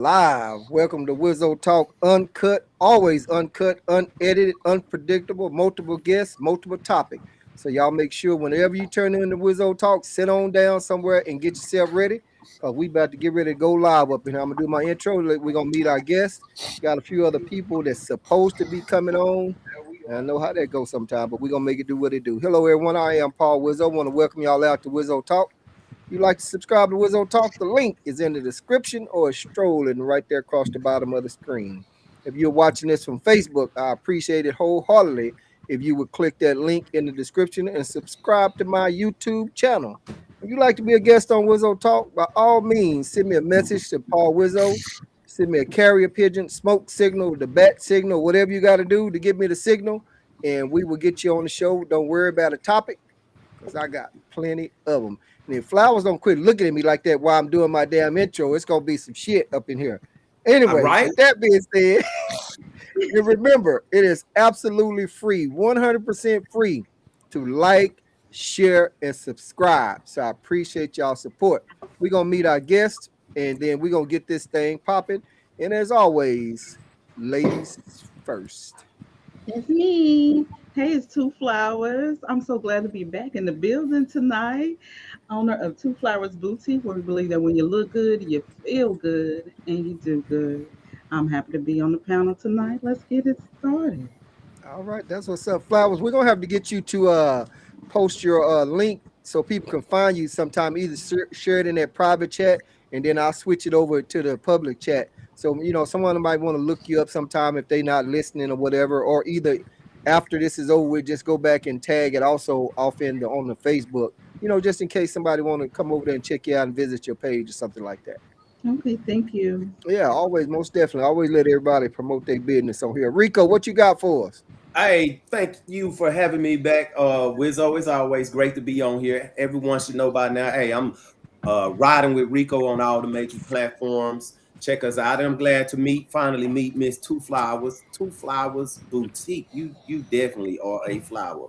Live. Welcome to Wizzo Talk Uncut, always uncut, unedited, unpredictable, multiple guests, multiple topic. So y'all make sure whenever you turn in the Wizzo Talk, sit on down somewhere and get yourself ready. Cause we about to get ready to go live up in here. I'm gonna do my intro. We're gonna meet our guests. Got a few other people that's supposed to be coming on. And I know how that goes sometimes, but we're gonna make it do what it do. Hello everyone. I am Paul Wizzo. I want to welcome y'all out to Wizzo Talk. If you'd like to subscribe to Wizzo Talk, the link is in the description or it's strolling right there across the bottom of the screen. If you're watching this from Facebook, I appreciate it wholeheartedly if you would click that link in the description and subscribe to my YouTube channel. If you'd like to be a guest on Wizzo Talk, by all means, send me a message to Paul Wizzo. Send me a carrier pigeon, smoke signal, the bat signal, whatever you got to do to give me the signal, and we will get you on the show. Don't worry about a topic because I got plenty of them. And if Flowers don't quit looking at me like that while I'm doing my damn intro, it's gonna be some shit up in here. Anyway, with that being said, and remember, it is absolutely free, 100% free to like, share, and subscribe. So I appreciate y'all support. We're gonna meet our guests and then we're gonna get this thing popping. And as always, ladies first. It's me. Hey, it's Two Flowers. I'm so glad to be back in the building tonight. Owner of Two Flowers Boutique, where we believe that when you look good, you feel good, and you do good. I'm happy to be on the panel tonight. Let's get it started. All right, that's what's up, Flowers. We're gonna have to get you to post your link so people can find you sometime. Either share it in that private chat, and then I'll switch it over to the public chat. So someone might want to look you up sometime if they're not listening or whatever, or either after this is over, with just go back and tag it also off on the Facebook. Just in case somebody want to come over there and check you out and visit your page or something like that. Okay, thank you. Yeah, always, most definitely. Always let everybody promote their business on here. Rico, what you got for us? Hey, thank you for having me back, Wizzo. It's always great to be on here. Everyone should know by now. Hey, I'm riding with Rico on all the major platforms. Check us out. I'm glad to finally meet Miss Two Flowers, Two Flowers Boutique. You definitely are a flower,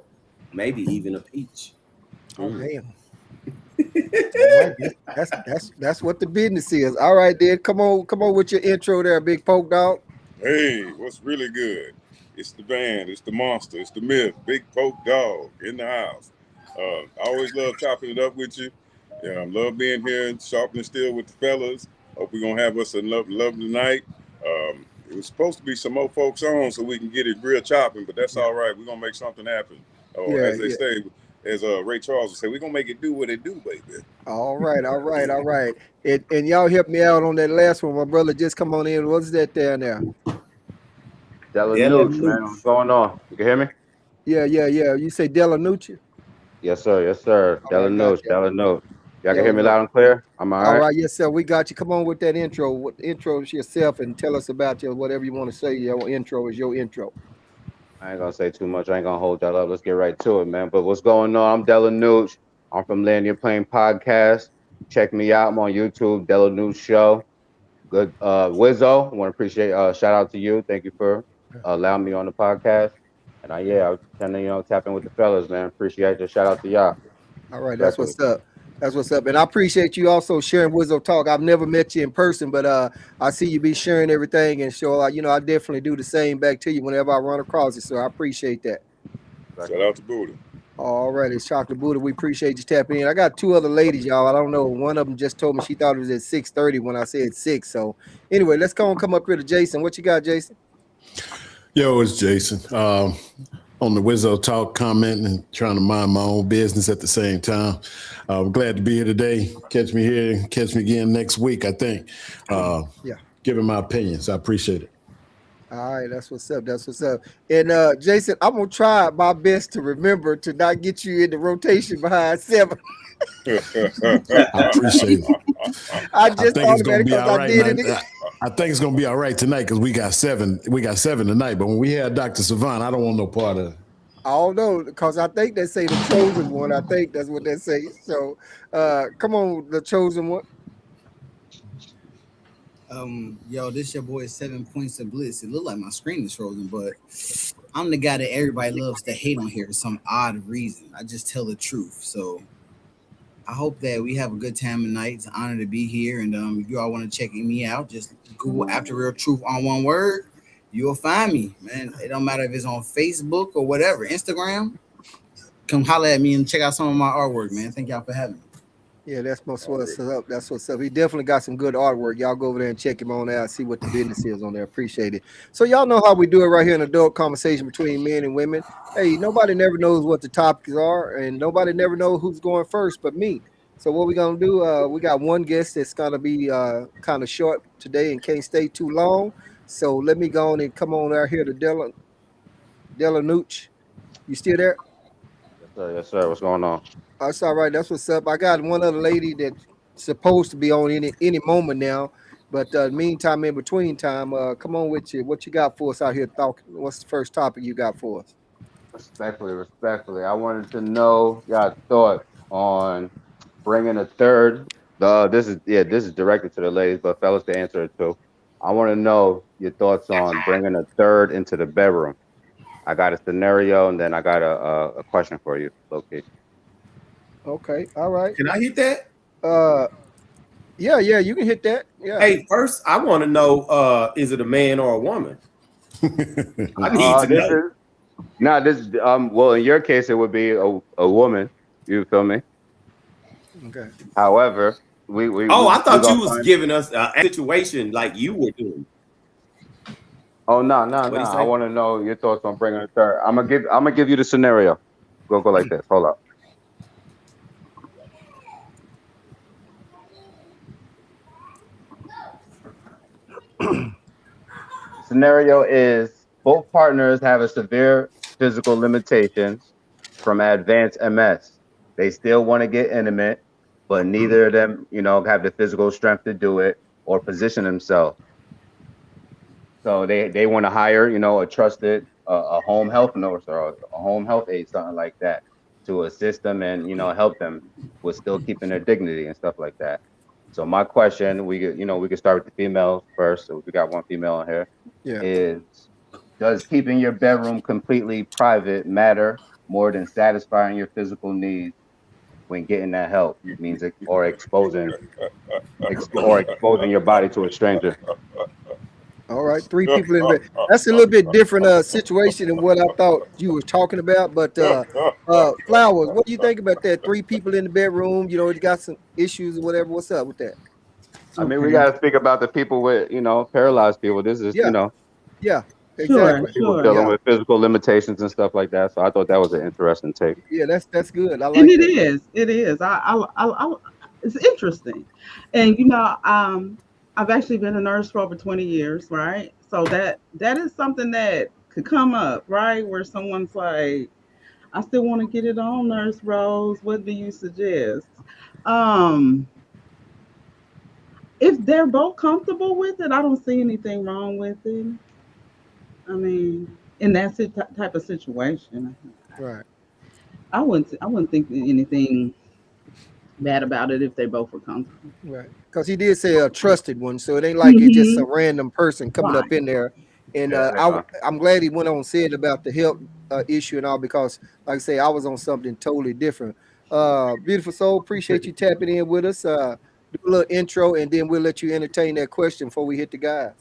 maybe even a peach. Oh damn. All right, that's what the business is. All right, then come on with your intro there, Big Poke Dog. Hey, what's really good? It's the band, it's the monster, it's the myth, Big Poke Dog in the house. I always love chopping it up with you. Yeah, I love being here and sharpening steel with the fellas. Hope we're gonna have us a lovely night. It was supposed to be some more folks on so we can get it real chopping, but that's all right. We're gonna make something happen. Or as they say, as Ray Charles would say, we're gonna make it do what it do, baby. All right. And y'all help me out on that last one. My brother just come on in. What's that down there? Delanucci, man. What's going on? You can hear me? Yeah. You say Delanucci? Yes, sir. Delanucci. Y'all can hear me loud and clear? I'm all right. All right, yes, sir. We got you. Come on with that intro. Intro yourself and tell us about whatever you want to say. Your intro is your intro. I ain't gonna say too much. I ain't gonna hold y'all up. Let's get right to it, man. But what's going on? I'm Delanucci. I'm from Land Your Plane Podcast. Check me out. I'm on YouTube, Delanucci Show. Good. Wizzo, I want to appreciate shout out to you. Thank you for allowing me on the podcast. And I was trying to tap in with the fellas, man. Appreciate it. Shout out to y'all. All right, that's what's up. That's what's up. And I appreciate you also sharing Wizzo Talk. I've never met you in person, but I see you be sharing everything and show. I definitely do the same back to you whenever I run across it. So I appreciate that. Shout out to Buddha. All right, it's Chocolate Buddha. We appreciate you tapping in. I got two other ladies, y'all. I don't know. One of them just told me she thought it was at 6:30 when I said 6. So anyway, let's come up here to Jason. What you got, Jason? Yo, it's Jason. On the Wizzo Talk, commenting and trying to mind my own business at the same time. I'm glad to be here today. Catch me here. Catch me again next week, I think. Giving my opinions. I appreciate it. All right, that's what's up. And Jason, I'm gonna try my best to remember to not get you in the rotation behind 7. I appreciate it. I think it's gonna be all right. I think it's gonna be all right tonight because we got 7. We got 7 tonight. But when we had Dr. Savant, I don't want no part of it. I don't know because I think they say the chosen one. I think that's what they say. So, come on, the chosen one. This your boy 7 Points of Bliss. It looked like my screen is frozen, but I'm the guy that everybody loves to hate on here for some odd reason. I just tell the truth. So I hope that we have a good time tonight. It's an honor to be here. And if you all want to check me out, just Google After Real Truth on one word. You'll find me, man. It don't matter if it's on Facebook or whatever, Instagram. Come holler at me and check out some of my artwork, man. Thank y'all for having me. Yeah, that's what's up. That's what's up. He definitely got some good artwork. Y'all go over there and check him on there. See what the business is on there. Appreciate it. So y'all know how we do it right here in adult conversation between men and women. Hey, nobody never knows what the topics are, and nobody never knows who's going first but me. So what we gonna do? We got one guest that's gonna be kind of short today and can't stay too long. So let me go on and come on out here to Delanucci. You still there? Yes, sir. Yes, sir. What's going on? That's all right. That's what's up. I got one other lady that's supposed to be on any moment now, but meantime, in between time, come on with you. What you got for us out here talking? What's the first topic you got for us? Respectfully. I wanted to know y'all thought on bringing a third. This is directed to the ladies, but fellas to answer it too. I want to know your thoughts on bringing a third into the bedroom. I got a scenario, and then I got a question for you, Loki. Okay. All right. Can I hit that? Yeah, you can hit that. Yeah. Hey, first I want to know, is it a man or a woman? I need to know. Well, in your case, it would be a woman. You feel me? Okay. However, I thought you was giving us a situation like you were doing. Oh no! I want to know your thoughts on bringing a third. I'm gonna give you the scenario. Go like this. Hold up. Scenario is both partners have a severe physical limitations from advanced MS. They still want to get intimate, but neither of them, have the physical strength to do it or position themselves. So they want to hire, a trusted a home health nurse or a home health aide, something like that, to assist them and help them with still keeping their dignity and stuff like that. So my question, we could start with the females first. So we got one female in here. Yeah. Is does keeping your bedroom completely private matter more than satisfying your physical needs when getting that help? Means or exposing your body to a stranger. All right, 3 people in bed. That's a little bit different situation than what I thought you were talking about. But Flowers, what do you think about that? 3 people in the bedroom, you got some issues or whatever. What's up with that? I mean, we got to speak about the people with, paralyzed people. This is, Yeah, exactly. People dealing with physical limitations and stuff like that. So I thought that was an interesting take. Yeah, that's good. I like And it is. It is. I it's interesting. And I've actually been a nurse for over 20 years, right? So that is something that could come up, right? Where someone's like, I still want to get it on, Nurse Rose. What do you suggest? If they're both comfortable with it, I don't see anything wrong with it. I mean, in that type of situation, right. I wouldn't think anything bad about it if they both were comfortable. Right. Because he did say a trusted one, so it ain't like it's just a random person coming up in there. And I'm glad he went on and said about the health issue and all, because like I say, I was on something totally different. Beautiful soul, appreciate you tapping in with us. Do a little intro, and then we'll let you entertain that question before we hit the guys.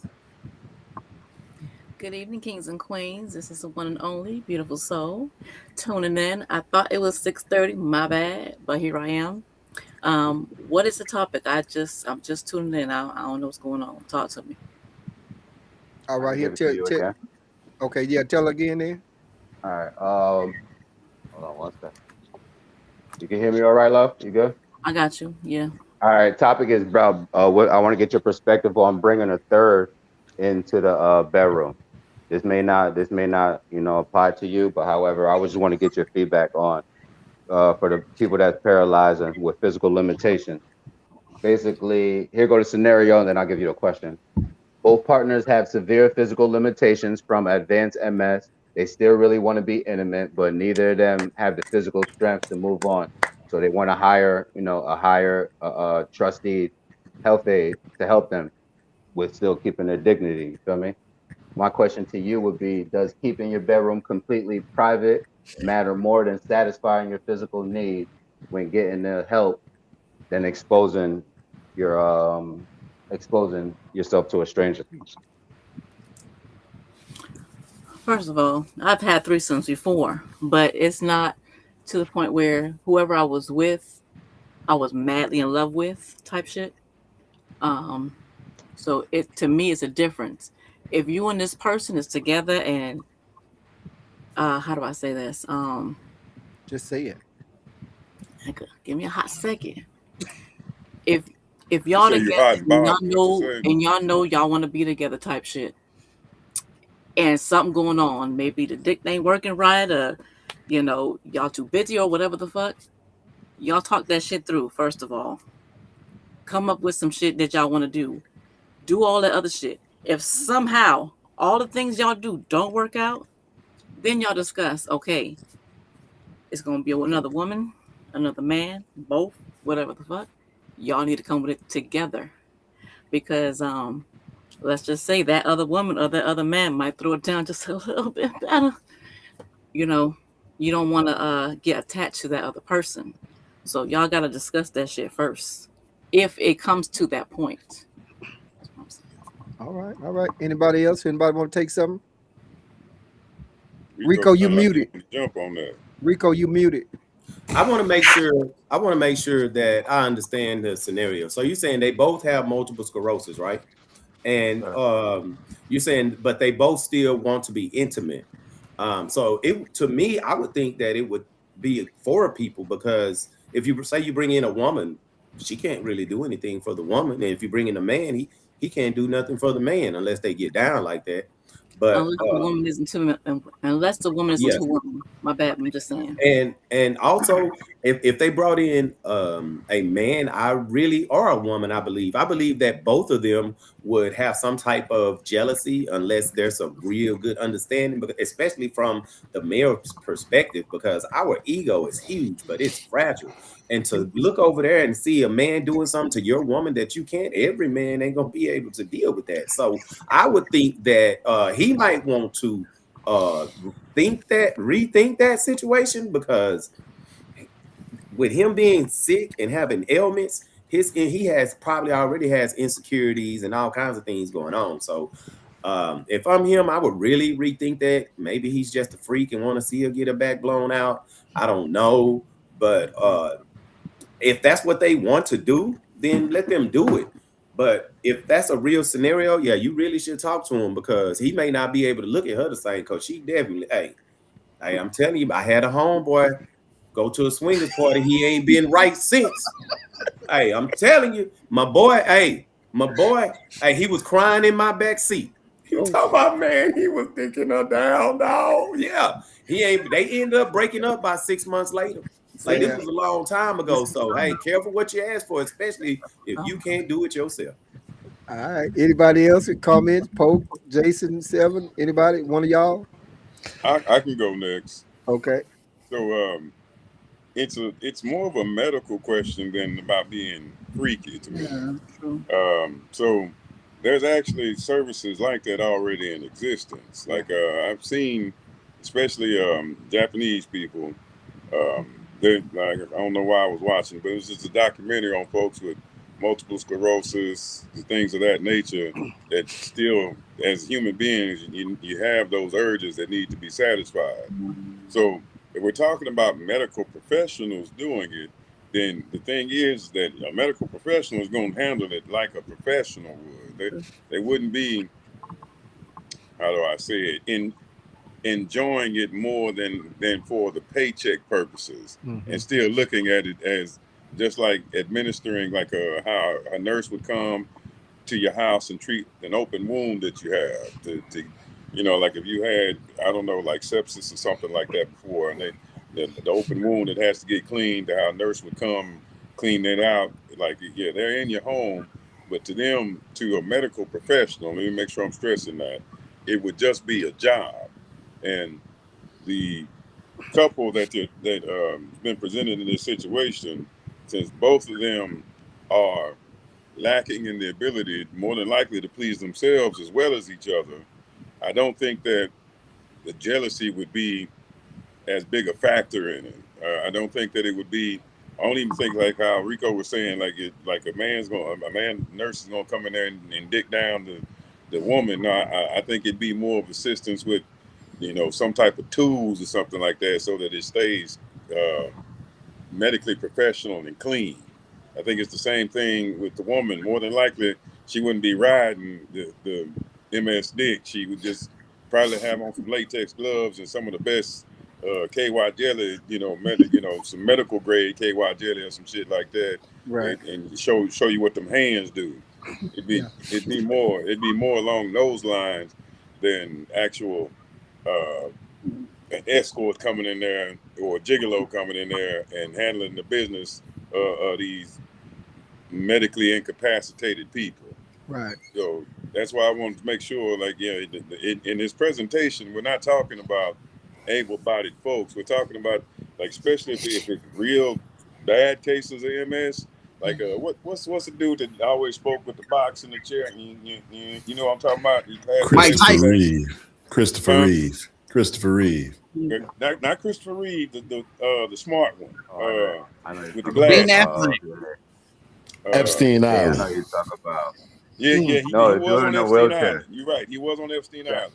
Good evening, kings and queens. This is the one and only Beautiful Soul tuning in. I thought it was 6:30. My bad, but here I am. What is the topic? I'm just tuning in. I don't know what's going on. Talk to me. All right, here. Okay, yeah. Tell again then. All right. Hold on one second. You can hear me all right, love? You good? I got you. Yeah. All right. Topic is about what I want to get your perspective on bringing a third into the bedroom. This may not, apply to you, but however, I just want to get your feedback on for the people that's paralyzed and with physical limitations. Basically, here go the scenario, and then I'll give you a question. Both partners have severe physical limitations from advanced MS. They still really want to be intimate, but neither of them have the physical strength to move on. So they want to hire, a trusted health aide to help them with still keeping their dignity. You feel me? My question to you would be, does keeping your bedroom completely private matter more than satisfying your physical needs when getting the help than exposing yourself to a stranger. First of all, I've had threesomes before, but it's not to the point where whoever I was with, I was madly in love with type shit. Um, so it to me it's a difference. If you and this person is together and how do I say this? Just say it. Give me a hot second. If You y'all say you together hot and bothered. and y'all know y'all want to be together type shit, and something going on, maybe the dick ain't working right, or y'all too busy or whatever the fuck, y'all talk that shit through. First of all, come up with some shit that y'all want to do all that other shit. If somehow all the things y'all do don't work out, then y'all discuss, okay, it's gonna be another woman, another man, both, whatever the fuck. Y'all need to come with it together. Because let's just say that other woman or that other man might throw it down just a little bit better. You don't want to get attached to that other person. So y'all got to discuss that shit first. If it comes to that point. All right. Anybody else? Anybody want to take something? Rico, you muted. Jump on that. Rico, you muted. I want to make sure that I understand the scenario. So you're saying they both have multiple sclerosis, right? And you're saying, but they both still want to be intimate. So to me, I would think that it would be for people, because if you say you bring in a woman, she can't really do anything for the woman. And if you bring in a man, he can't do nothing for the man unless they get down like that. But unless the woman isn't too woman. My bad, I'm just saying. And also, if they brought in a man, or a woman, I believe that both of them would have some type of jealousy, unless there's a real good understanding, but especially from the male perspective, because our ego is huge, but it's fragile. And to look over there and see a man doing something to your woman that you can't, every man ain't gonna be able to deal with that. So I would think that he might want to rethink that situation, because with him being sick and having ailments, he probably already has insecurities and all kinds of things going on. So if I'm him, I would really rethink that. Maybe he's just a freak and want to see her get her back blown out. I don't know, but if that's what they want to do, then let them do it. But if that's a real scenario, yeah, you really should talk to him, because he may not be able to look at her the same, because she definitely, hey, I'm telling you, I had a homeboy go to a swingers party. He ain't been right since. Hey, I'm telling you, my boy, he was crying in my back seat. You talking about, man, he was thinking her down, dog. Yeah. They ended up breaking up by 6 months later. Like, this was a long time ago. So, hey, careful what you ask for, especially if you can't do it yourself. All right. Anybody else with comments? Pope, Jason, Seven, anybody? One of y'all? I can go next. Okay. So it's more of a medical question than about being freaky to me. Yeah, so there's actually services like that already in existence. Like I've seen, especially Japanese people. They, like, I don't know why I was watching, but it was just a documentary on folks with multiple sclerosis, things of that nature, that still, as human beings, you have those urges that need to be satisfied. So if we're talking about medical professionals doing it, then the thing is that a medical professional is going to handle it like a professional would. They wouldn't be, how do I say it, enjoying it more than for the paycheck purposes, and still looking at it as just like administering, like how a nurse would come to your house and treat an open wound that you have to like if you had, I don't know, like sepsis or something like that before, and the open wound that has to get cleaned, how a nurse would come clean that out. Like, yeah, they're in your home, but to them, to a medical professional, let me make sure I'm stressing that, it would just be a job. And the couple that been presented in this situation, since both of them are lacking in the ability, more than likely, to please themselves as well as each other, I don't think that the jealousy would be as big a factor in it. I don't think that it would be I don't even think like how Rico was saying, like a nurse is gonna come in there and dick down the woman. No, I think it'd be more of assistance with, some type of tools or something like that, so that it stays medically professional and clean. I think it's the same thing with the woman. More than likely, she wouldn't be riding the MS dick. She would just probably have on some latex gloves and some of the best KY jelly, some medical grade KY jelly or some shit like that, Right. and show you what them hands do. It'd be more along those lines than actual an escort coming in there or a gigolo coming in there and handling the business of these medically incapacitated people. Right. So that's why I wanted to make sure, in this presentation, we're not talking about able-bodied folks. We're talking about, especially if it's real bad cases of MS. What's the dude that always spoke with the box in the chair? You know what I'm talking about? Christopher Reeve. Not Christopher Reeve, the smart one. I know with the Ben glasses. Affleck. Epstein I Island. know you're talking about. Yeah, he No, was doing on the Epstein wheelchair. Island. You're right. He was on Epstein Island.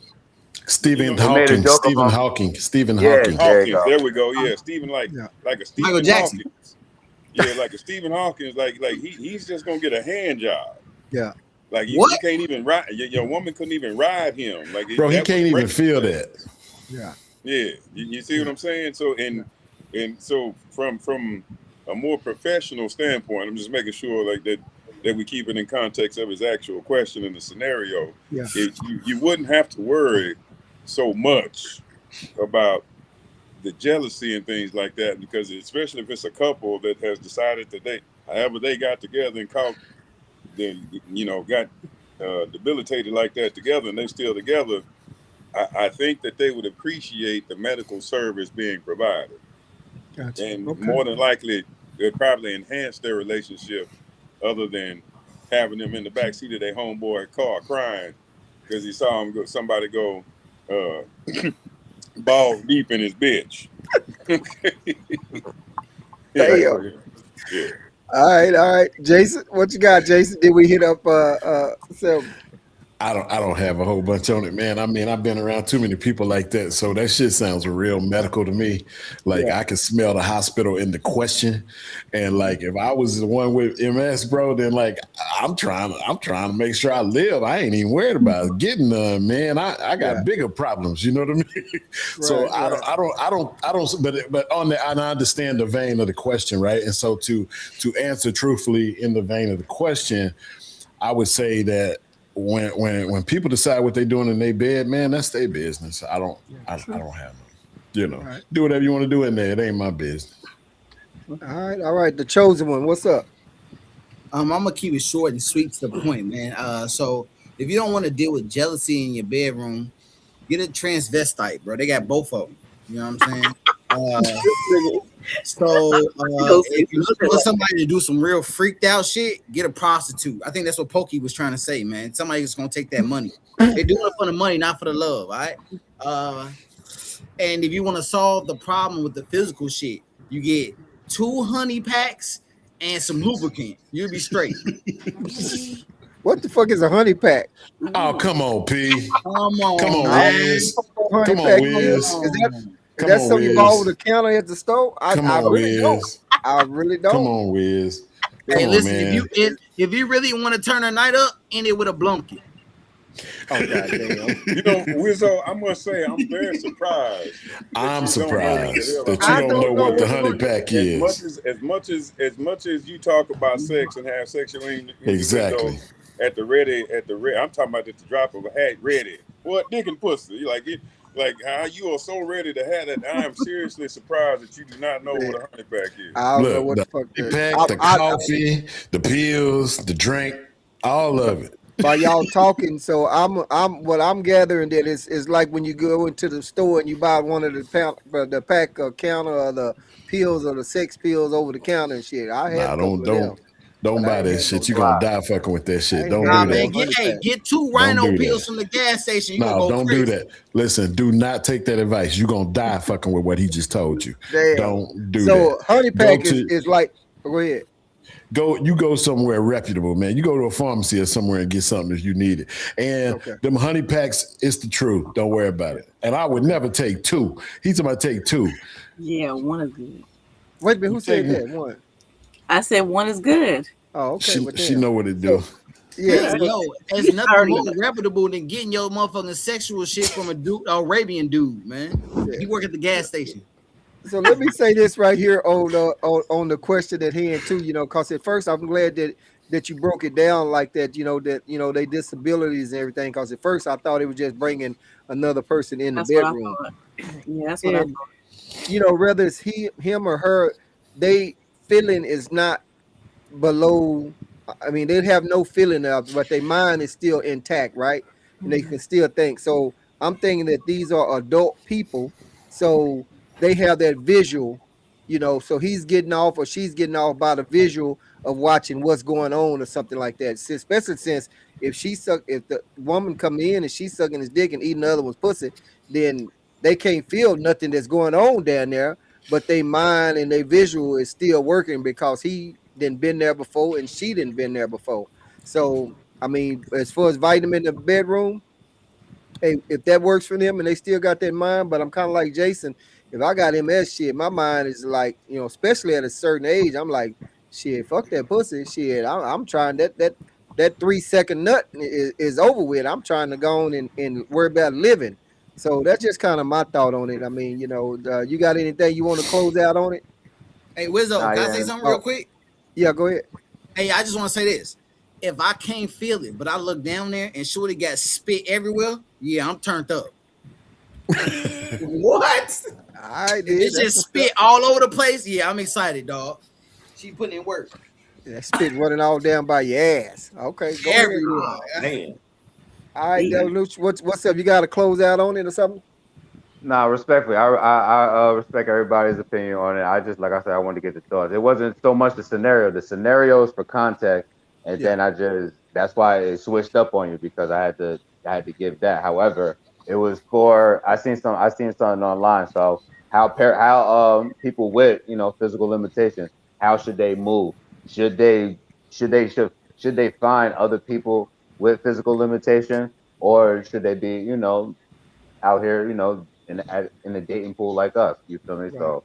Stephen They made a Hawking. joke Stephen about- Hawking. Stephen Yeah, Hawking. there you Hawkins. go. There we go. Yeah, Stephen, like a Stephen Michael Jackson. Hawkins. Yeah, like a Stephen Hawkins. He's just gonna get a hand job. Yeah. You What? can't even ride. Your woman couldn't even ride him. Bro, he that can't was even great. feel that. Yeah. Yeah, you see what I'm saying? So and so from a more professional standpoint, I'm just making sure that we keep it in context of his actual question in the scenario. Yeah. You wouldn't have to worry so much about the jealousy and things like that, because especially if it's a couple that has decided that they got together and got debilitated like that together, and they still together. I think that they would appreciate the medical service being provided. Gotcha. And Okay. more than likely, they'd probably enhance their relationship other than having them in the backseat of their homeboy car crying because he saw somebody go balls deep in his bitch. Damn. Yeah. All right. Jason, what you got, Jason? Did we hit up so I don't have a whole bunch on it, man. I mean, I've been around too many people like that, so that shit sounds real medical to me. I can smell the hospital in the question, and if I was the one with MS, bro, then I'm trying to make sure I live. I ain't even worried about getting none, man. I got bigger problems. You know what I mean? So I don't. But on the, and I understand the vein of the question, right? And so to answer truthfully in the vein of the question, I would say that. When people decide what they're doing in their bed, man, that's their business. I don't have no. Right. Do whatever you want to do in there. It ain't my business. all right. The chosen one, what's up? I'm gonna keep it short and sweet to the point, man. So if you don't want to deal with jealousy in your bedroom, get a transvestite, bro. They got both of them. You know what I'm saying? If you want somebody to do some real freaked out shit, get a prostitute. I think that's what Pokey was trying to say, man. Somebody that's gonna take that money. They do it for the money, not for the love. All right. And if you want to solve the problem with the physical shit, you get 2 honey packs and some lubricant. You'll be straight. What the fuck is a honey pack? Oh, come on, P. Come on, Come on, man. Wiz. Honey Come on, pack Wiz. Is that something you bought over the counter at the store? I really don't. Wiz. I really don't. Come on, Wiz. Hey, Come listen, on, man. if you really want to turn a night up, end it with a blumpkin. Oh goddamn. Wizzo, I must say, I'm very surprised. I'm surprised that I you don't know what the know. honey pack is. As much as you talk about sex and have sexual Exactly. at the ready, I'm talking about at the drop of a hat, ready. What dick and pussy? You like how you are so ready to have that. I am seriously surprised that you do not know what a honey pack is. I don't know what the the fuck honey that is. pack, the coffee, the pills, the drink, all of it. While y'all talking, so I'm gathering that it's like when you go into the store and you buy one of the pack counter or the pills or the sex pills over the counter and shit. I had Nah, don't Don't But I buy ain't that had shit. no You're gonna lie. die fucking with that I shit. ain't Don't had Nah, do no man, that. honey pack. get 2 Don't Rhino do pills that. from the gas station. You gonna No, go don't crazy. do that. Listen, do not take that advice. You're gonna die fucking with what he just told you. Damn. Don't do So that. honey Go pack is, to is like, go ahead. go somewhere reputable, man. You go to a pharmacy or somewhere and get something if you need it. And Okay. them honey packs, it's the truth. Don't worry about it. And I would never take 2. He's about to take 2. Yeah, one is good. Wait a minute, who said Taking- that? One. I said one is good. Oh, okay. She, well, she damn. know what it do. Yeah. Hey, so- yo, there's nothing already more know. reputable than getting your motherfucking sexual shit from a dude, Arabian dude, man. Yeah. He work at the gas station. So let me say this right here on the question at hand too, because at first I'm glad that you broke it down like that, that they disabilities and everything. Because at first I thought it was just bringing another person in the That's what I bedroom. thought. Yeah, that's what I And thought. whether it's him or her, they feeling is not below. I mean, they have no feeling of, but their mind is still intact, right? And they can still think. So I'm thinking that these are adult people, so they have that visual, So he's getting off or she's getting off by the visual of watching what's going on or something like that. Especially since if the woman come in and she's sucking his dick and eating the other one's pussy, then they can't feel nothing that's going on down there, but they mind and their visual is still working because he didn't been there before and she didn't been there before. So I mean, as far as vitamin in the bedroom, hey, if that works for them and they still got that mind, but I'm kind of like Jason. If I got MS shit, my mind is like, especially at a certain age, I'm like, shit, fuck that pussy, shit. I'm trying that 3-second nut is over with. I'm trying to go on and worry about living. So that's just kind of my thought on it. I mean, you got anything you want to close out on it? Hey, Wizzo, Nah, can I yeah. say something real quick? Yeah, go ahead. Hey, I just want to say this. If I can't feel it, but I look down there and Shorty got spit everywhere, yeah, I'm turned up. What? All right, If dude. it's just spit all over the place, yeah, I'm excited, dog. She putting in work. That spit running all down by your ass. Okay, go ahead. Everywhere. Man. All right, Deluch, what's up? You got to close out on it or something? Nah, respectfully, I respect everybody's opinion on it. I just, like I said, I wanted to get the thoughts. It wasn't so much the scenario. The scenario is for context, and then that's why it switched up on you because I had to give that. However, it was for I seen something online. So how people with physical limitations, how should they move? Should they find other people with physical limitation, or should they be out here in the dating pool like us? You feel me? Right. So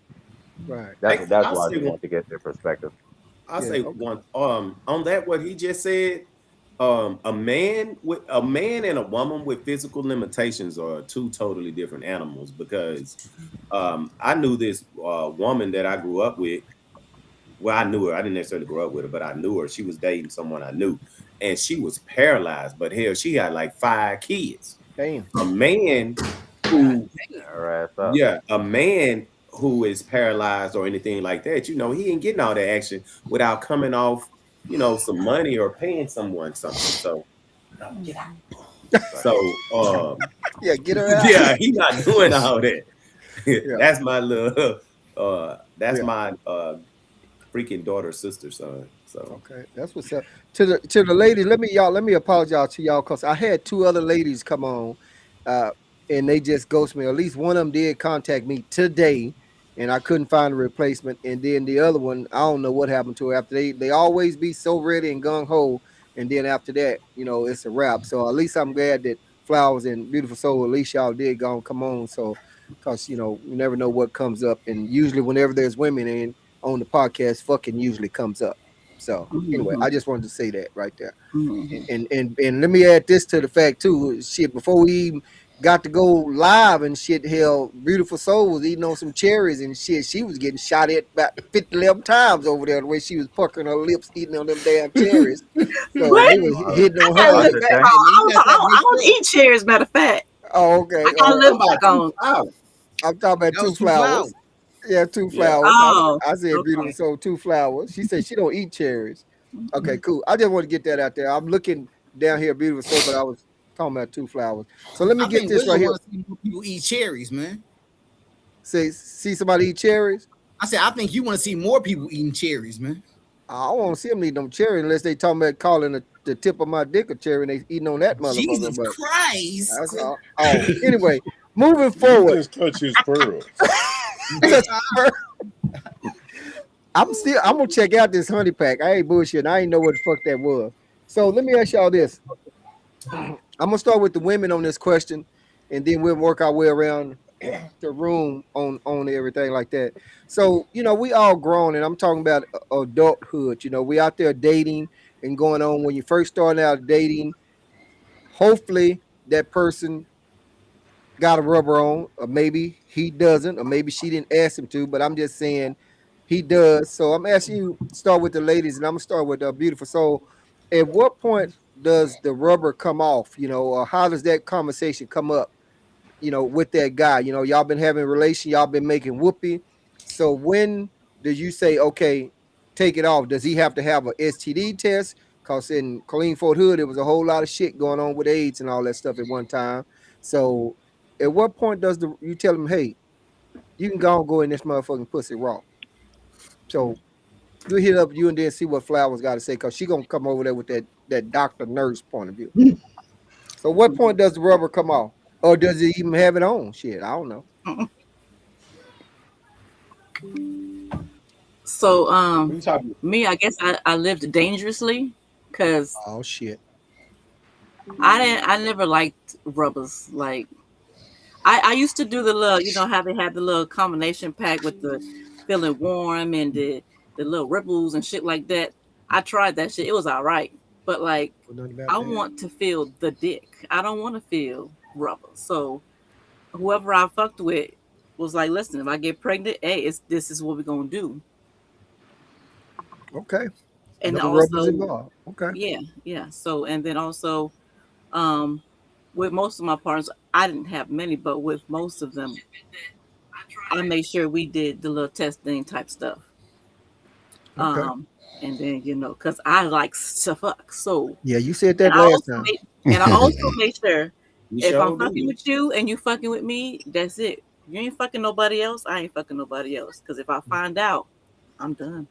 Right. that's why I I'll just say want to get their perspective. I'll Yeah, say okay. one on that what he just said. A man and a woman with physical limitations are 2 totally different animals because I knew this woman that I grew up with. Well, I knew her. I didn't necessarily grow up with her, but I knew her. She was dating someone I knew, and she was paralyzed. But hell, she had like 5 kids. Damn. A man who a man who is paralyzed or anything like that, he ain't getting all that action without coming off, some money or paying someone something. So, Yeah, get her out. yeah, he not doing all that. Yeah. That's my little, that's Yeah. my freaking daughter, sister, son. So, Okay, that's what's up. To the ladies, let me apologize to y'all because I had 2 other ladies come on, and they just ghosted me. At least one of them did contact me today, and I couldn't find a replacement. And then the other one, I don't know what happened to her. After they always be so ready and gung ho, and then after that, it's a wrap. So at least I'm glad that Flowers and Beautiful Soul, at least y'all did come on. So, because you never know what comes up, and usually whenever there's women in on the podcast, fucking usually comes up. So anyway, I just wanted to say that right there. And let me add this to the fact too. Shit, before we even got to go live and shit, hell, Beautiful Soul was eating on some cherries and shit. She was getting shot at about 50 times over there the way she was puckering her lips, eating on them damn cherries. So What? they was hitting on I her. gotta look back. I don't eat cherries, matter of fact. Oh, okay. I gotta look back on. I'm talking about That 2 was 2 flowers. flowers. Yeah, 2 flowers. Oh, I said okay. Beautiful Soul, 2 flowers. She said she don't eat cherries. Okay, cool. I just want to get that out there. I'm looking down here, Beautiful Soul, but I was talking about 2 flowers. So let me I get think this right Wizzo here. wants to see more people eat cherries, man. See somebody eat cherries? I said I think you want to see more people eating cherries, man. I don't want to see them eating them cherry unless they talking about calling the tip of my dick a cherry and they eating on that motherfucker. Jesus But Christ. that's all. Oh, anyway, moving You forward. just touch his pearls. I'm gonna check out this honey pack. I ain't bullshit. I ain't know what the fuck that was. So let me ask y'all this. I'm gonna start with the women on this question, and then we'll work our way around the room on everything like that. So we all grown, and I'm talking about adulthood. We out there dating and going on. When you first start out dating, hopefully that person got a rubber on, or maybe he doesn't, or maybe she didn't ask him to. But I'm just saying he does. So I'm asking you, start with the ladies, and I'm gonna start with Beautiful Soul. At what point does the rubber come off? Or how does that conversation come up? With that guy. Y'all been having a relation, y'all been making whoopee. So when did you say, okay, take it off? Does he have to have a STD test? Because in Colleen Fort Hood, there was a whole lot of shit going on with AIDS and all that stuff at one time. So at what point does you tell him, hey, you can go in this motherfucking pussy raw? So you hit up you and then see what Flowers got to say, because she gonna come over there with that doctor nurse point of view. So what point does the rubber come off? Or does it even have it on? Shit, I don't know. So me, I guess I lived dangerously because Oh shit. I never liked rubbers. Like I used to do the little, how they had the little combination pack with the feeling warm and the little ripples and shit like that. I tried that shit. It was all right. But like I want to feel the dick. I don't want to feel rubber. So whoever I fucked with was like, listen, if I get pregnant, hey, this is what we're gonna do. Okay. And No also rubbers involved. Okay. yeah. So and then also with most of my partners, I didn't have many, but with most of them, I made sure we did the little testing type stuff. Okay. And then because I like to fuck. So Yeah, you said that last time. And I also make sure You if sure I'm do. fucking with you and you fucking with me, that's it. You ain't fucking nobody else. I ain't fucking nobody else. Because if I find out, I'm done.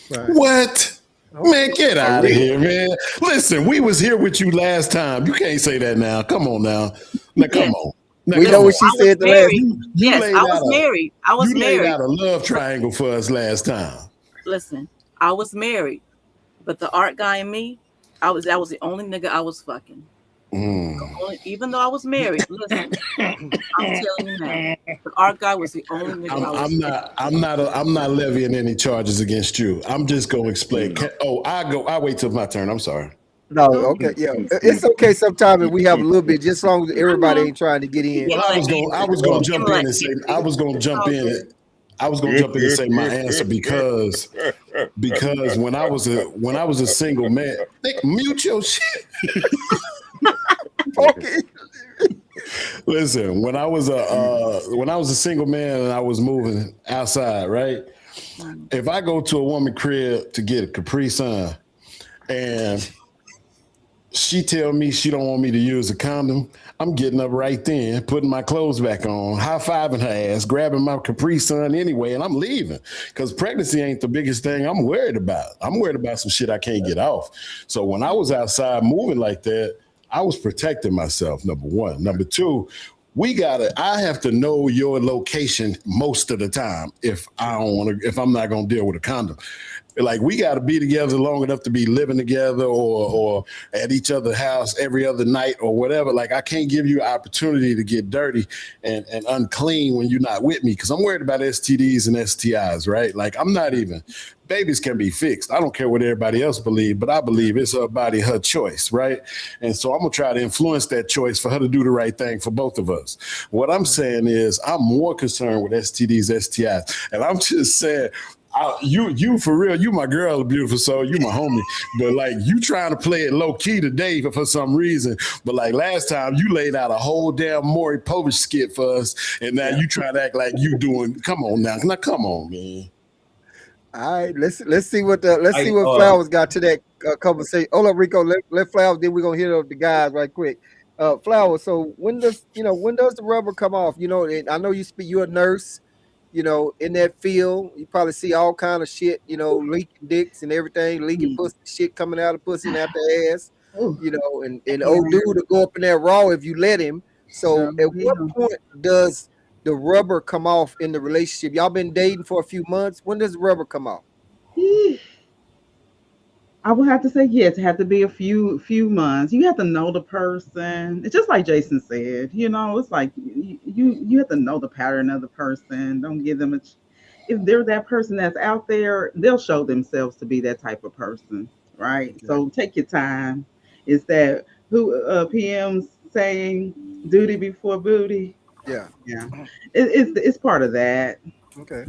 Right. What? Okay. Man, get out of here, man. Listen, we was here with you last time. You can't say that now. Come on now. Now, come on. Now, We come know on. what she I was said the last married. time. Yes, laid I was out a- married. I was You laid married. out a love triangle for us last time. Listen, I was married, but the art guy and me, that was the only nigga I was fucking. Even though I was married, listen, I'm telling you now, the art guy was the only nigga I was. I'm not levying any charges against you. I'm just gonna explain. I wait till my turn. I'm sorry. No, okay, yeah. It's okay sometimes if we have a little bit, just as long as everybody ain't trying to get in. Well, I was gonna jump in and say I was gonna jump in and say my answer because when I was a single man, mute your shit. Okay. Listen, when I was a single man and I was moving outside, right? If I go to a woman crib to get a Capri Sun and she tell me she don't want me to use a condom, I'm getting up right then, putting my clothes back on, high-fiving her ass, grabbing my Capri Sun anyway, and I'm leaving. Because pregnancy ain't the biggest thing I'm worried about. I'm worried about some shit I can't get off. So when I was outside moving like that, I was protecting myself, number one. Number two, I have to know your location most of the time if I'm not gonna deal with a condom. Like we got to be together long enough to be living together or at each other's house every other night or whatever. Like I can't give you an opportunity to get dirty and unclean when you're not with me because I'm worried about STDs and STIs, right? Like I'm not even, babies can be fixed. I don't care what everybody else believes, but I believe it's her body, her choice, right? And so I'm going to try to influence that choice for her to do the right thing for both of us. What I'm saying is I'm more concerned with STDs, STIs. And I'm just saying, you for real, you my girl, Beautiful Soul, you my homie, but like you trying to play it low key today for some reason, but like last time you laid out a whole damn Maury Povich skit for us, and now you trying to act like you doing. Come on now, come on, man. All right, let's see what Flowers got to that conversation. Hold up, Rico. Let Flowers. Then we're gonna hit up the guys right quick. Flowers. So when does the rubber come off? And I know you're a nurse. you know, in that field, you probably see all kind of shit, you know, leaking dicks and everything, leaking pussy, shit coming out of pussy and out the ass, Ooh, you know, and yeah. old dude to go up in there raw if you let him. So Oh, at what yeah. point does the rubber come off in the relationship? Y'all been dating for a few months. When does the rubber come off? Eesh. I would have to say yes. It had to be a few months. You have to know the person. It's just like Jason said. You know, it's like you have to know the pattern of the person. Don't give them if they're that person that's out there, they'll show themselves to be that type of person, right? Okay. So take your time. Is that who PM's saying duty before booty? Yeah. Yeah, it's part of that. Okay.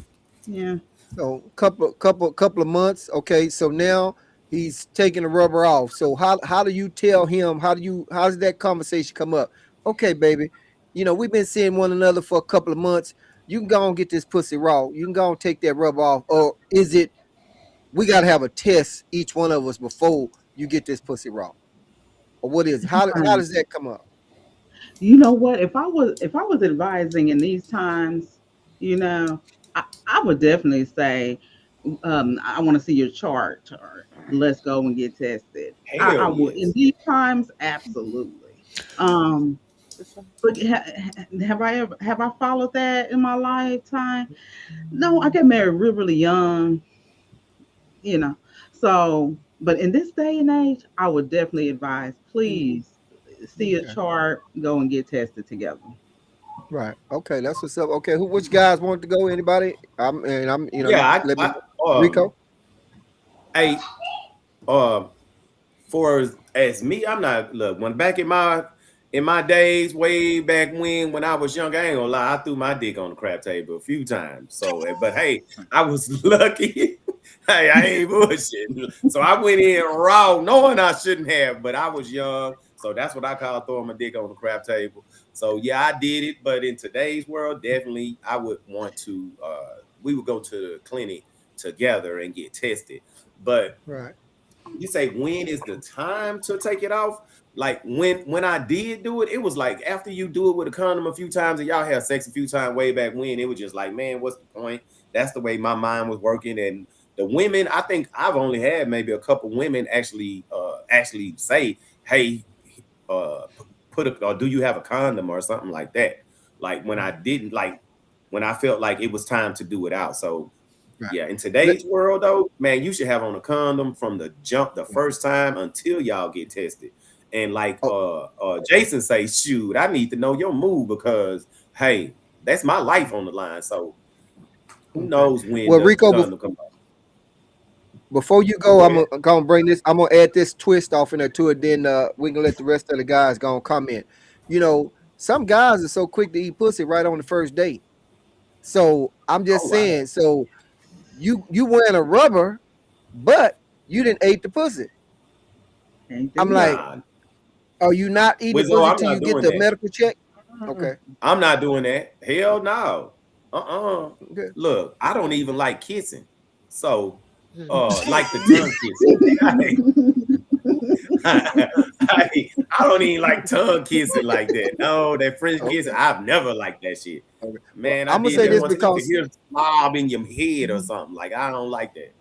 Yeah. So couple of months. Okay. So now he's taking the rubber off. So how do you tell him? How does that conversation come up? Okay, baby. You know, we've been seeing one another for a couple of months. You can go and get this pussy raw. You can go and take that rubber off. Or is it we gotta have a test, each one of us, before you get this pussy raw? Or what is it? How does that come up? You know what? If I was advising in these times, you know, I would definitely say, I want to see your chart, or let's go and get tested. I Hell would in yes. these times, absolutely. Um, but have I followed that in my lifetime? No, I got married really young, you know. So, but in this day and age, I would definitely advise, please see a Okay. chart, go and get tested together. Right. Okay, that's what's up. Okay, which guys want to go? Anybody? I'm you know, you Yeah, let me um, Rico. hey, um, for as me, I'm not look when back in my days, way back when I was young, I ain't gonna lie, I threw my dick on the crap table a few times. So, but hey, I was lucky. Hey, I ain't bullshitting. So I went in raw, knowing I shouldn't have, but I was young. So that's what I call throwing my dick on the crap table. So yeah, I did it. But in today's world, definitely I would want to we would go to the clinic together and get tested. But Right. you say when is the time to take it off? Like when I did do it, it was like after you do it with a condom a few times and y'all had sex a few times way back when, it was just like, man, what's the point? That's the way my mind was working. And the women, I think I've only had maybe a couple women actually say, hey, put a or do you have a condom or something like that? Like when I didn't like when I felt like it was time to do it out. So Right. yeah, in Let- today's world, though, man, you should have on a condom from the jump, the first time until y'all get tested. And like oh, Jason say, shoot, I need to know your move because hey, that's my life on the line. So who okay. knows when Well, the Rico, condom come out? before you Oh, go, go I'm ahead. gonna bring this. I'm gonna add this twist off in there to it. Then we can let the rest of the guys go and comment. You know, some guys are so quick to eat pussy right on the first date. So I'm just Oh wow. saying. So you wearing a rubber, but you didn't eat the pussy. Can't I'm do like, that. Nah. are you not eating the Wizzo, pussy I'm till you not get doing the that. medical check? Mm-mm. Okay. I'm not doing that. Hell no. Uh-uh. Okay. Look, I don't even like kissing. So Mhm. like the tongue kissing. I don't even like tongue kissing like that. No, that French kissing, Okay. I've never liked that shit. Okay. Well, Man, I I'm gonna did say that this once and you could because hear a slob in your head or something. Like, I don't like that.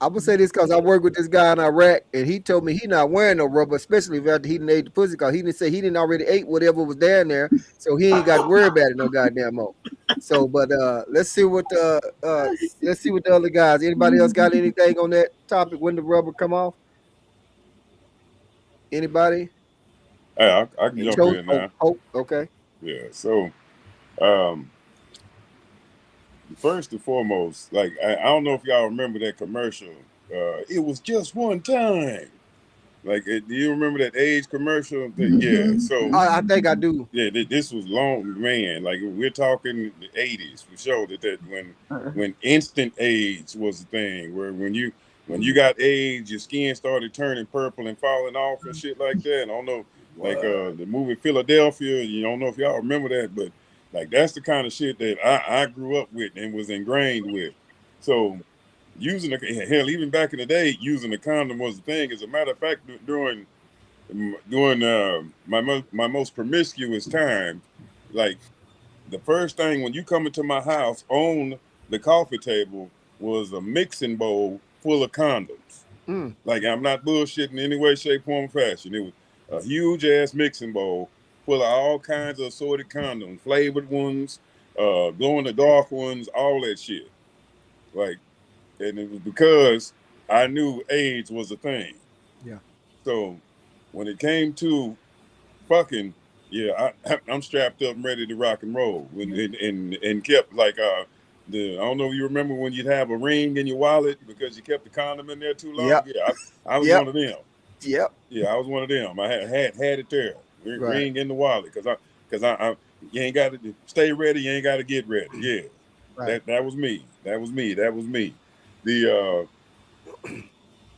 I'm gonna say this because I work with this guy in Iraq, and he told me he not wearing no rubber, especially if after he didn't ate the pussy, because he didn't say he didn't already ate whatever was down there, so he ain't got to worry about it no goddamn more. So, but let's see what the other guys. Anybody else got anything on that topic? When the rubber come off? Anybody? Hey, I can jump Chose? in Oh, now. Hope. Okay. Yeah. So, um, first and foremost, like I don't know if y'all remember that commercial. It was just one time. Like, do you remember that age commercial? Yeah. So, I think I do. yeah, this was long, man. Like we're talking the '80s for sure. That when instant AIDS was the thing, where when you got AIDS, your skin started turning purple and falling off and shit like that. I don't know, like What? the movie Philadelphia. You don't know if y'all remember that, but like that's the kind of shit that I grew up with and was ingrained with. So using hell, even back in the day, using a condom was the thing. As a matter of fact, during my most promiscuous time, like the first thing when you come into my house on the coffee table was a mixing bowl full of condoms. Like, I'm not bullshitting in any way, shape, form, or fashion. It was a huge ass mixing bowl full of all kinds of assorted condoms, flavored ones, glow in the dark ones, all that shit. Like, and it was because I knew AIDS was a thing. Yeah. So when it came to fucking, yeah, I'm strapped up and ready to rock and roll, and kept like I don't know if you remember when you'd have a ring in your wallet because you kept the condom in there too long. Yep. Yeah, I was Yep. one of them. Yep. Yeah, I was one of them. I had it there, Right. ring in the wallet, because I you ain't got to stay ready, you ain't got to get ready. Yeah, Right. that was me. That was me.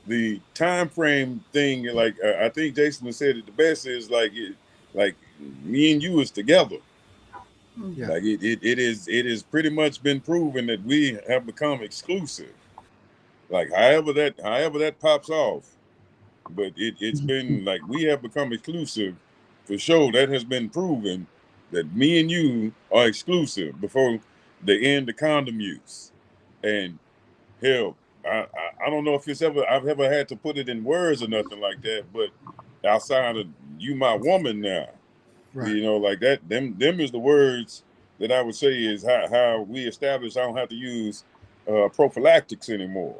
The time frame thing, like I think Jason said it the best, is like me and you is together. Yeah. Like it is pretty much been proven that we have become exclusive. Like however that pops off, but it's been like we have become exclusive for sure. That has been proven that me and you are exclusive before they end the condom use. And hell, I don't know if I've ever had to put it in words or nothing like that, but outside of you, my woman now, Right. you know, like that, them is the words that I would say is how we establish I don't have to use prophylactics anymore.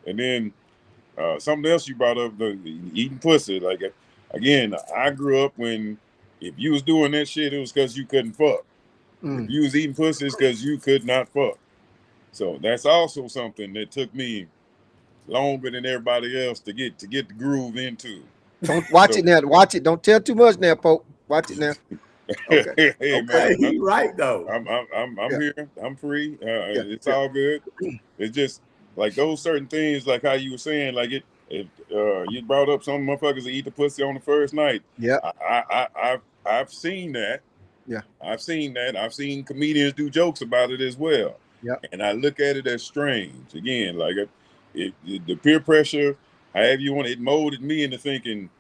And then something else you brought up, the eating pussy. Like, again, I grew up when if you was doing that shit, it was because you couldn't fuck. If you was eating pussy, it's because you could not fuck. So that's also something that took me longer than everybody else to get the groove into. Don't watch it now. Watch it. Don't tell too much now, Pope. Watch it now. Okay. Hey, Hey, man, he right though. I'm Yeah. here. I'm free. It's Yeah. all good. It's just like those certain things, like how you were saying, like you brought up some motherfuckers that eat the pussy on the first night. Yeah. I've seen that. Yeah. I've seen that. I've seen comedians do jokes about it as well. Yeah. And I look at it as strange. Again, like the peer pressure, however you want it molded me into thinking,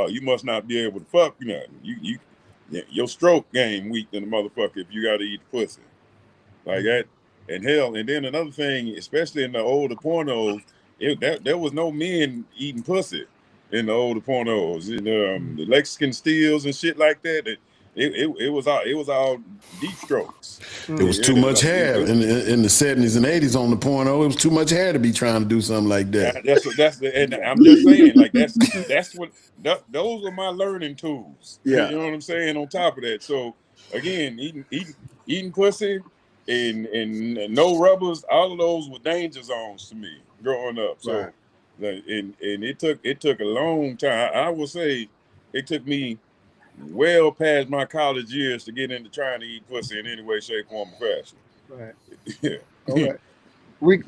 you must not be able to fuck. You know, your stroke game weak than a motherfucker if you got to eat the pussy like that. And hell, and then another thing, especially in the older pornos, there was no men eating pussy in the older pornos. The Mexican steals and shit like that. It was all deep strokes. It was too much hair in the 70s and 80s on the porno. It was too much hair to be trying to do something like that. And I'm just saying, like that's what those are my learning tools. Yeah. You know what I'm saying? On top of that, so again, eating pussy and no rubbers, all of those were danger zones to me growing up. So, Right. and it took a long time. I would say it took me well past my college years to get into trying to eat pussy in any way, shape, form, or fashion. Right. Yeah. All right.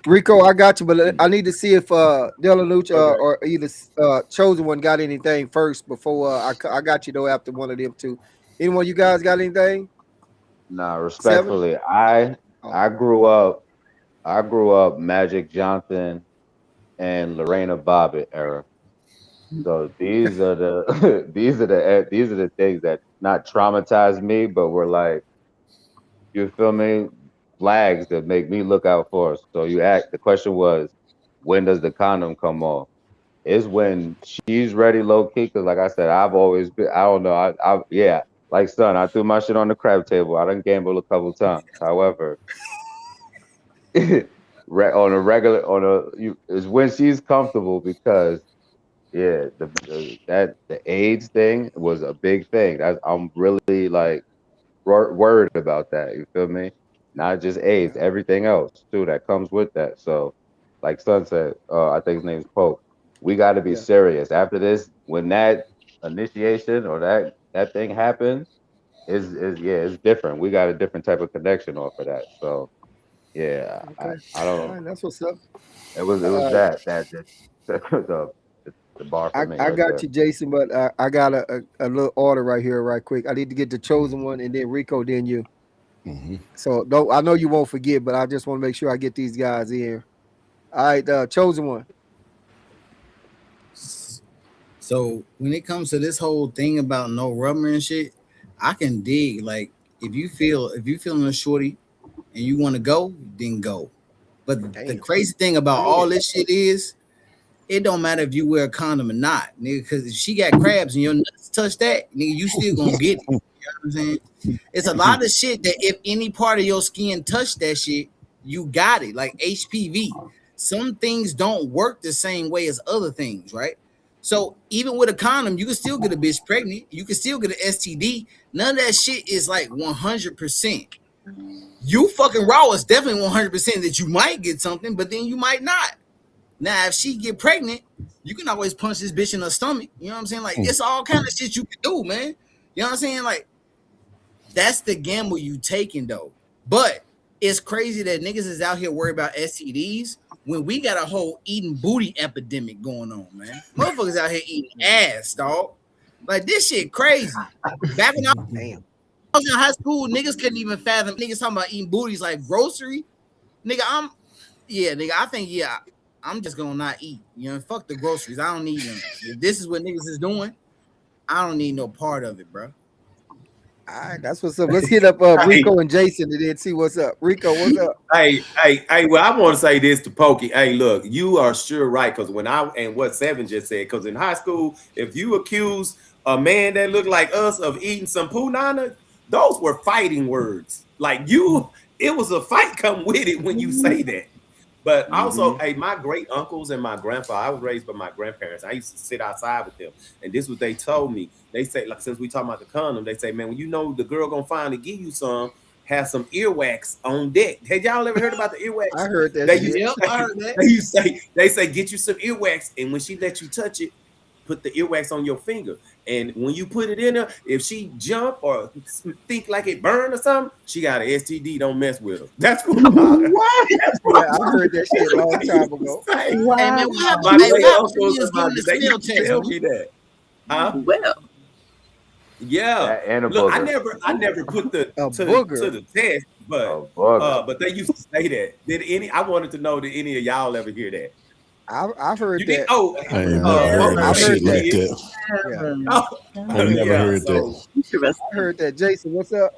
Rico, I got you, but I need to see if Delanucci or either Chosen One got anything first before I got you though after one of them two. Anyone you guys got anything? Nah, respectfully, I grew up Magic Johnson and Lorena Bobbitt era. So these are the these are the things that not traumatized me, but were like, you feel me, flags that make me look out for us. So the question was, when does the condom come off? It's when she's ready, low key. Because like I said, I've always been. I don't know. Yeah. Like son, I threw my shit on the crab table. I done gambled a couple times. However, is when she's comfortable, because the AIDS thing was a big thing. I'm really like worried about that. You feel me? Not just AIDS, everything else too that comes with that. So, like son said, I think his name's Pope. We got to be serious after this. When that initiation or that thing happens, it's different. We got a different type of connection off of that. So yeah, Okay. I don't All know. right, that's what's up. It was the bar for me. I right got there. you, Jason, but I got a little order right here, right quick. I need to get the Chosen One and then Rico, then you. So don't, I know you won't forget, but I just want to make sure I get these guys in. All right, Chosen One. So when it comes to this whole thing about no rubber and shit, I can dig. Like if you feeling a shorty and you want to go, then go. But the Damn. crazy thing about all this shit is, it don't matter if you wear a condom or not, nigga. Because if she got crabs and your nuts touch that, nigga, you still gonna get it. You know what I'm saying? It's a lot of shit that if any part of your skin touch that shit, you got it. Like HPV. Some things don't work the same way as other things, right? So even with a condom, you can still get a bitch pregnant. You can still get an STD. None of that shit is like 100%. You fucking raw is definitely 100% that you might get something, but then you might not. Now, if she get pregnant, you can always punch this bitch in her stomach. You know what I'm saying? Like, it's all kind of shit you can do, man. You know what I'm saying? Like, that's the gamble you taking, though. But it's crazy that niggas is out here worried about STDs when we got a whole eating booty epidemic going on, man. Motherfuckers out here eating ass, dog. Like, this shit crazy. Back when I was in high school, niggas couldn't even fathom niggas talking about eating booties like grocery. Nigga, I think, I'm just gonna not eat. You know, fuck the groceries. I don't need them. If this is what niggas is doing, I don't need no part of it, bro. All right, that's what's up. Let's hit up Rico and Jason and then see what's up. Rico, what's up? Hey, well, I want to say this to Pokey. Hey, look, you are sure right, because what Seven just said, because in high school, if you accuse a man that looked like us of eating some punana, those were fighting words. Like it was a fight come with it when you say that. But also, hey, my great uncles and my grandfather, I was raised by my grandparents. I used to sit outside with them. And this is what they told me. They say, like, since we talking about the condom, they say, man, when you know the girl gonna finally give you some, have some earwax on deck. Had y'all ever heard about the earwax? I heard that. I heard that. They say, get you some earwax, and when she let you touch it, put the earwax on your finger. And when you put it in her, if she jump or think like it burn or something, she got an STD. Don't mess with her. That's what I heard that shit a long time ago. Wow. Hey, man, what happened? My Hey, great what happened to uncles you and my- getting they the used to field tell test? me that. Huh? Well, Yeah. And a Look, booger. I never put the A to booger. the test, but booger. but they used to say that. I wanted to know, did any of y'all ever hear that? I've heard You that. did? Oh, I ain't never heard no I've shit heard like that. that. oh, I never yeah, heard so- that. interesting. I heard that. Jason, what's up?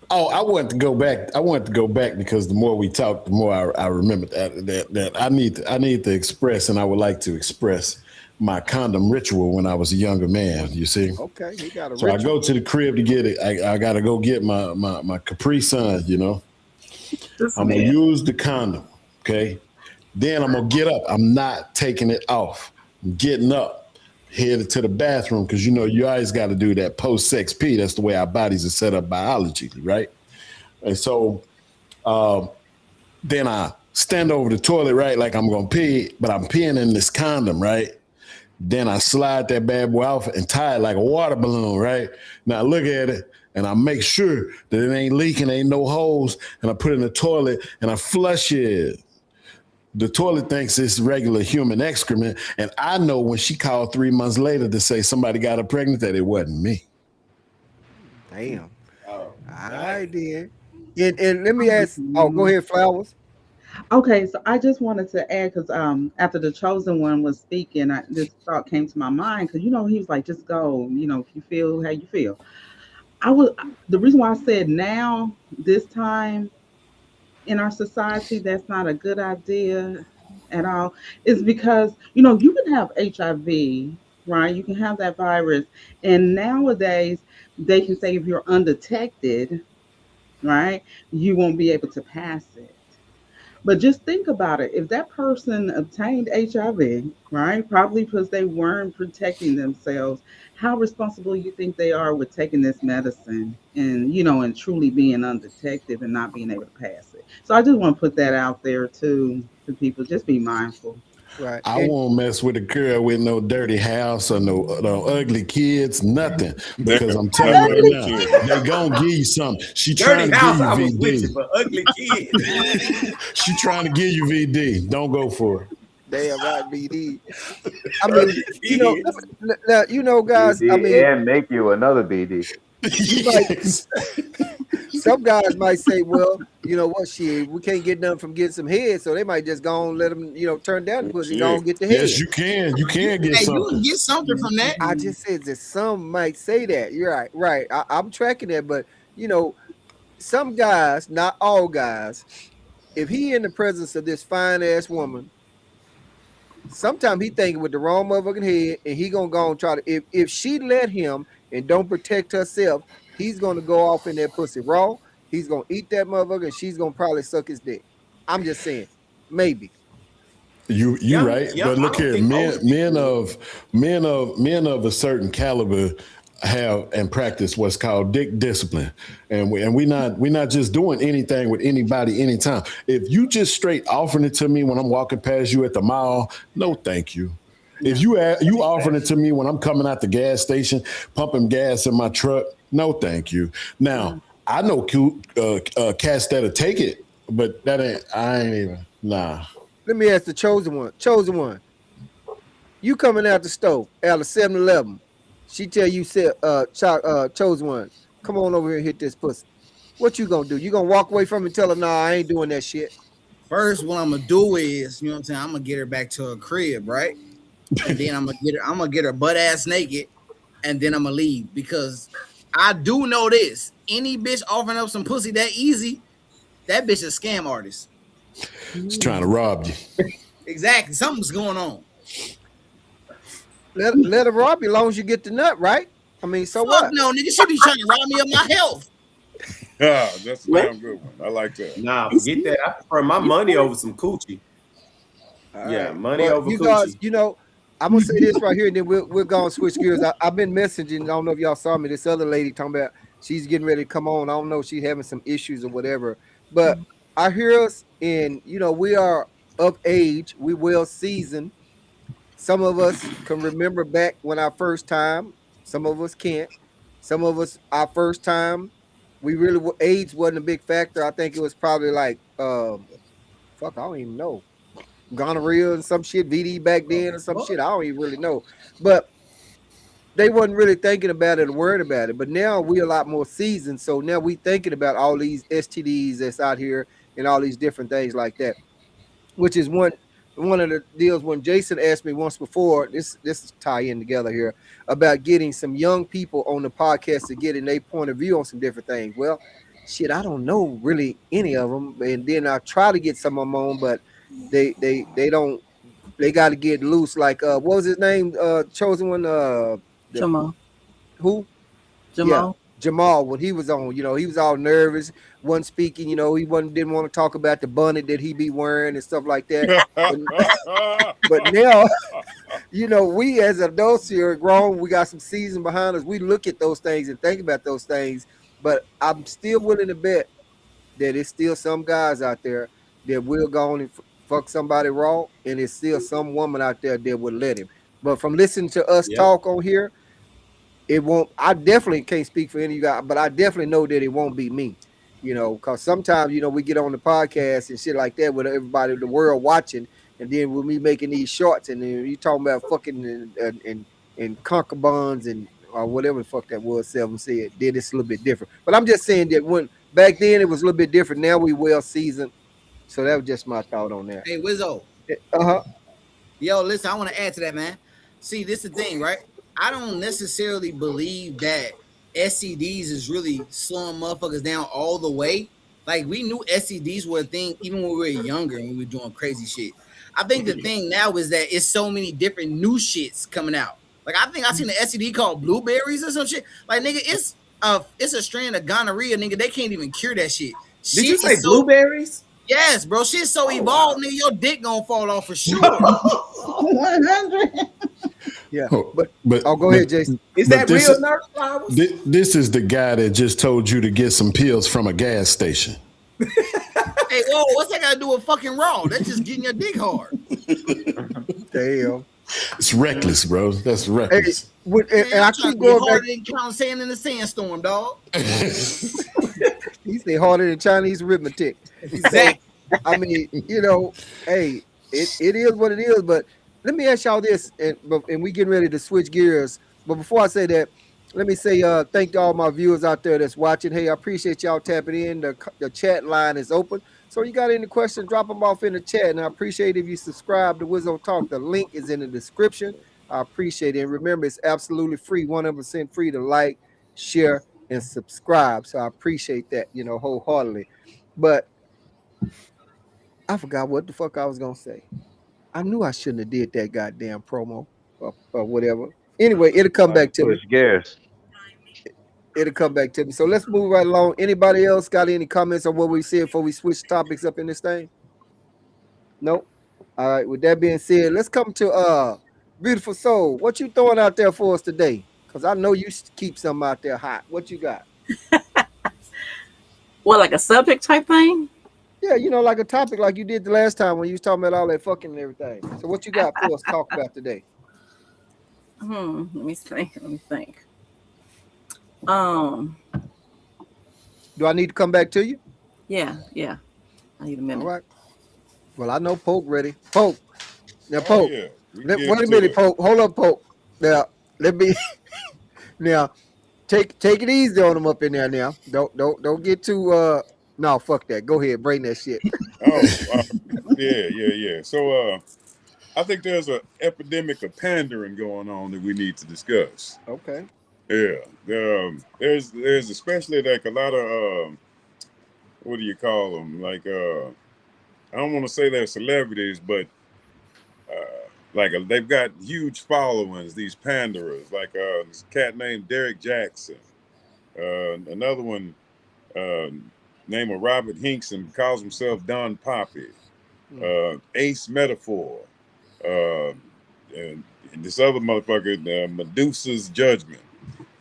Oh, I wanted to go back. I wanted to go back because the more we talk, the more I remember that I need to express, and I would like to express my condom ritual when I was a younger man. You see, Okay, he got a so I ritual. go to the crib to get it. I got to go get my Capri Sun. You know, This I'm gonna man. use the condom. Okay, then I'm gonna get up. I'm not taking it off. I'm getting up, headed to the bathroom because you know you always got to do that post-sex pee. That's the way our bodies are set up biologically, right? And so then I stand over the toilet, right, like I'm gonna pee, but I'm peeing in this condom, right? Then I slide that bad boy off and tie it like a water balloon, right? Now I look at it and I make sure that it ain't leaking, ain't no holes, and I put it in the toilet and I flush it. The toilet thinks it's regular human excrement, and I know when she called 3 months later to say somebody got her pregnant that it wasn't me. Damn. Oh, All right, then. And let me ask. Oh, go ahead, Flowers. Okay, so I just wanted to add because after the chosen one was speaking, this thought came to my mind because he was like, just go, if you feel how you feel. The reason why I said now, this time in our society, that's not a good idea at all, is because you can have HIV, right? You can have that virus, and nowadays they can say if you're undetected, right, you won't be able to pass it. But just think about it. If that person obtained HIV, right, probably because they weren't protecting themselves, how responsible you think they are with taking this medicine and, and truly being undetected and not being able to pass it. So I just want to put that out there too to people. Just be mindful. Right. I won't mess with a girl with no dirty house or no ugly kids, nothing. Because I'm telling you right now, they gonna give you something. She trying dirty to house, give I you was with you, VD. but ugly kid. She trying to give you VD. Don't go for it. Damn right, BD. I mean, now, guys. I mean, and make you another BD. some guys might say, well, you know what, we can't get nothing from getting some head, so they might just go and let them, turn down the pussy and go and get the head. Yes, you can. You can get Hey, you something. can get something from that. I just said that some might say that. You're right. I'm tracking that, but you know, some guys, not all guys, if he in the presence of this fine ass woman, sometimes he thinking with the wrong motherfucking head, and he gonna go and try to. If she let him and don't protect herself, he's gonna go off in that pussy raw. He's gonna eat that motherfucker, and she's gonna probably suck his dick. I'm just saying, maybe. You Yeah, right, yeah, but I look don't here, think most men of a certain caliber have and practice what's called dick discipline, and we not just doing anything with anybody anytime. If you just straight offering it to me when I'm walking past you at the mall, no, thank you. If you offering it to me when I'm coming out the gas station, pumping gas in my truck, no, thank you. Now I know cats that'll take it, but I ain't even nah. Let me ask the chosen one. Chosen one. You coming out the store out of 7-Eleven. She tell you, chosen one, come on over here and hit this pussy. What you gonna do? You gonna walk away from it and tell her, nah, I ain't doing that shit. First, what I'm gonna do is, you know what I'm saying, I'm gonna get her back to her crib, right? And then I'm gonna get her butt ass naked, and then I'm gonna leave, because I do know this. Any bitch offering up some pussy that easy, that bitch is a scam artist. She's trying to rob you. Exactly. Something's going on. Let her rob you as long as you get the nut, right? I mean, so Fuck what? no, nigga. She be trying to rob me of my health. Yeah, that's a damn good one. I like that. Nah, forget that. I prefer my money over some coochie. All Yeah, right. money But over you coochie. guys, I'm gonna say this right here, and then we're gonna switch gears. I've been messaging. I don't know if y'all saw me. This other lady talking about she's getting ready to come on. I don't know if she's having some issues or whatever. But I hear us, and we are of age. We well seasoned. Some of us can remember back when our first time. Some of us can't. Some of us our first time. We really age wasn't a big factor. I think it was probably like fuck. I don't even know. Gonorrhea and some shit, VD back then or some shit. I don't even really know. But they wasn't really thinking about it or worried about it. But now we a lot more seasoned. So now we thinking about all these STDs that's out here and all these different things like that. Which is one of the deals when Jason asked me once before, this is tie in together here, about getting some young people on the podcast to get in their point of view on some different things. Well, shit, I don't know really any of them. And then I try to get some of them on, but they don't. They got to get loose. Like what was his name? Chosen one. Jamal. Who? Jamal. Jamal. When he was on, he was all nervous, wasn't speaking. Didn't want to talk about the bonnet that he be wearing and stuff like that. But now, we as adults here, grown, we got some season behind us. We look at those things and think about those things. But I'm still willing to bet that it's still some guys out there that will go on and fuck somebody raw, and it's still some woman out there that would let him. But from listening to us talk on here, it won't. I definitely can't speak for any of you guys, but I definitely know that it won't be me. Because sometimes we get on the podcast and shit like that with everybody, the world watching, and then with me making these shorts, and then you talking about fucking and concubines and or whatever the fuck that was. Seven said. Then it's a little bit different. But I'm just saying that when back then it was a little bit different. Now we well seasoned. So that was just my thought on that. Hey, Wizzo. Yo, listen, I want to add to that, man. See, this is the thing, right? I don't necessarily believe that STDs is really slowing motherfuckers down all the way. Like, we knew STDs were a thing even when we were younger and we were doing crazy shit. I think the thing now is that it's so many different new shits coming out. Like, I think I seen an STD called blueberries or some shit. Like, nigga, it's a strand of gonorrhea, nigga. They can't even cure that shit. Did you say blueberries? Yes, bro. Shit's so evolved, nigga. Your dick gonna fall off for sure. 100. Yeah, but go ahead, Jason. Is that real nurse flowers? This is the guy that just told you to get some pills from a gas station. Hey, whoa, what's that got to do with fucking raw? That's just getting your dick hard. Damn. It's reckless, bro. That's reckless. And I keep going back. Than count sand in the sandstorm, dog. He say harder than Chinese arithmetic. Exactly. I mean, hey, it is what it is. But let me ask y'all this, and we getting ready to switch gears. But before I say that, let me say thank to all my viewers out there that's watching. Hey, I appreciate y'all tapping in. The chat line is open. So you got any questions, drop them off in the chat. And I appreciate if you subscribe to Wizzo Talk. The link is in the description. I appreciate it. And remember, it's absolutely free, 100% free to like, share, and subscribe. So I appreciate that, wholeheartedly. But I forgot what the fuck I was gonna say. I knew I shouldn't have did that goddamn promo or whatever. Anyway, it'll come back to me. Switch gears. It'll come back to me. So let's move right along. Anybody else got any comments on what we said before we switch topics up in this thing? Nope. All right. With that being said, let's come to Beautiful Soul. What you throwing out there for us today? Because I know you keep something out there hot. What you got? What, like a subject type thing? Yeah, like a topic like you did the last time when you was talking about all that fucking and everything. So what you got for us to talk about today? Let me think. Do I need to come back to you? Yeah. I need a minute. All right. Well, I know Poke ready. Poke. Now, Oh, Poke. yeah. Wait a minute, Poke. Hold up, Poke. Now, let me. Now, take it easy on them up in there. Now, don't get too. No, fuck that. Go ahead, bring that shit. Yeah. So, I think there's an epidemic of pandering going on that we need to discuss. Okay. Yeah. There's especially like a lot of what do you call them? Like I don't want to say they're celebrities, but they've got huge followings. These panderers, like this cat named Derek Jackson, another one named Robert Hinkson calls himself Don Poppy, Ace Metaphor, and this other motherfucker, Medusa's Judgment.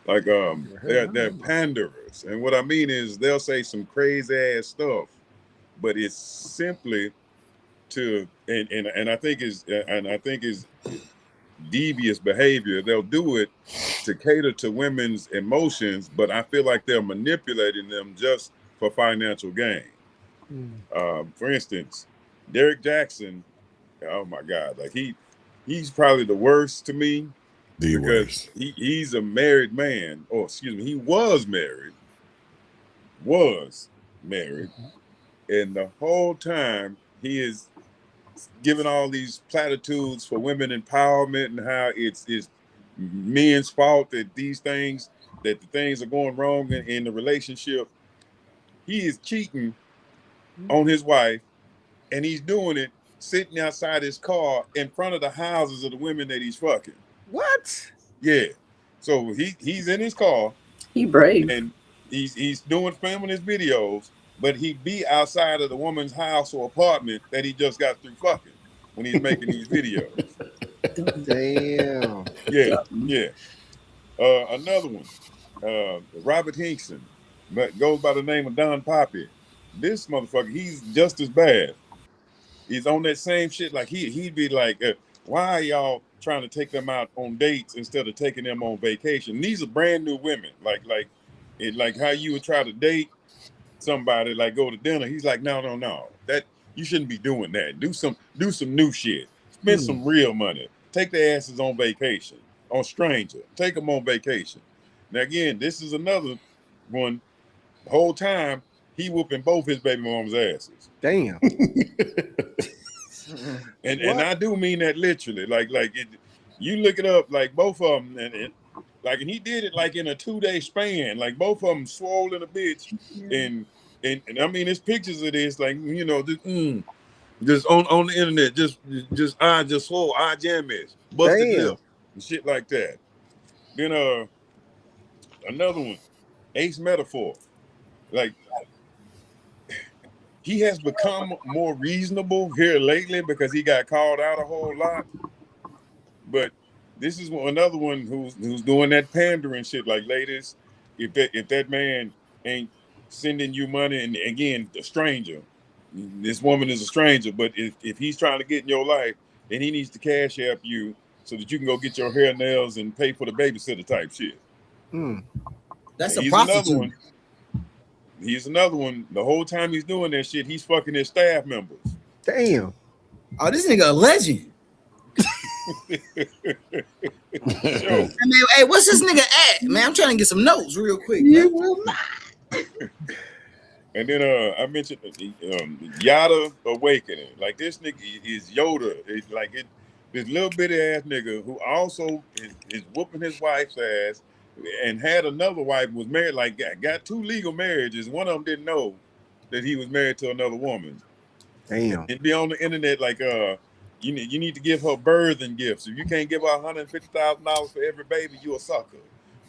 Like they're panderers, and what I mean is they'll say some crazy ass stuff, but it's simply to and I think is devious behavior. They'll do it to cater to women's emotions, but I feel like they're manipulating them just for financial gain. For instance, Derek Jackson, oh my God, like he's probably the worst to me. Because he's a married man, or excuse me, he was married, and the whole time he is giving all these platitudes for women empowerment and how it's men's fault that the things are going wrong in the relationship. He is cheating on his wife, and he's doing it sitting outside his car in front of the houses of the women that he's fucking. What? Yeah. So he's in his car. He brave. And he's filming his videos, but he'd be outside of the woman's house or apartment that he just got through fucking when he's making these videos. Damn. Yeah. Another one, Robert Hinkson, but goes by the name of Don Poppy. This motherfucker, he's just as bad. He's on that same shit. Like he'd be like, why are y'all trying to take them out on dates instead of taking them on vacation? These are brand new women. Like how you would try to date somebody, like go to dinner. He's like, no. That you shouldn't be doing that. Do some new shit. Spend some real money. Take their asses on vacation. On stranger. Take them on vacation. Now again, this is another one. The whole time he whooping both his baby mama's asses. Damn. And I do mean that literally. You look it up, like both of them, and he did it like in a 2-day span. Like both of them swole in a bitch, and I mean, there's pictures of this, like just on the internet, just swole, jammies, busted lip, and shit like that. Then another one, Ace Metaphor, like. He has become more reasonable here lately because he got called out a whole lot. But this is another one who's doing that pandering shit. Like, ladies, if that man ain't sending you money, and again, a stranger, this woman is a stranger, but if he's trying to get in your life, then he needs to cash app you so that you can go get your hair, nails, and pay for the babysitter type shit. That's a prostitute. He's another one. The whole time he's doing that shit, he's fucking his staff members. Damn. Oh, this nigga a legend. Hey, what's this nigga at? Man, I'm trying to get some notes real quick. You will not. And then I mentioned Yada Awakening. Like, this nigga is Yoda. This little bitty ass nigga who also is whooping his wife's ass and had another wife, was married, like got 2 legal marriages. One of them didn't know that he was married to another woman. Damn. And be on the internet like, you need to give her birthing gifts. If you can't give her $150,000 for every baby, you a sucker.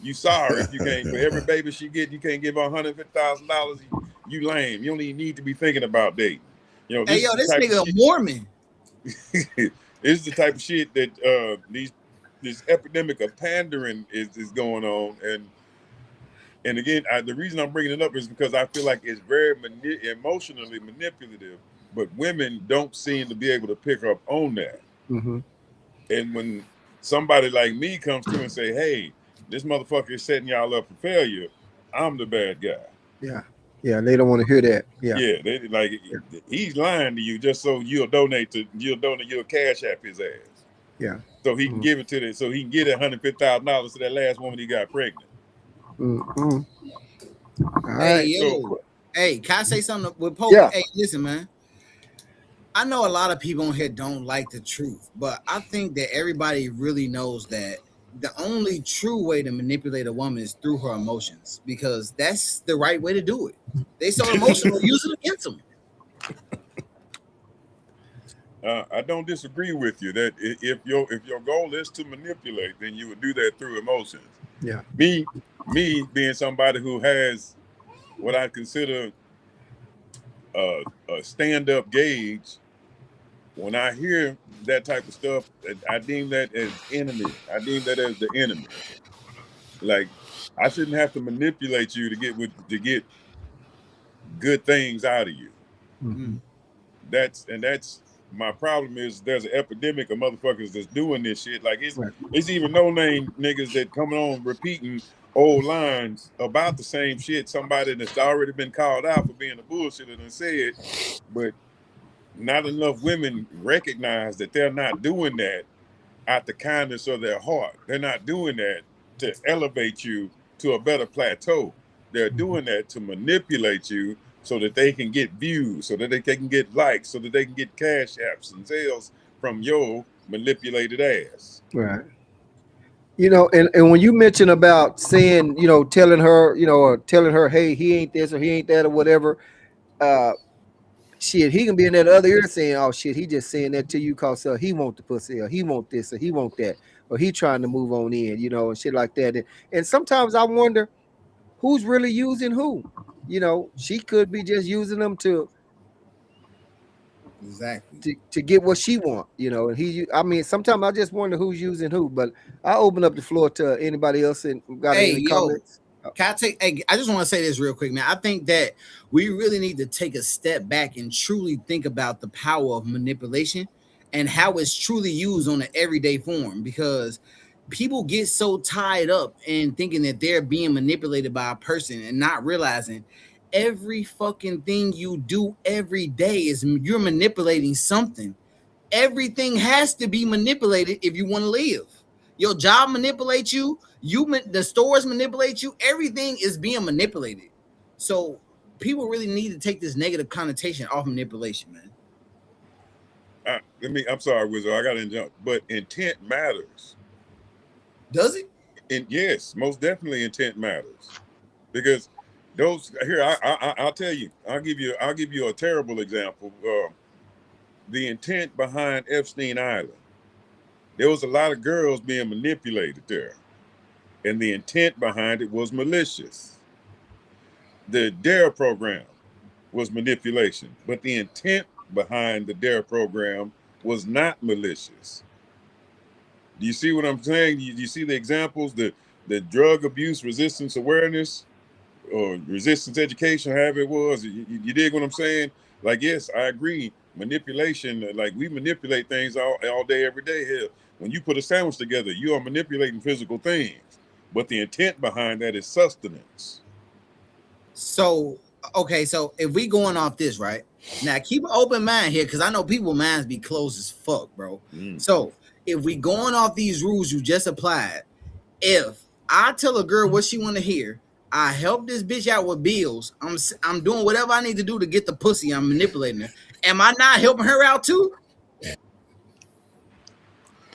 You sorry if you can't. For every baby she get, you can't give her $150,000. You lame. You don't even need to be thinking about dating. You know, Hey, this nigga a Mormon. This is the type of shit that this epidemic of pandering is going on. And again, the reason I'm bringing it up is because I feel like it's very emotionally manipulative, but women don't seem to be able to pick up on that. Mm-hmm. And when somebody like me comes through and say, hey, this motherfucker is setting y'all up for failure, I'm the bad guy. Yeah, they don't want to hear that. They like he's lying to you just so you'll cash app his ass. Yeah. So he can give it to so he can get $150,000 to that last woman he got pregnant. Mm-hmm. All Hey, right. yo. Hey, can I say something with Pope? Yeah. Hey, listen, man. I know a lot of people on here don't like the truth, but I think that everybody really knows that the only true way to manipulate a woman is through her emotions, because that's the right way to do it. They so emotional, use it against them. I don't disagree with you that if your goal is to manipulate, then you would do that through emotions. Yeah. Me being somebody who has what I consider a stand-up gauge, when I hear that type of stuff, I deem that as enemy. I deem that as the enemy. Like, I shouldn't have to manipulate you to get good things out of you. Mm-hmm. That's my problem. Is there's an epidemic of motherfuckers that's doing this shit. Like it's even no-name niggas that coming on repeating old lines about the same shit somebody that's already been called out for being a bullshitter and said, but not enough women recognize that they're not doing that out the kindness of their heart. They're not doing that to elevate you to a better plateau. They're doing that to manipulate you so that they can get views, so that they can get likes, so that they can get cash apps and sales from your manipulated ass. Right. You know, and when you mention about saying, you know, telling her, or telling her, hey, he ain't this or he ain't that or whatever, shit, he can be in that other ear saying, oh shit, he just saying that to you because he want the pussy or he want this or he want that or he trying to move on in, and shit like that. And sometimes I wonder who's really using who. She could be just using them to get what she want, and sometimes I just wonder who's using who. But I open up the floor to anybody else and got any comments. I just want to say this real quick, man. I think that we really need to take a step back and truly think about the power of manipulation and how it's truly used on an everyday form, because people get so tied up in thinking that they're being manipulated by a person and not realizing every fucking thing you do every day is you're manipulating something. Everything has to be manipulated if you want to live. Your job manipulates you. The stores manipulate you. Everything is being manipulated. So people really need to take this negative connotation off manipulation, man. I'm sorry, Wizard. I got to interrupt, but intent matters. Does it? And yes, most definitely intent matters, because those here, I'll tell you. I'll give you a terrible example. The intent behind Epstein Island. There was a lot of girls being manipulated there, and the intent behind it was malicious. The DARE program was manipulation, but the intent behind the DARE program was not malicious. Do you see what I'm saying? You see the examples, the drug abuse resistance awareness or resistance education, however it was. You dig what I'm saying? Like, yes, I agree. Manipulation, like we manipulate things all day, every day. Hell, when you put a sandwich together, you are manipulating physical things, but the intent behind that is sustenance. So, okay, so if we going off this, right? Now, keep an open mind here, because I know people's minds be closed as fuck, bro. So, if we going off these rules you just applied, if I tell a girl what she want to hear, I help this bitch out with bills, I'm doing whatever I need to do to get the pussy, I'm manipulating her. Am I not helping her out too?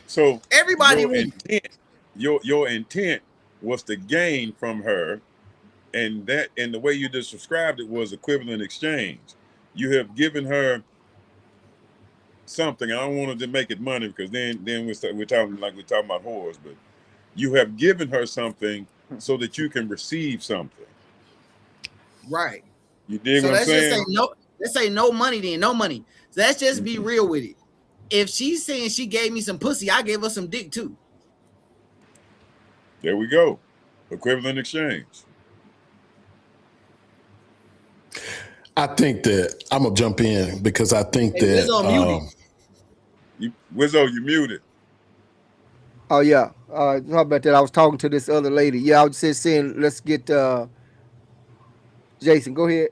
So everybody your intent was to gain from her, and the way you just described it was equivalent exchange. You have given her something. I don't want to make it money because then we're talking about whores, but you have given her something so that you can receive something. Right. You dig So what I'm let's just saying? say no. Let's say no money then, no money. So let's just be real with it. If she's saying she gave me some pussy, I gave her some dick too. There we go. Equivalent exchange. I think that I'm gonna jump in because I think Hey, that Wizzo muted. Wizzo, you muted. Oh yeah. How about that? I was talking to this other lady. Yeah, I was just saying, let's get Jason. Go ahead.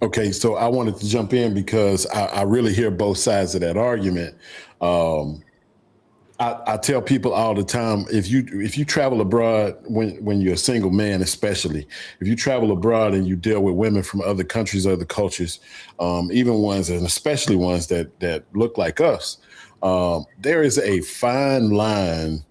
okay, so I wanted to jump in because I really hear both sides of that argument. I tell people all the time, if you travel abroad when you're a single man, especially if you travel abroad and you deal with women from other countries, other cultures, even ones and especially ones that look like us, there is a fine line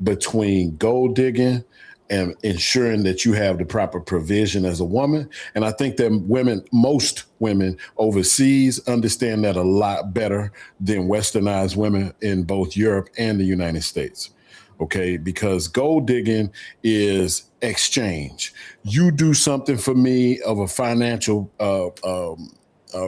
between gold digging and ensuring that you have the proper provision as a woman. And I think that most women overseas understand that a lot better than westernized women in both Europe and the United States. Okay, because gold digging is exchange. You do something for me of a financial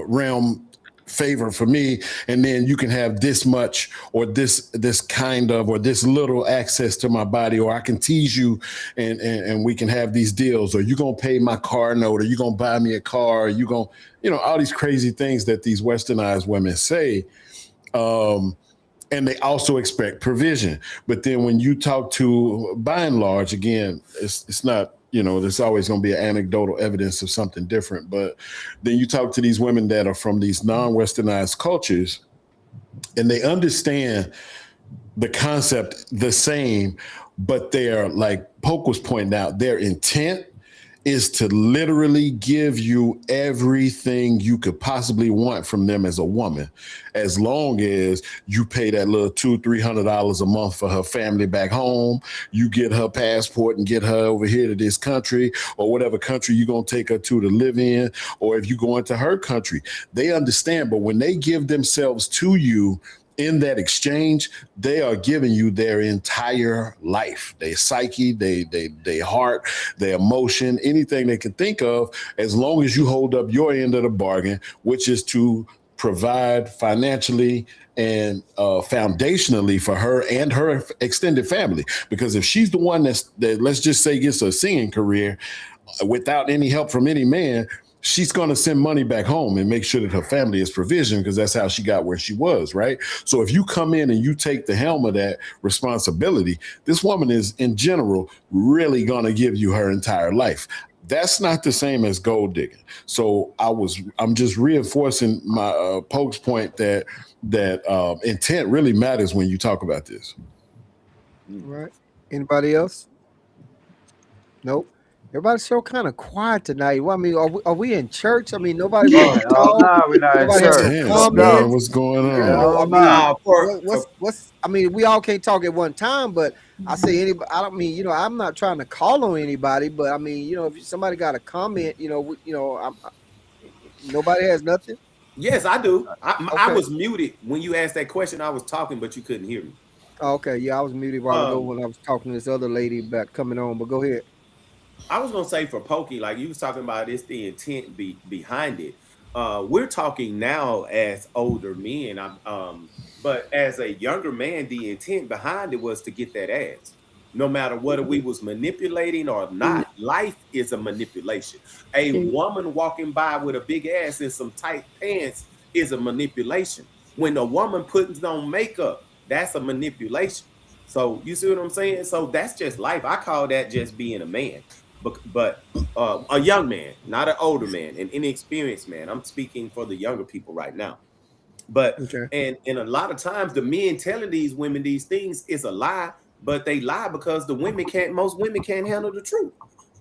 realm favor for me, and then you can have this much or this kind of or this little access to my body, or I can tease you and we can have these deals, or you're gonna pay my car note, or you're gonna buy me a car, or you gonna, all these crazy things that these westernized women say. And they also expect provision. But then when you talk to, by and large, again, it's not, there's always going to be an anecdotal evidence of something different. But then you talk to these women that are from these non-westernized cultures, and they understand the concept the same, but they're, like Poke was pointing out, their intent is to literally give you everything you could possibly want from them as a woman, as long as you pay that little $200-300 a month for her family back home. You get her passport and get her over here to this country or whatever country you're going to take her to live in, or if you go into her country. They understand, but when they give themselves to you in that exchange, they are giving you their entire life, their psyche, their heart, their emotion, anything they can think of, as long as you hold up your end of the bargain, which is to provide financially and foundationally for her and her extended family. Because if she's the one that let's just say gets a singing career without any help from any man, she's going to send money back home and make sure that her family is provisioned, because that's how she got where she was, right? So if you come in and you take the helm of that responsibility, this woman is, in general, really going to give you her entire life. That's not the same as gold digging. So I'm just reinforcing my Poke's point that intent really matters when you talk about this. Right. Anybody else? Nope. Everybody's so kind of quiet tonight. Well, I mean, are we in church? I mean, nobody wants to talk. No, we're not in Nobody has church. a Damn, comment. man, what's going on? I mean, Nah, what's? I mean, we all can't talk at one time, but I say anybody. I don't mean, I'm not trying to call on anybody, but I mean, if somebody got a comment, nobody has nothing. yes, I do. I Okay. was muted when you asked that question. I was talking, but you couldn't hear me. Oh, okay, yeah, I was muted a while ago when I was talking to this other lady about coming on, but go ahead. I was gonna say for Pokey, like you was talking about, it's the intent behind it. We're talking now as older men, but as a younger man, the intent behind it was to get that ass. No matter whether we was manipulating or not, life is a manipulation. A woman walking by with a big ass and some tight pants is a manipulation. When a woman puts on makeup, that's a manipulation. So you see what I'm saying? So that's just life. I call that just being a man. But a young man, not an older man, an inexperienced man. I'm speaking for the younger people right now. But Okay. and a lot of times the men telling these women these things is a lie, but they lie because most women can't handle the truth.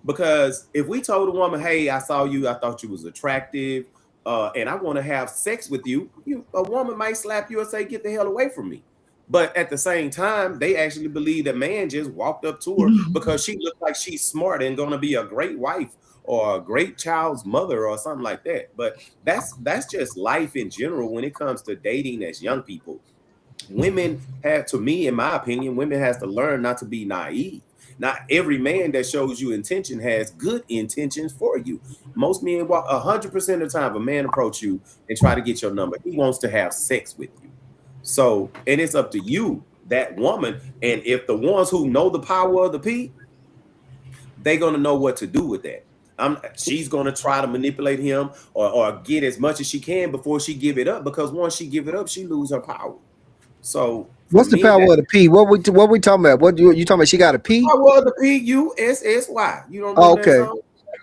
Because if we told a woman, hey, I saw you, I thought you was attractive, and I want to have sex with you, a woman might slap you and say, get the hell away from me. But at the same time, they actually believe that man just walked up to her because she looked like she's smart and gonna be a great wife or a great child's mother or something like that. But that's just life in general when it comes to dating as young people. Women have, to me, in my opinion, women has to learn not to be naive. Not every man that shows you intention has good intentions for you. Most men, 100% of the time, a man approach you and try to get your number, he wants to have sex with you. So, and it's up to you, that woman. And if the ones who know the power of the P, they're gonna know what to do with that. She's gonna try to manipulate him or get as much as she can before she give it up, because once she give it up, she lose her power. So What's the power of the P? What we talking about? What you talking about? She got a P? Power of the P-U-S-S-Y. You don't Oh, remember that okay. song?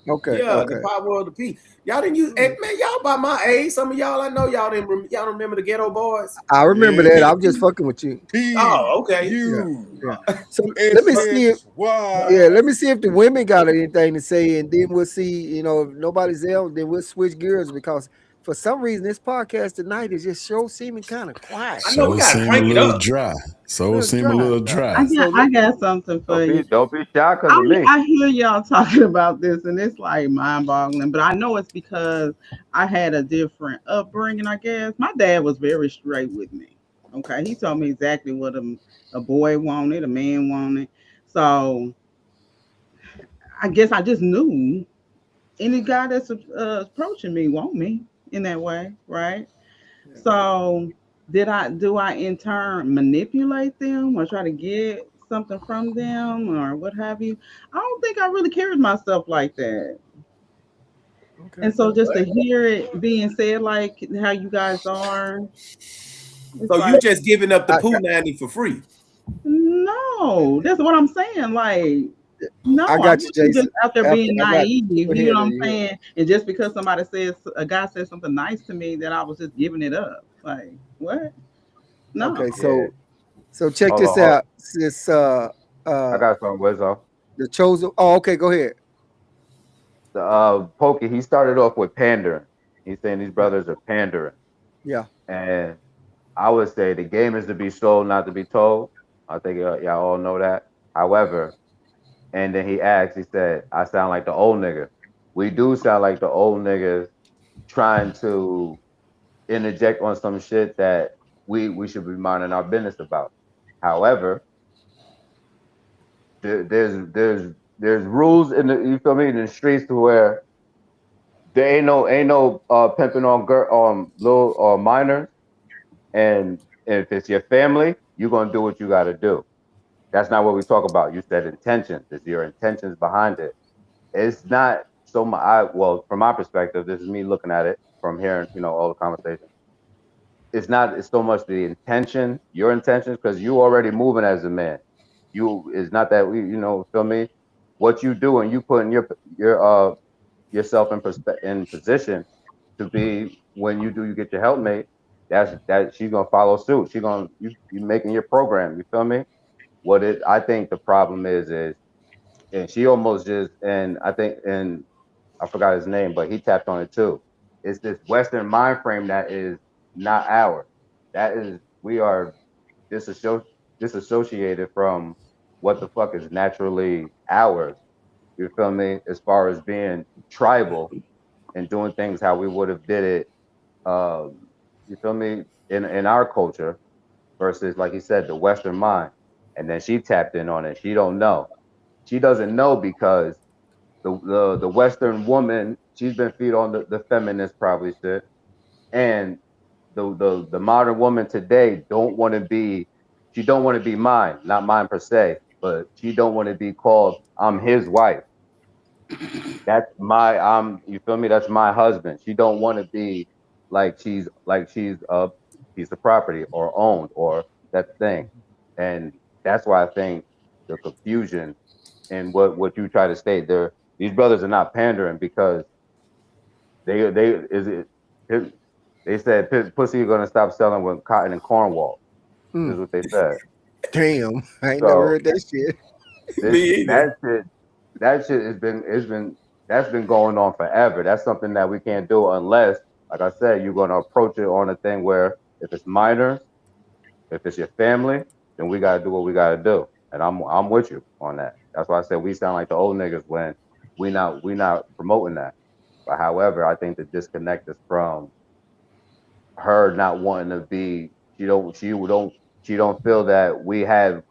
Okay. Yeah, Okay. the power of the P. Y'all didn't use, man, y'all by my age. Some of y'all, I know y'all don't remember the Ghetto Boys. I remember that. I'm just fucking with you. Oh, okay. Yeah. So let me see if let me see if the women got anything to say, and then we'll see. You know, if nobody's there, then we'll switch gears, because for some reason this podcast tonight is just seeming kind of quiet. I know we gotta seem a crank it little up. dry. So seem a little dry. I got something for you. Don't be shy because of me. I hear y'all talking about this, and it's like mind-boggling. But I know it's because I had a different upbringing, I guess. My dad was very straight with me. Okay, he told me exactly what a boy wanted, a man wanted. So I guess I just knew any guy that's approaching me want me in that way, right? So do I in turn manipulate them or try to get something from them or what have you? I don't think I really carried myself like that. Okay. And so just to hear it being said like how you guys are, so you just giving up the poo nanny for free? No, that's what I'm saying. Like, no, I got you, Jason. Just out there being naive. Go You ahead, know what I'm saying? And just because a guy said something nice to me, that I was just giving it up. Like, what? No. Okay, so check this out. This I got some Wizzo. The chosen. Oh, okay, go ahead. Pokey, he started off with pandering. He's saying these brothers are pandering. Yeah. And I would say the game is to be sold, not to be told. I think y'all all know that. However, and then he said, I sound like the old nigga. We do sound like the old niggas trying to interject on some shit that we should be minding our business about. However, there's rules in the, you feel me, in the streets to where there ain't no pimping on little or minors, and if it's your family, you're gonna do what you got to do. That's not what we talk about. You said intentions. It's your intentions behind it. It's not so much. Well, from my perspective, this is me looking at it from hearing, all the conversations. It's so much the intention, your intentions, because you already moving as a man. It's not that we, feel me. What you do and you put in yourself in position to be, when you get your helpmate, that she's gonna follow suit. You making your program. You feel me? I think the problem is, and she almost just, and I think, and I forgot his name, but he tapped on it too. It's this Western mind frame that is not ours. We are disassociated from what the fuck is naturally ours. You feel me? As far as being tribal and doing things how we would have did it, you feel me, in our culture, versus, like he said, the Western mind. And then she tapped in on it. She don't know. She doesn't know because the Western woman, she's been feed on the feminist probably shit, and the modern woman today don't want to be. She don't want to be mine, not mine per se, but she don't want to be called I'm his wife. That's you feel me? That's my husband. She don't want to be like she's a piece of property or owned or that thing. And that's why I think the confusion and what you try to state there, these brothers are not pandering because they said pussy you're gonna stop selling with cotton and Cornwall. Is what they said. Damn, I ain't never heard that shit. That shit that's been going on forever. That's something that we can't do unless, like I said, you're gonna approach it on a thing where if it's minors, If it's your family, then we gotta do what we gotta do. And I'm with you on that. That's why I said we sound like the old niggas when we not promoting that. But however, I think the disconnect is from her not wanting to be. She don't feel that we have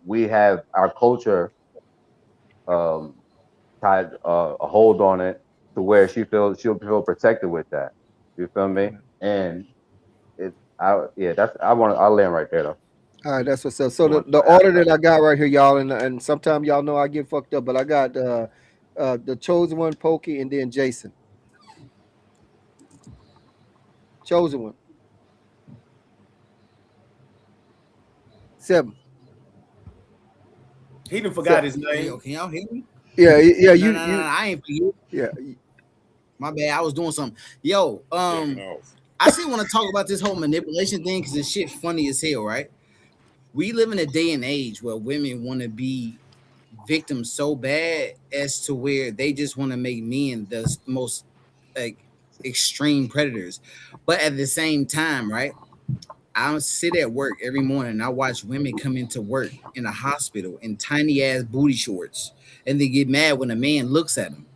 our culture um tied a hold on it to where she'll feel protected with that. You feel me? And I'll land right there though. All right, that's what's up. So You the, want the to add order that? that I got right here, y'all, and sometimes y'all know I get fucked up, but I got the chosen one, Pokey, and then Jason. Chosen one. 7. He done forgot his Yo, name. can y'all hear me? Yeah, yeah, No, I ain't forget. yeah. My bad. I was doing something. Yo, Jacking off. I still want to talk about this whole manipulation thing because this shit funny as hell, right? We live in a day and age where women want to be victims so bad as to where they just want to make men the most like extreme predators. But at the same time, right? I sit at work every morning and I watch women come into work in a hospital in tiny ass booty shorts and they get mad when a man looks at them.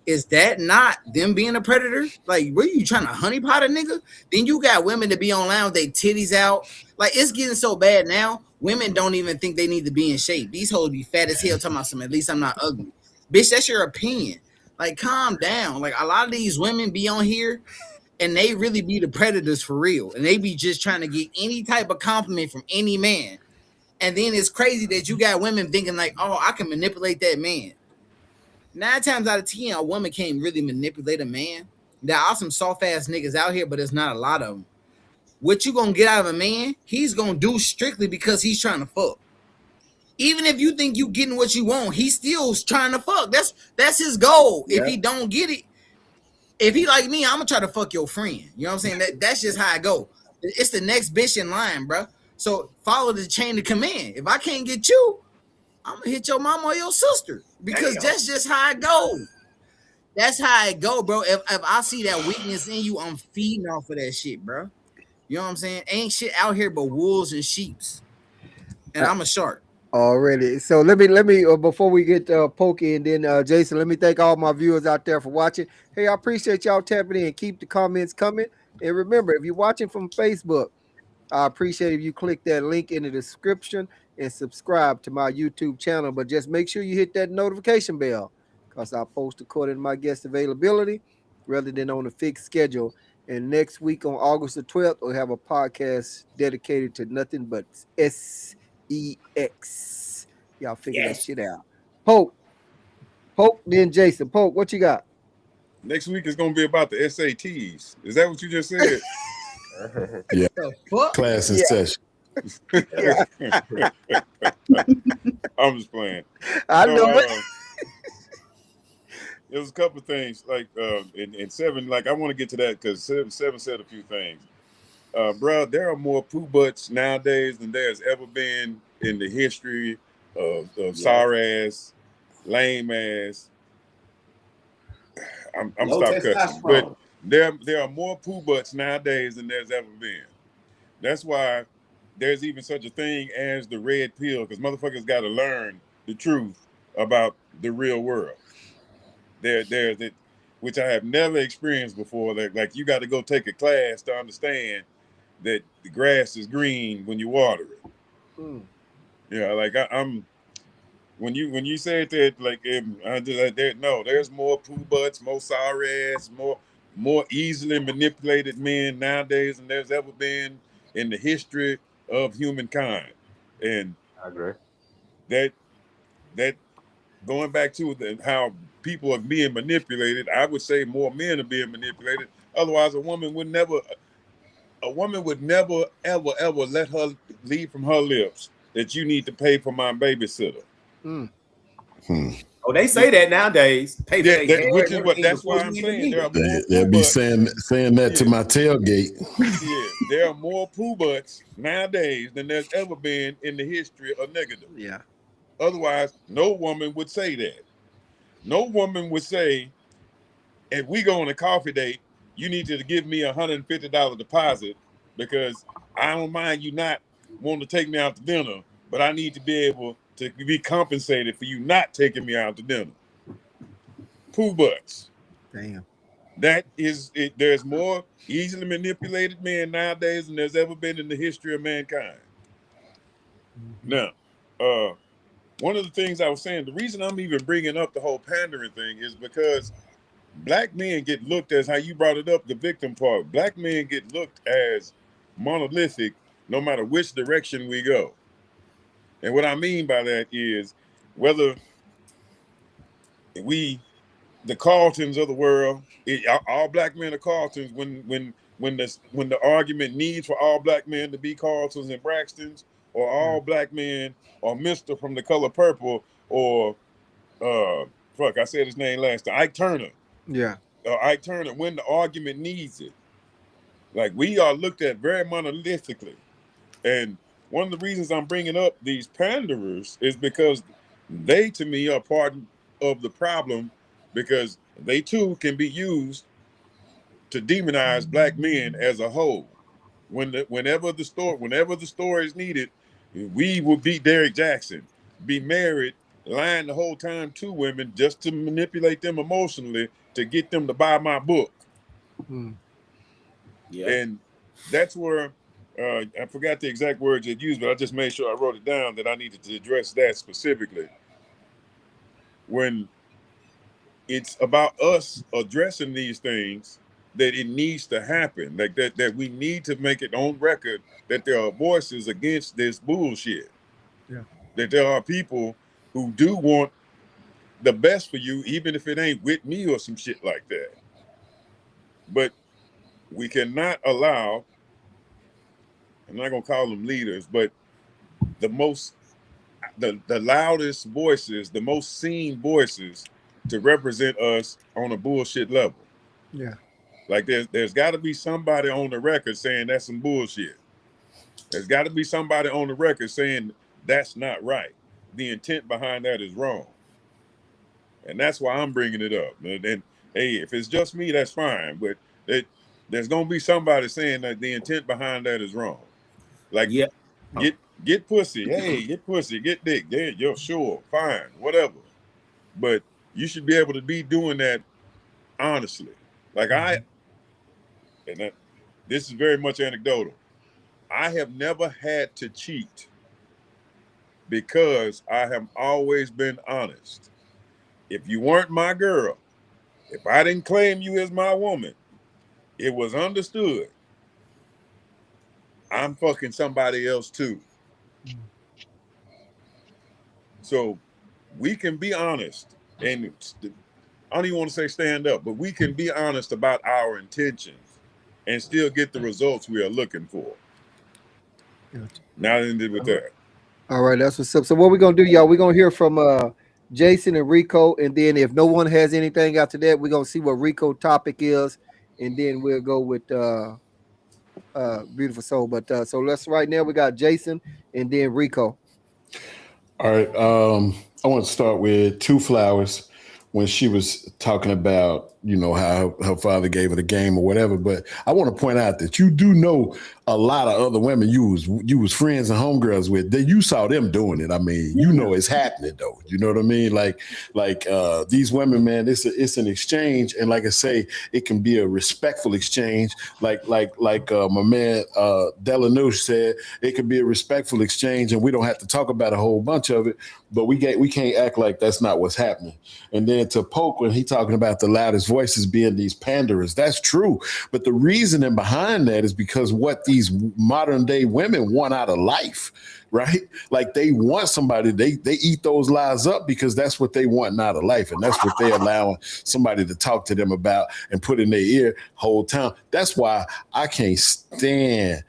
Is that not them being a predator? Like, were you trying to honeypot a nigga? Then you got women to be online with their titties out. Like, it's getting so bad now. Women don't even think they need to be in shape. These hoes be fat as hell talking about something. At least I'm not ugly. Bitch, that's your opinion. Like, calm down. Like, a lot of these women be on here and they really be the predators for real. And they be just trying to get any type of compliment from any man. And then it's crazy that you got women thinking like, oh, I can manipulate that man. 9 times out of 10, a woman can't really manipulate a man. There are some soft ass niggas out here, but there's not a lot of them. What you gonna get out of a man? He's gonna do strictly because he's trying to fuck. Even if you think you getting what you want, he's still trying to fuck. That's his goal. Yeah. If he don't get it, if he like me, I'm gonna try to fuck your friend. You know what I'm saying? That's just how I go. It's the next bitch in line, bro. So follow the chain of command. If I can't get you, I'm gonna hit your mama or your sister because that's just how I go. That's how I go, bro. If I see that weakness in you, I'm feeding off of that shit, bro. You know what I'm saying? Ain't shit out here but wolves and sheeps, and I'm a shark. Already. So let me before we get Pokey and then Jason, let me thank all my viewers out there for watching. Hey, I appreciate y'all tapping in. Keep the comments coming. And remember, if you're watching from Facebook, I appreciate if you click that link in the description and subscribe to my YouTube channel. But just make sure you hit that notification bell because I post according to my guest availability rather than on a fixed schedule. And next week on August the 12th, we'll have a podcast dedicated to nothing but SEX. Y'all figure that shit out. Poke, then Jason. Poke, what you got? Next week is gonna be about the SATs. Is that what you just said? Yeah. The fuck? Class in session. I'm just playing. I know it. There was a couple of things like in 7. Like I want to get to that because 7 said a few things. Bro, there are more poo butts nowadays than there's ever been in the history of sorry ass, lame ass. I'm stop cussing, but there are more poo butts nowadays than there's ever been. That's why there's even such a thing as the red pill, because motherfuckers got to learn the truth about the real world. There's it, which I have never experienced before. Like you got to go take a class to understand that the grass is green when you water it. Yeah, like I'm. When you said that, like, there's more poo butts, more sorry ass, more easily manipulated men nowadays than there's ever been in the history of humankind. And I agree. That going back to how people are being manipulated, I would say more men are being manipulated. Otherwise, a woman would never ever let her leave from her lips that you need to pay for my babysitter. Oh, they say that nowadays. Pay for That's why I'm saying there are more They'll be butts. saying that to my tailgate. Yeah, there are more poo butts nowadays than there's ever been in the history of niggerdom. Yeah. Otherwise, no woman would say that. No woman would say, if we go on a coffee date, you need to give me $150 deposit because I don't mind you not want to take me out to dinner, but I need to be able to be compensated for you not taking me out to dinner. Pooh butts. Damn. That is it. There's more easily manipulated men nowadays than there's ever been in the history of mankind. Now, one of the things I was saying, the reason I'm even bringing up the whole pandering thing is because black men get looked as how you brought it up, the victim part. Black men get looked as monolithic no matter which direction we go. And what I mean by that is whether the Carltons of the world, all black men are Carltons when the argument needs for all black men to be Carltons and Braxtons, or all black men are Mr. from The Color Purple, or I said his name last time, Ike Turner. Yeah. Ike Turner, when the argument needs it. Like, we are looked at very monolithically. And one of the reasons I'm bringing up these panderers is because they, to me, are part of the problem, because they too can be used to demonize black men as a whole. Whenever the story is needed, we will beat Derrick Jackson, be married, lying the whole time to women just to manipulate them emotionally to get them to buy my book. Yeah. And that's where I forgot the exact words it used, but I just made sure I wrote it down that I needed to address that specifically. When it's about us addressing these things, that it needs to happen, like that we need to make it on record that there are voices against this bullshit. Yeah. That there are people who do want the best for you, even if it ain't with me or some shit like that. But we cannot allow, I'm not gonna call them leaders, but the loudest voices, the most seen voices to represent us on a bullshit level. Yeah. Like there's got to be somebody on the record saying that's some bullshit. There's got to be somebody on the record saying that's not right. The intent behind that is wrong. And that's why I'm bringing it up. And hey, if it's just me, that's fine. But there's going to be somebody saying that the intent behind that is wrong. Like, Yeah. Get pussy. Hey, get pussy. Get dick. Yeah, you're sure. Fine. Whatever. But you should be able to be doing that honestly. Like this is very much anecdotal. I have never had to cheat because I have always been honest. If you weren't my girl, if I didn't claim you as my woman, it was understood I'm fucking somebody else too. So we can be honest, and I don't even want to say stand up, but we can be honest about our intentions and still get the results we are looking for. Now I ended with that. All right, that's what's up. So what we're gonna do, y'all, we're gonna hear from Jason and Rico, and then if no one has anything after that, we're gonna see what Rico topic is, and then we'll go with Beautiful Soul. But so let's right now we got Jason and then Rico. All right. I want to start with Two Flowers when she was talking about, you know, how her father gave her the game or whatever. But I want to point out that you do know a lot of other women you was friends and homegirls with, that you saw them doing it. I mean, you know it's happening though. You know what I mean? Like these women, man, it's an exchange, and like I say, it can be a respectful exchange. Like my man Delanouche said, it could be a respectful exchange, and we don't have to talk about a whole bunch of it. But we can't act like that's not what's happening. And then to Polk, when he talking about the loudest voices being these panderers, that's true. But the reasoning behind that is because what these modern day women want out of life, right? Like they want somebody, they eat those lies up because that's what they want out of life. And that's what they're allowing somebody to talk to them about and put in their ear whole time. That's why I can't stand,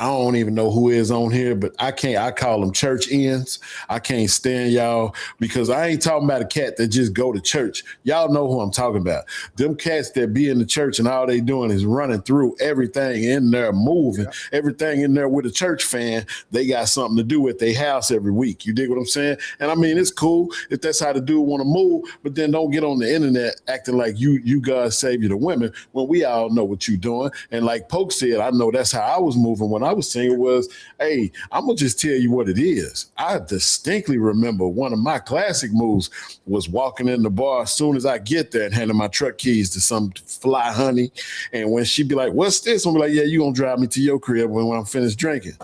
I don't even know who is on here, but I call them church ends. I can't stand y'all because I ain't talking about a cat that just go to church. Y'all know who I'm talking about. Them cats that be in the church and all they doing is running through everything in there, moving, everything in there with a church fan. They got something to do at their house every week. You dig what I'm saying? And I mean, it's cool if that's how the dude want to move, but then don't get on the internet acting like you God's savior to women when we all know what you doing. And like Polk said, I know that's how I was moving when I was single was, hey, I'm gonna just tell you what it is. I distinctly remember one of my classic moves was walking in the bar as soon as I get there and handing my truck keys to some fly honey. And when she be like, what's this? I'm like, yeah, you gonna drive me to your crib when I'm finished drinking.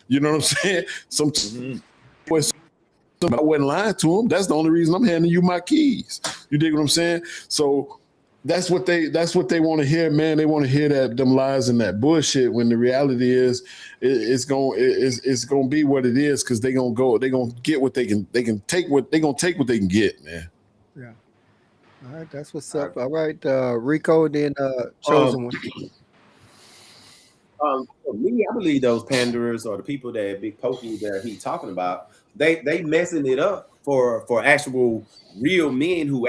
You know what I'm saying? I wasn't lying to him. That's the only reason I'm handing you my keys. You dig what I'm saying? So that's what they want to hear, man. They want to hear that them lies and that bullshit. When the reality is, it's gonna be what it is, because they're gonna get what they can take what they can get, man. Yeah. All right, that's what's up. All right, Rico, then chosen one. For me, I believe those panderers or the people that Big Pokey that he's talking about, they messing it up for actual real men who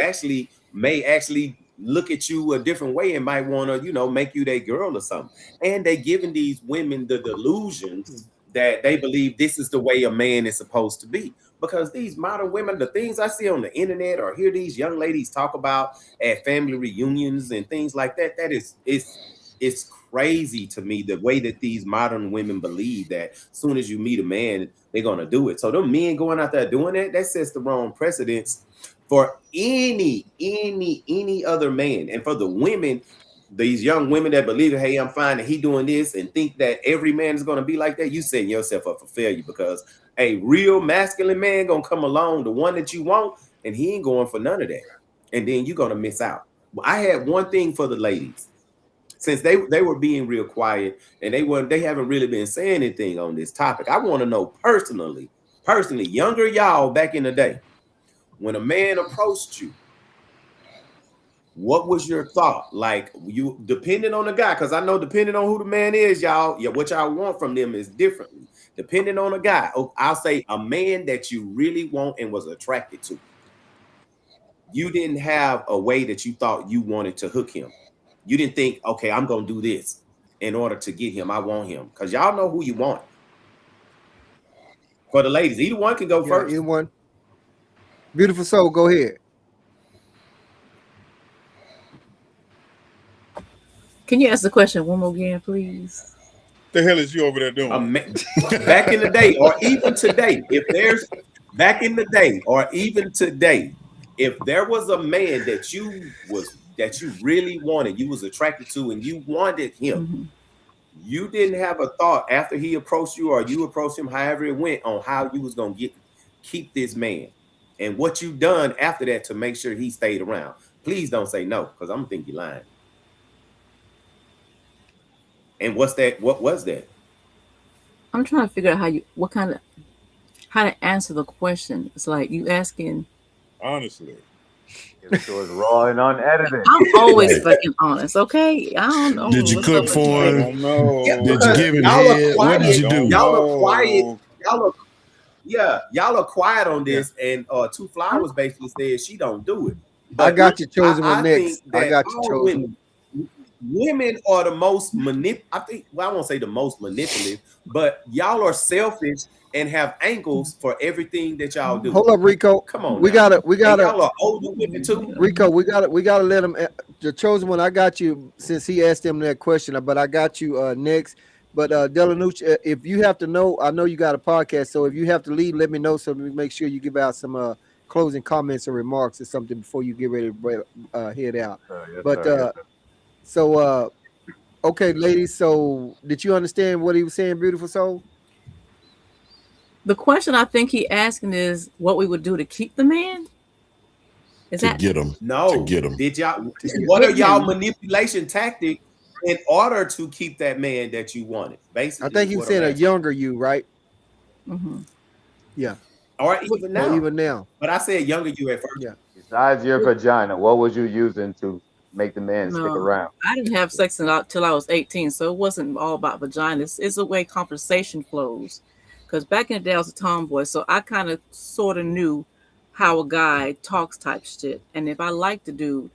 may actually look at you a different way and might want to, make you their girl or something. And they giving these women the delusions that they believe this is the way a man is supposed to be. Because these modern women, the things I see on the internet or hear these young ladies talk about at family reunions and things like that, it's crazy to me the way that these modern women believe that as soon as you meet a man, they're gonna do it. So them men going out there doing that sets the wrong precedence for any other man. And for the women, these young women that believe, hey, I'm fine and he doing this, and think that every man is gonna be like that, you setting yourself up for failure, because a real masculine man gonna come along, the one that you want, and he ain't going for none of that. And then you're gonna miss out. Well, I had one thing for the ladies. Since they were being real quiet and they haven't really been saying anything on this topic, I want to know personally, younger y'all back in the day, when a man approached you, what was your thought? Like, you depending on the guy, because I know depending on who the man is, y'all, what y'all want from them is differently. Depending on a guy, I'll say a man that you really want and was attracted to. You didn't have a way that you thought you wanted to hook him. You didn't think, okay, I'm going to do this in order to get him. I want him. Because y'all know who you want. For the ladies, either one can go first. Either one. Beautiful soul, go ahead. Can you ask the question one more again, please? The hell is you over there doing? Back in the day, or even today, if there was a man that you really wanted, you was attracted to, and you wanted him, you didn't have a thought after he approached you or you approached him, however it went, on how you was going to keep this man and what you done after that to make sure he stayed around. Please don't say no, because I'm going to think you're lying. And what was that? I'm trying to figure out how to answer the question. It's like you asking. Honestly. It was raw and unedited. I'm always fucking honest, okay? I don't know. Did you cook for him? No. Did you give him head? What did you do? Y'all are quiet. Y'all are quiet on this. And Two Flowers basically said she don't do it. But I got you chosen one next. I got you chosen. Women are the most I won't say the most manipulative, but y'all are selfish and have angles for everything that y'all do. Hold up, Rico. Come on. We gotta. Y'all are older women too. Rico, we gotta let him. The chosen one. I got you since he asked him that question, but I got you next. But Delanucci, if you have to know, I know you got a podcast, so if you have to leave, let me know so we make sure you give out some closing comments or remarks or something before you get ready to head out. Yes, but sir. so okay, ladies. So did you understand what he was saying, Beautiful Soul? The question I think he asking is what we would do to keep the man. Is that Get him? No. To get him. Did y'all? What are y'all manipulation tactic in order to keep that man that you wanted? Basically, I think he was saying a younger you, right? Mm-hmm. Yeah. Or even now. Or even now. But I said younger you at first. Yeah. Besides your vagina, what was you using to make the man stick around? I didn't have sex till I was 18, so it wasn't all about vagina. It's the way conversation flows. Because back in the day, I was a tomboy, so I kind of sort of knew how a guy talks type shit. And if I liked the dude,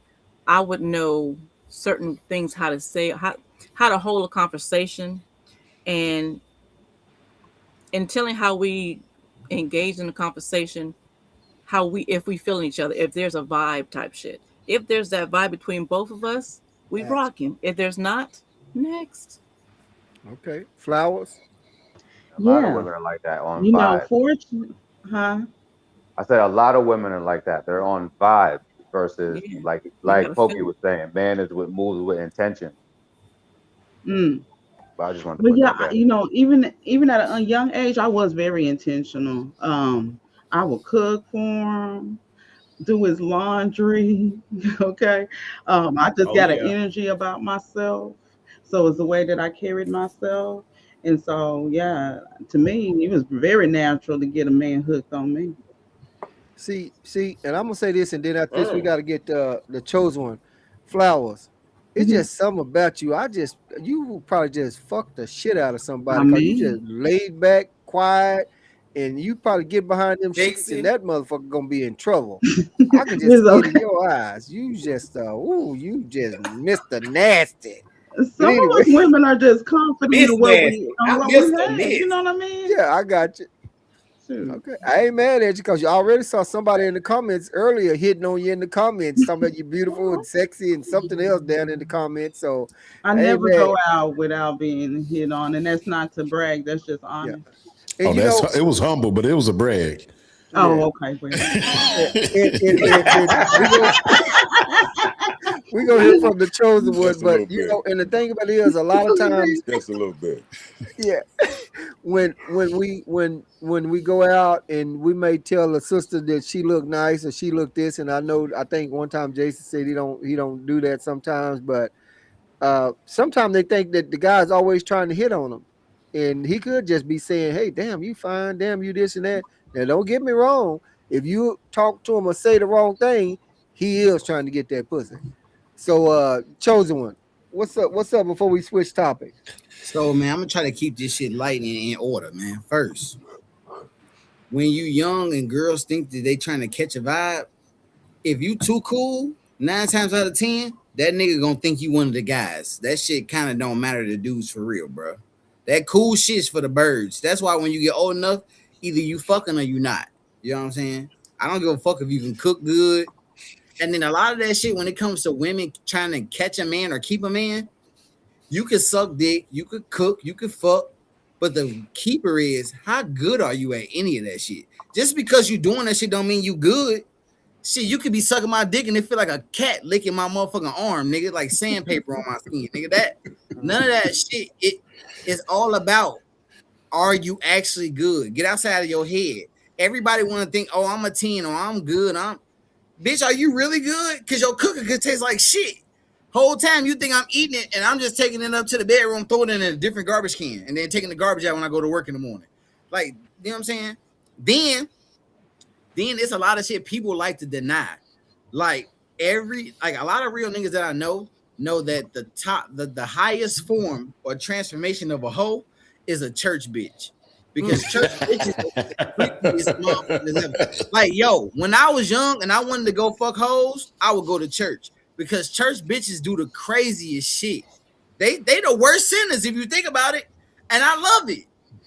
I would know certain things, how to say, how to hold a conversation, and in telling how we engage in the conversation, if we feel each other, if there's a vibe type shit. If there's that vibe between both of us, we rock him. If there's not, next. Okay. Flowers. A lot of Yeah. women are like that on You know, vibe. fortunately, huh? I said a lot of women are like that. They're on vibe versus Yeah. like gotta Pokey feel was saying, man is with moves with intention. Mm. But I just wanted to But put yeah, that there. you know, even at a young age, I was very intentional. I would cook for him, do his laundry. Okay. I just Oh got an yeah. energy about myself. So it's the way that I carried myself. And so, yeah, to me, it was very natural to get a man hooked on me. See, and I'm gonna say this, and then after this, we Mm. got to get the chosen one, Flowers. It's Mhm. just something about you. You will probably just fuck the shit out of I somebody because you mean, just laid back, quiet, and you probably get behind them sheets, and Sexy. that motherfucker gonna be in trouble. I can just it's see it in okay. your eyes. You just, you just Mr. Nasty. But Some of anyway, us women are just confident Miss in Nasty. Not what we Mr. have. You Miss. know what I mean? yeah, I got you. Shoot. Okay, I ain't mad at you because you already saw somebody in the comments earlier hitting on you in the comments, talking about you beautiful and sexy and something else down in the comments. So I I ain't never mad. go out without being hit on, and that's not to brag. That's just Yeah, honest. and Oh, it was humble, but it was a brag. Oh, yeah, okay. Well, and we gonna hear from the chosen one. Just a But little bit. and the thing about it is, a lot of times, Just a little bit. yeah, when we go out and we may tell a sister that she look nice or she look this, and I think one time Jason said he don't do that sometimes, but sometimes they think that the guy's always trying to hit on them, and he could just be saying, "Hey, damn, you fine, damn, you this and that." Now, don't get me wrong. If you talk to him or say the wrong thing, he is trying to get that pussy. So, chosen one, what's up? What's up? Before we switch topics, So man, I'm gonna try to keep this shit light and in order, man. First, when you young and girls think that they trying to catch a vibe, if you too cool, 9 times out of 10, that nigga gonna think you one of the guys. That shit kind of don't matter to dudes for real, bro. That cool shit's for the birds. That's why when you get old enough, either you fucking or you not. You know what I'm saying? I don't give a fuck if you can cook good. And then a lot of that shit, when it comes to women trying to catch a man or keep a man, you could suck dick, you could cook, you could fuck, but the keeper is how good are you at any of that shit? Just because you doing that shit don't mean you good. Shit, you could be sucking my dick and it feel like a cat licking my motherfucking arm, nigga, like sandpaper on my skin, nigga. That none of that shit. It is all about are you actually good? Get outside of your head. Everybody want to think, oh, I'm a 10 or I'm good. Bitch, are you really good? Because your cooking could taste like shit. Whole time you think I'm eating it and I'm just taking it up to the bedroom, throwing it in a different garbage can, and then taking the garbage out when I go to work in the morning. Like, you know what I'm saying? Then it's a lot of shit people like to deny. Like a lot of real niggas that I know that the highest form or transformation of a hoe is a church bitch. Because church bitches is motherfuckers ever. Like, yo, when I was young and I wanted to go fuck hoes, I would go to church because church bitches do the craziest shit. They the worst sinners if you think about it, and I love it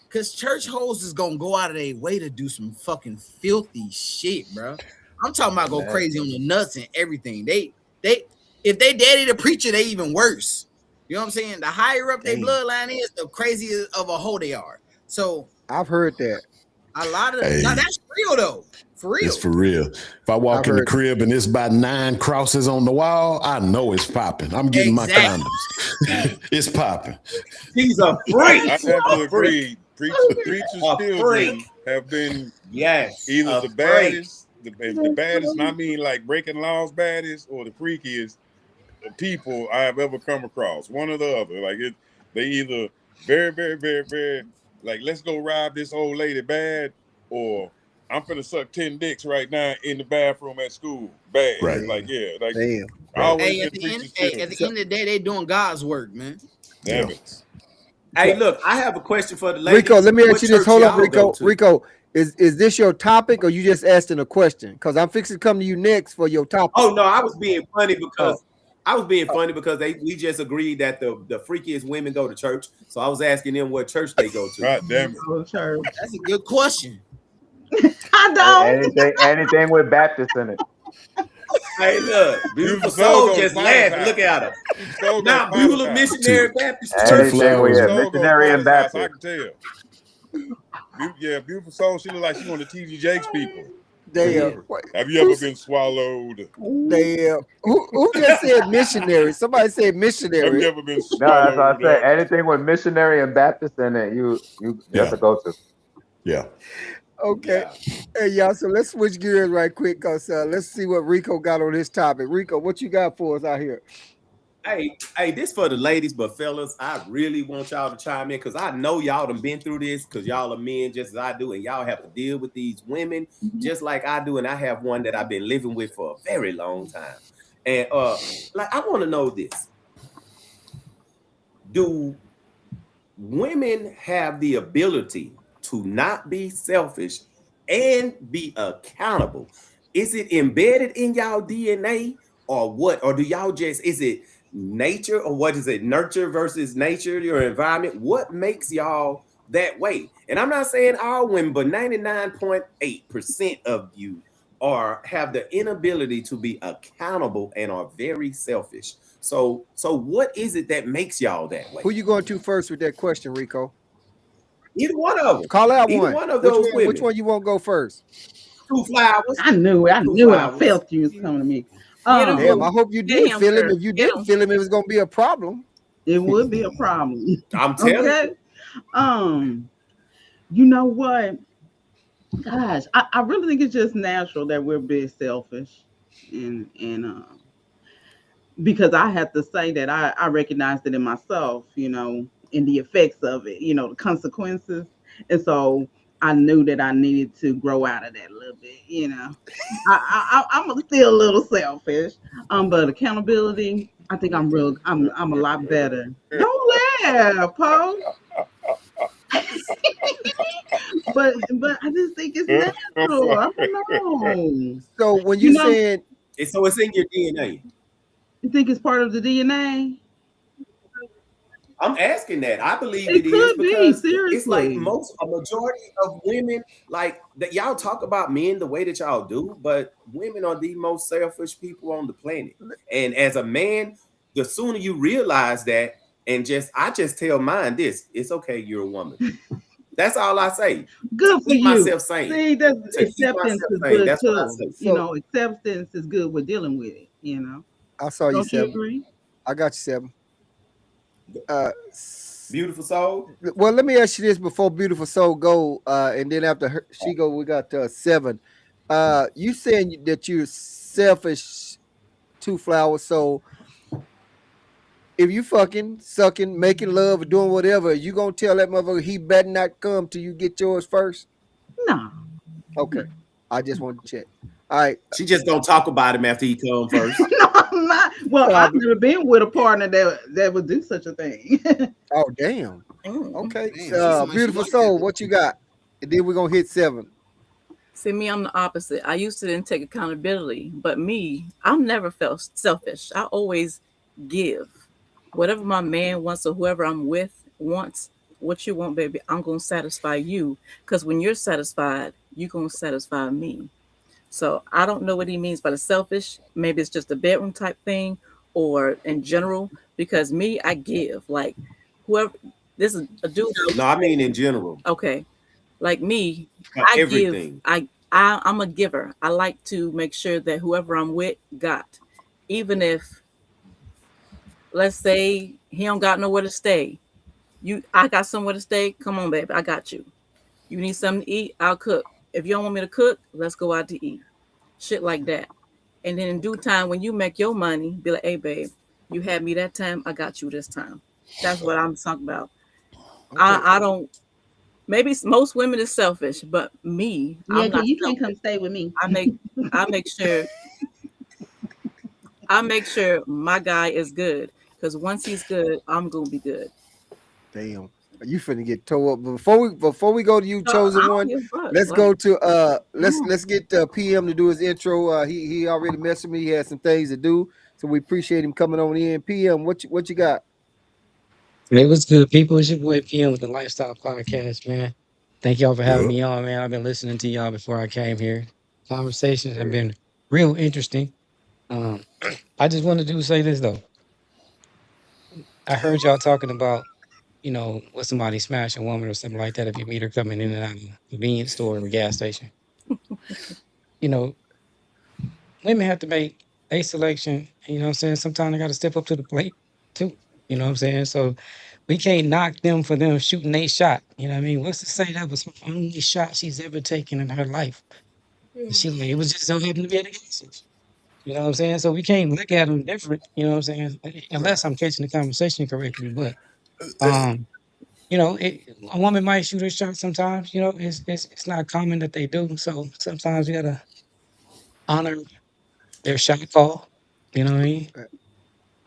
because church hoes is gonna go out of their way to do some fucking filthy shit, bro. I'm talking about go crazy on the nuts and everything. They if they daddy the preacher, they even worse. You know what I'm saying? The higher up their bloodline is, the crazier of a hoe they are. So I've heard that. a lot of Hey. now that's real though. For real. It's for real. If I walk I've in the heard- crib and it's about 9 crosses on the wall, I know it's popping. I'm getting my Exactly. condoms. It's popping. He's a I freak. have to A freak. agree. Preacher's A children freak. have been Yes. either a the freak. baddest, the baddest, and I mean like breaking laws baddest, or the freakiest people I have ever come across. One or the other. Like they either very, very, very, very like let's go rob this old lady bad, or I'm finna suck 10 dicks right now in the bathroom at school. Bad. Right. Like, yeah. Like Damn. I always Hey, been at the preacher's end of children. the day, they doing God's work, man. Damn it. Hey, look, I have a question for the ladies. Rico, let me What ask you this. church Hold on, y'all go to? Rico, is this your topic or you just asking a question? Because I'm fixing to come to you next for your topic. Oh no, I was being funny because we just agreed that the freakiest women go to church. So I was asking them what church they go to. God damn it. oh, church. That's a good question. I don't. Anything with Baptist in it. Hey, look, beautiful Beautiful soul soul just goes laughing. Bible Look at her. So Now, goes beautiful Bible missionary Baptist Hey, church. flowers. yeah, So goes missionary and Bible house, I Baptist. can tell. Yeah, Beautiful Soul. She look like she one of TD Jakes people. Damn. Have you ever been swallowed? Damn. Who just said missionary? Somebody said Have you missionary. ever been No, that's what I swallowed said. up? Anything with missionary and Baptist in it, that's Yeah. a go-to. Yeah. Okay. Yeah. Hey, y'all. So let's switch gears right quick because let's see what Rico got on this topic. Rico, what you got for us out here? Hey, this for the ladies, but fellas, I really want y'all to chime in because I know y'all done been through this because y'all are men just as I do, and y'all have to deal with these women just like I do, and I have one that I've been living with for a very long time. And like I want to know this. Do women have the ability to not be selfish and be accountable? Is it embedded in y'all DNA or what? Or do y'all just, is it nature or what is it? Nurture versus nature, your environment? What makes y'all that way? And I'm not saying all women, but 99.8% of you have the inability to be accountable and are very selfish. So what is it that makes y'all that way? Who you going to first with that question, Rico? Either one of them. Call out Either one. one of those women. Which one you want to go first? Two flowers. I knew it. I Two knew it. I flowers. felt you was coming to me. Get him, Damn, I hope you Get did him, feel him. sir. If you Get didn't him. feel him, it was gonna be a problem. It would be a problem. I'm telling you. Okay. You know what? Gosh, I really think it's just natural that we're being selfish, and because I have to say that I recognized it in myself, you know, in the effects of it, you know, the consequences, and so I knew that I needed to grow out of that a little bit, you know. I'm still a little selfish, but accountability, I think I'm a lot better. Don't laugh, Paul. but I just think it's natural. I don't know. So when You you know- saying So it's in your DNA. You think it's part of the DNA? I'm asking that. I believe It it is could be, because it's like seriously. a majority of women, like that y'all talk about men the way that y'all do, but women are the most selfish people on the planet. And as a man, the sooner you realize that, and I just tell mine this: it's okay, you're a woman. That's all I say. Good for Keep you. myself sane. See, that's To keep acceptance myself is sane. good That's what I too. say. You know, acceptance is good with dealing with it. You know, I saw you, don't you Seven. agree? I got you, Seven. Beautiful soul. Well, let me ask you this before Beautiful Soul go, and then after she go, we got Seven. You saying that you're selfish, Two Flowers. So if you fucking, sucking, making love, or doing whatever, you gonna tell that motherfucker he better not come till you get yours first? No. Okay, I just wanted to check. All right. She just gonna talk about him after he come first. No, I'm not. Well, I've never been with a partner that would do such a thing. Oh damn. Okay. Damn, she's somebody Beautiful she Soul, liked. what you got? And then we're gonna hit Seven. See, me, I'm the opposite. I used to didn't take accountability, but me, I've never felt selfish. I always give. Whatever my man wants or whoever I'm with wants, what you want, baby, I'm going to satisfy you. Because when you're satisfied, you're going to satisfy me. So I don't know what he means by the selfish. Maybe it's just a bedroom type thing or in general, because me, I give. Like, whoever, this is a dude. No, I mean in general. Okay. Like me, I Everything. give. I'm a giver. I like to make sure that whoever I'm with got, even if, let's say he don't got nowhere to stay. I got somewhere to stay. Come on, baby, I got you. You need something to eat? I'll cook. If you don't want me to cook, let's go out to eat. Shit like that. And then in due time, when you make your money, be like, hey, babe, you had me that time. I got you this time. That's what I'm talking about. Okay. I don't. Maybe most women is selfish, but me, Yeah, I'm not you can't selfish. come stay with me. I make sure my guy is good, because once he's good, I'm gonna be good. Damn. You finna get towed up. Before we go to you, So, chosen I don't one, give a fuck. let's Like, go to let's get PM to do his intro. He already messaged me. He has some things to do, so we appreciate him coming on in. PM, what you got? It was good, people. It's your boy PM with the Lifestyle Podcast, man. Thank y'all for having me on, man. I've been listening to y'all before I came here. Conversations have been real interesting. I just wanted to say this though. I heard y'all talking about, you know, with somebody smash a woman or something like that if you meet her coming in and out of a convenience store or a gas station. You know, women have to make a selection. You know what I'm saying? Sometimes they got to step up to the plate too. You know what I'm saying? So we can't knock them for them shooting a shot. You know what I mean? What's to say that was the only shot she's ever taken in her life? She like, it was just so happened to be at a gas station. You know what I'm saying? So we can't look at them different. You know what I'm saying? Unless I'm catching the conversation correctly. But you know, a woman might shoot her shot sometimes. You know, it's not common that they do. So sometimes we gotta honor their shot call. You know what I mean?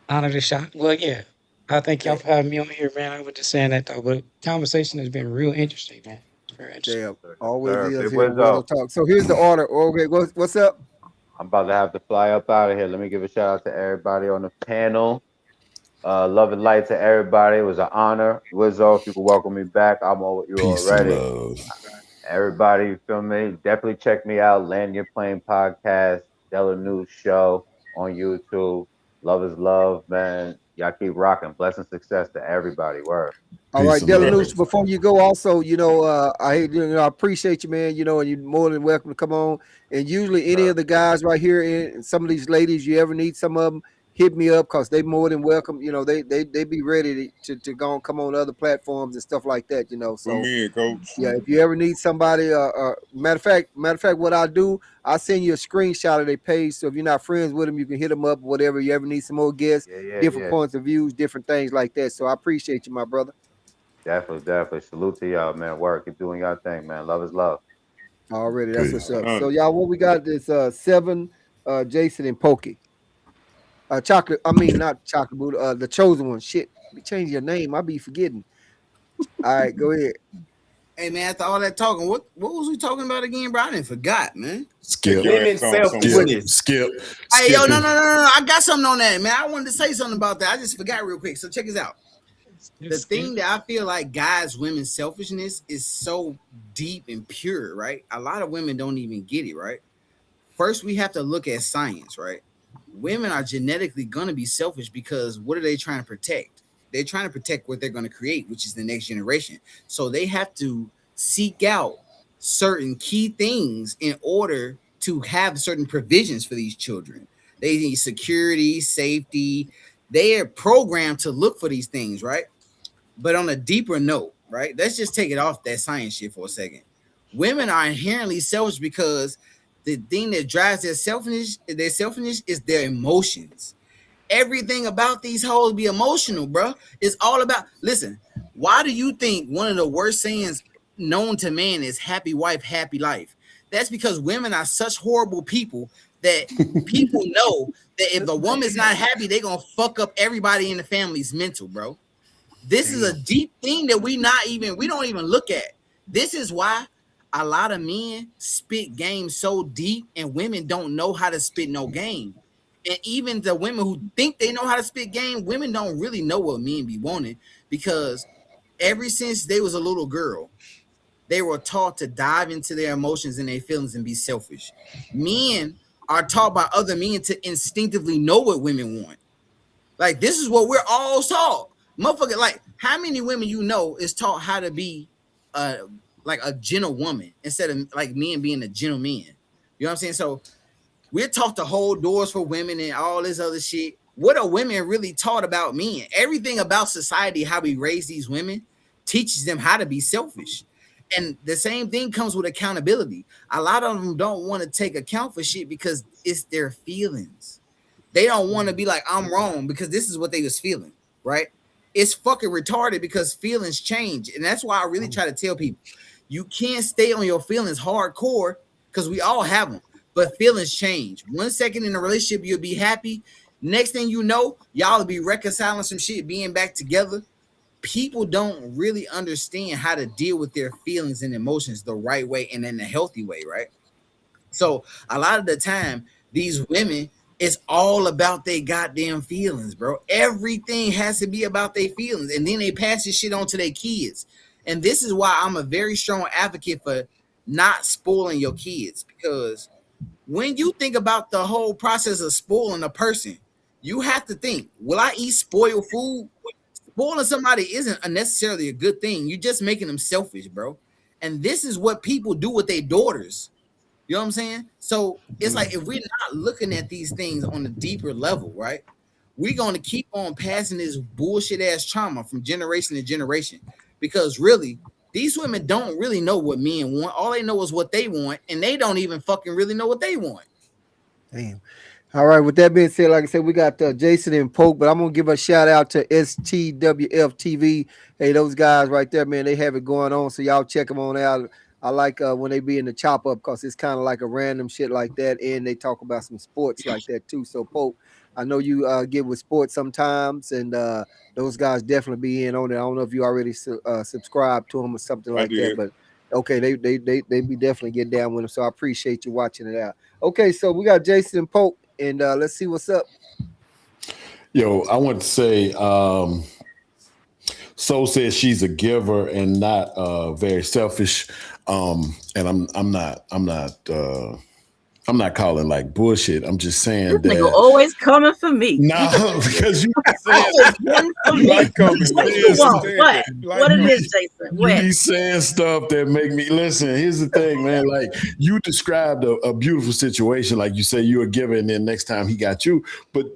Honor the shot. Well, yeah. I thank y'all for having me on here, man. I was just saying that though, but conversation has been real interesting, man. Very interesting. Damn, always Sir, is big here. window. Talk. So here's the order. Okay, what's up? I'm about to have to fly up out of here. Let me give a shout out to everybody on the panel. Love and light to everybody. It was an honor. Wizzo, if you could welcome me back, I'm over you Peace already. and love. Everybody, you feel me? Definitely check me out. Land Your Plane Podcast, Della News Show on YouTube. Love is love, man. Y'all keep rocking. Blessing success to everybody. Word. All Peace right, and love. Delanouche, before you go, also, you know, I appreciate you, man. You know, and you're more than welcome to come on. And usually, any of the guys right here and some of these ladies, you ever need some of them, hit me up because they more than welcome. You know, they be ready to go and come on other platforms and stuff like that. You know, so Put me in, coach. yeah, if you ever need somebody, matter of fact, what I do, I send you a screenshot of their page. So if you're not friends with them, you can hit them up. Whatever you ever need some more guests, different points of views, different things like that. So I appreciate you, my brother. Definitely. Salute to y'all, man. Work. Keep doing y'all thing, man. Love is love. Already, that's Peace. what's up. So y'all, what we got is 7, Jason and Pokey. Chocolate, I mean not chocolate Buddha, the chosen one. Shit, be changing your name. I be forgetting. All right, go ahead. Hey man, after all that talking, what was we talking about again, bro? I didn't forgot, man. Skip. Women self-awareness. Skip. Hey, yo, no. I got something on that, man. I wanted to say something about that. I just forgot real quick. So check this out. The thing that I feel like guys, women's selfishness is so deep and pure, right? A lot of women don't even get it, right? First, we have to look at science, right? Women are genetically going to be selfish because what are they trying to protect? They're trying to protect what they're going to create, which is the next generation. So they have to seek out certain key things in order to have certain provisions for these children. They need security, safety. They are programmed to look for these things, right? But on a deeper note, right? Let's just take it off that science shit for a second. Women are inherently selfish because the thing that drives their selfishness is their emotions. Everything about these hoes be emotional, bro. It's all about, listen, why do you think one of the worst sayings known to man is happy wife, happy life? That's because women are such horrible people that people know that if a woman's not happy, they're going to fuck up everybody in the family's mental, bro. This is a deep thing that we don't even look at. This is why a lot of men spit game so deep and women don't know how to spit no game. And even the women who think they know how to spit game, women don't really know what men be wanting because ever since they was a little girl, they were taught to dive into their emotions and their feelings and be selfish. Men are taught by other men to instinctively know what women want. Like, this is what we're all taught. Motherfucker, like, how many women you know is taught how to be like a gentle woman instead of like men being a gentleman? You know what I'm saying? So we're taught to hold doors for women and all this other shit. What are women really taught about men? Everything about society, how we raise these women, teaches them how to be selfish. And the same thing comes with accountability. A lot of them don't want to take account for shit because it's their feelings. They don't want to be like, I'm wrong because this is what they was feeling, right? It's fucking retarded because feelings change. And that's why I really try to tell people, you can't stay on your feelings hardcore because we all have them. But feelings change. 1 second in a relationship, you'll be happy. Next thing you know, y'all will be reconciling some shit, being back together. People don't really understand how to deal with their feelings and emotions the right way and in a healthy way, right? So a lot of the time, these women, it's all about their goddamn feelings, bro. Everything has to be about their feelings. And then they pass this shit on to their kids. And this is why I'm a very strong advocate for not spoiling your kids. Because when you think about the whole process of spoiling a person, you have to think, will I eat spoiled food? spoiling somebody isn't necessarily a good thing. You're just making them selfish, bro. And this is what people do with their daughters. You know what I'm saying? So it's like if we're not looking at these things on a deeper level, right? We're going to keep on passing this bullshit ass trauma from generation to generation because really, these women don't really know what men want. All they know is what they want, and they don't even fucking really know what they want. Damn. All right. With that being said, like I said, we got Jason and Poke, but I'm gonna give a shout out to STWF TV. Hey, those guys right there, man, they have it going on. So y'all check them on out. I like when they be in the chop up because it's kind of like a random shit like that, and they talk about some sports like that too. So Poke, I know you get with sports sometimes, and those guys definitely be in on it. I don't know if you already subscribe to them or something like that, but okay, they be definitely getting down with them. So I appreciate you watching it out. Okay, so we got Jason and Poke, and let's see what's up. Yo, I want to say, Soul says she's a giver and not very selfish. And I'm not calling like bullshit. I'm just saying This that nigga always coming for me. no, because you Always one for me. like coming. What do you want? What? What it is, Jason? you What? be saying stuff that make me listen. Here's the thing, man. Like you described a beautiful situation, like you say you were given, and then next time he got you. But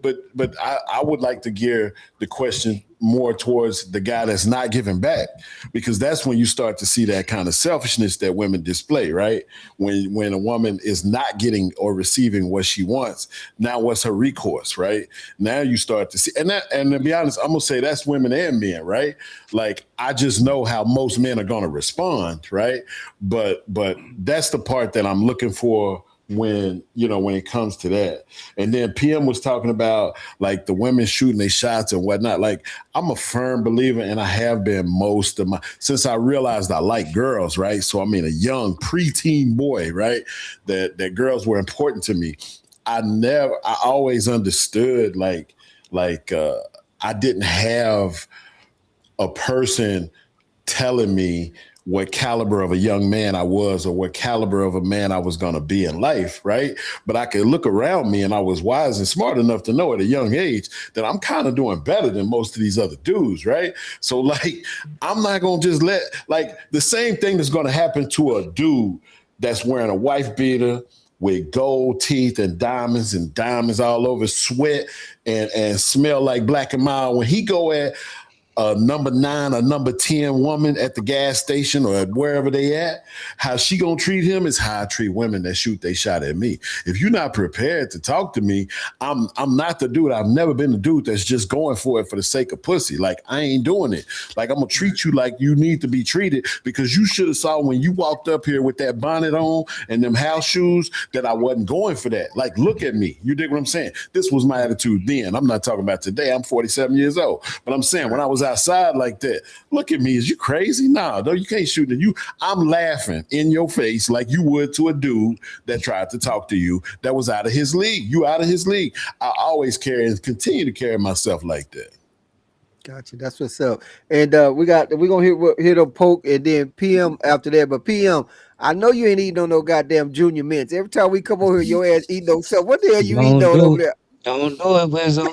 I would like to gear the question more towards the guy that's not giving back, because that's when you start to see that kind of selfishness that women display, right? When a woman is not getting or receiving what she wants, now what's her recourse, right? Now you start to see, and to be honest, I'm gonna say that's women and men, right? Like I just know how most men are gonna respond, right? But that's the part that I'm looking for when it comes to that. And then PM was talking about like the women shooting their shots and whatnot. Like I'm a firm believer, and I have been since I realized I like girls, right? So I mean a young preteen boy, right? That girls were important to me. I always understood like I didn't have a person telling me what caliber of a young man I was or what caliber of a man I was going to be in life, right? But I could look around me, and I was wise and smart enough to know at a young age that I'm kind of doing better than most of these other dudes, right? So like, I'm not going to just let, like the same thing that's going to happen to a dude that's wearing a wife beater with gold teeth and diamonds all over, sweat and smell like Black and Mild. When he go at a number 9 or number 10 woman at the gas station or wherever they at, how she gonna treat him is how I treat women that shoot they shot at me. If you're not prepared to talk to me, I'm not the dude. I've never been the dude that's just going for it for the sake of pussy. Like I ain't doing it. Like I'm gonna treat you like you need to be treated, because you should have saw when you walked up here with that bonnet on and them house shoes that I wasn't going for that. Like look at me. You dig what I'm saying? This was my attitude then. I'm not talking about today. I'm 47 years old. But I'm saying when I was outside like that, look at me. Is you crazy? No, you can't shoot at you. I'm laughing in your face like you would to a dude that tried to talk to you that was out of his league. You out of his league. I always carry and continue to carry myself like that. Gotcha. That's what's up. And we're gonna hit a Poke and then PM after that. But PM, I know you ain't eating on no goddamn Junior Mints. Every time we come over here, your ass eating those stuff. What the hell you eating on over there? Don't do it, Wizzo.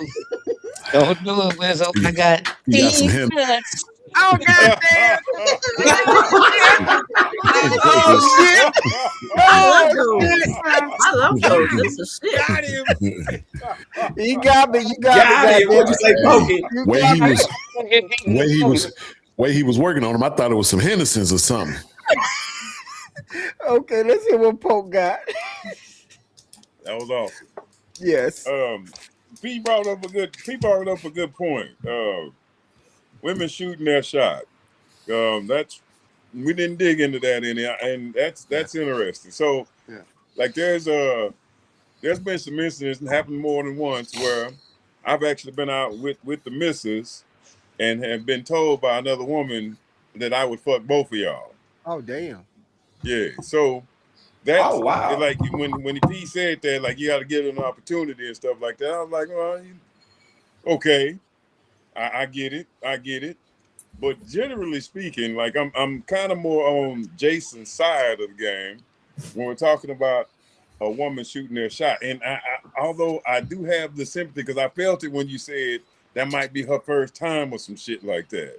Don't do it, Wizzo. I got peanuts. Oh goddamn! I love those. This is shit. Got him. You got me. You got Got me. it. What'd you say, Pokey? Way he was working on them, I thought it was some Henderson's or something. Okay, let's see what Poke got. That was awesome. Yes. He brought up a good point. Women shooting their shot. We didn't dig into that and that's interesting. So, like there's been some incidents that happened more than once where I've actually been out with the missus and have been told by another woman that I would fuck both of y'all. Oh damn. Yeah. So that's wow. like when he said that, like you got to give them an opportunity and stuff like that. I was like, well, okay, I get it. But generally speaking, like I'm kind of more on Jason's side of the game when we're talking about a woman shooting their shot. And I although I do have the sympathy, because I felt it when you said that might be her first time or some shit like that.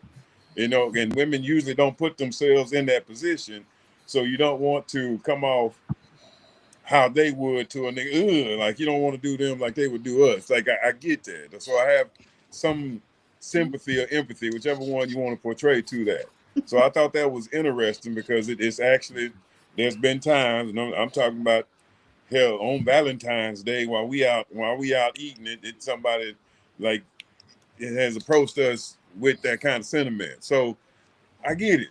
You know, and women usually don't put themselves in that position. So you don't want to come off how they would to a nigga. Like you don't want to do them like they would do us. Like I get that. So I have some sympathy or empathy, whichever one you want to portray to that. So I thought that was interesting because it's actually, there's been times, and I'm talking about hell on Valentine's Day while we out eating it's somebody like it has approached us with that kind of sentiment. So I get it.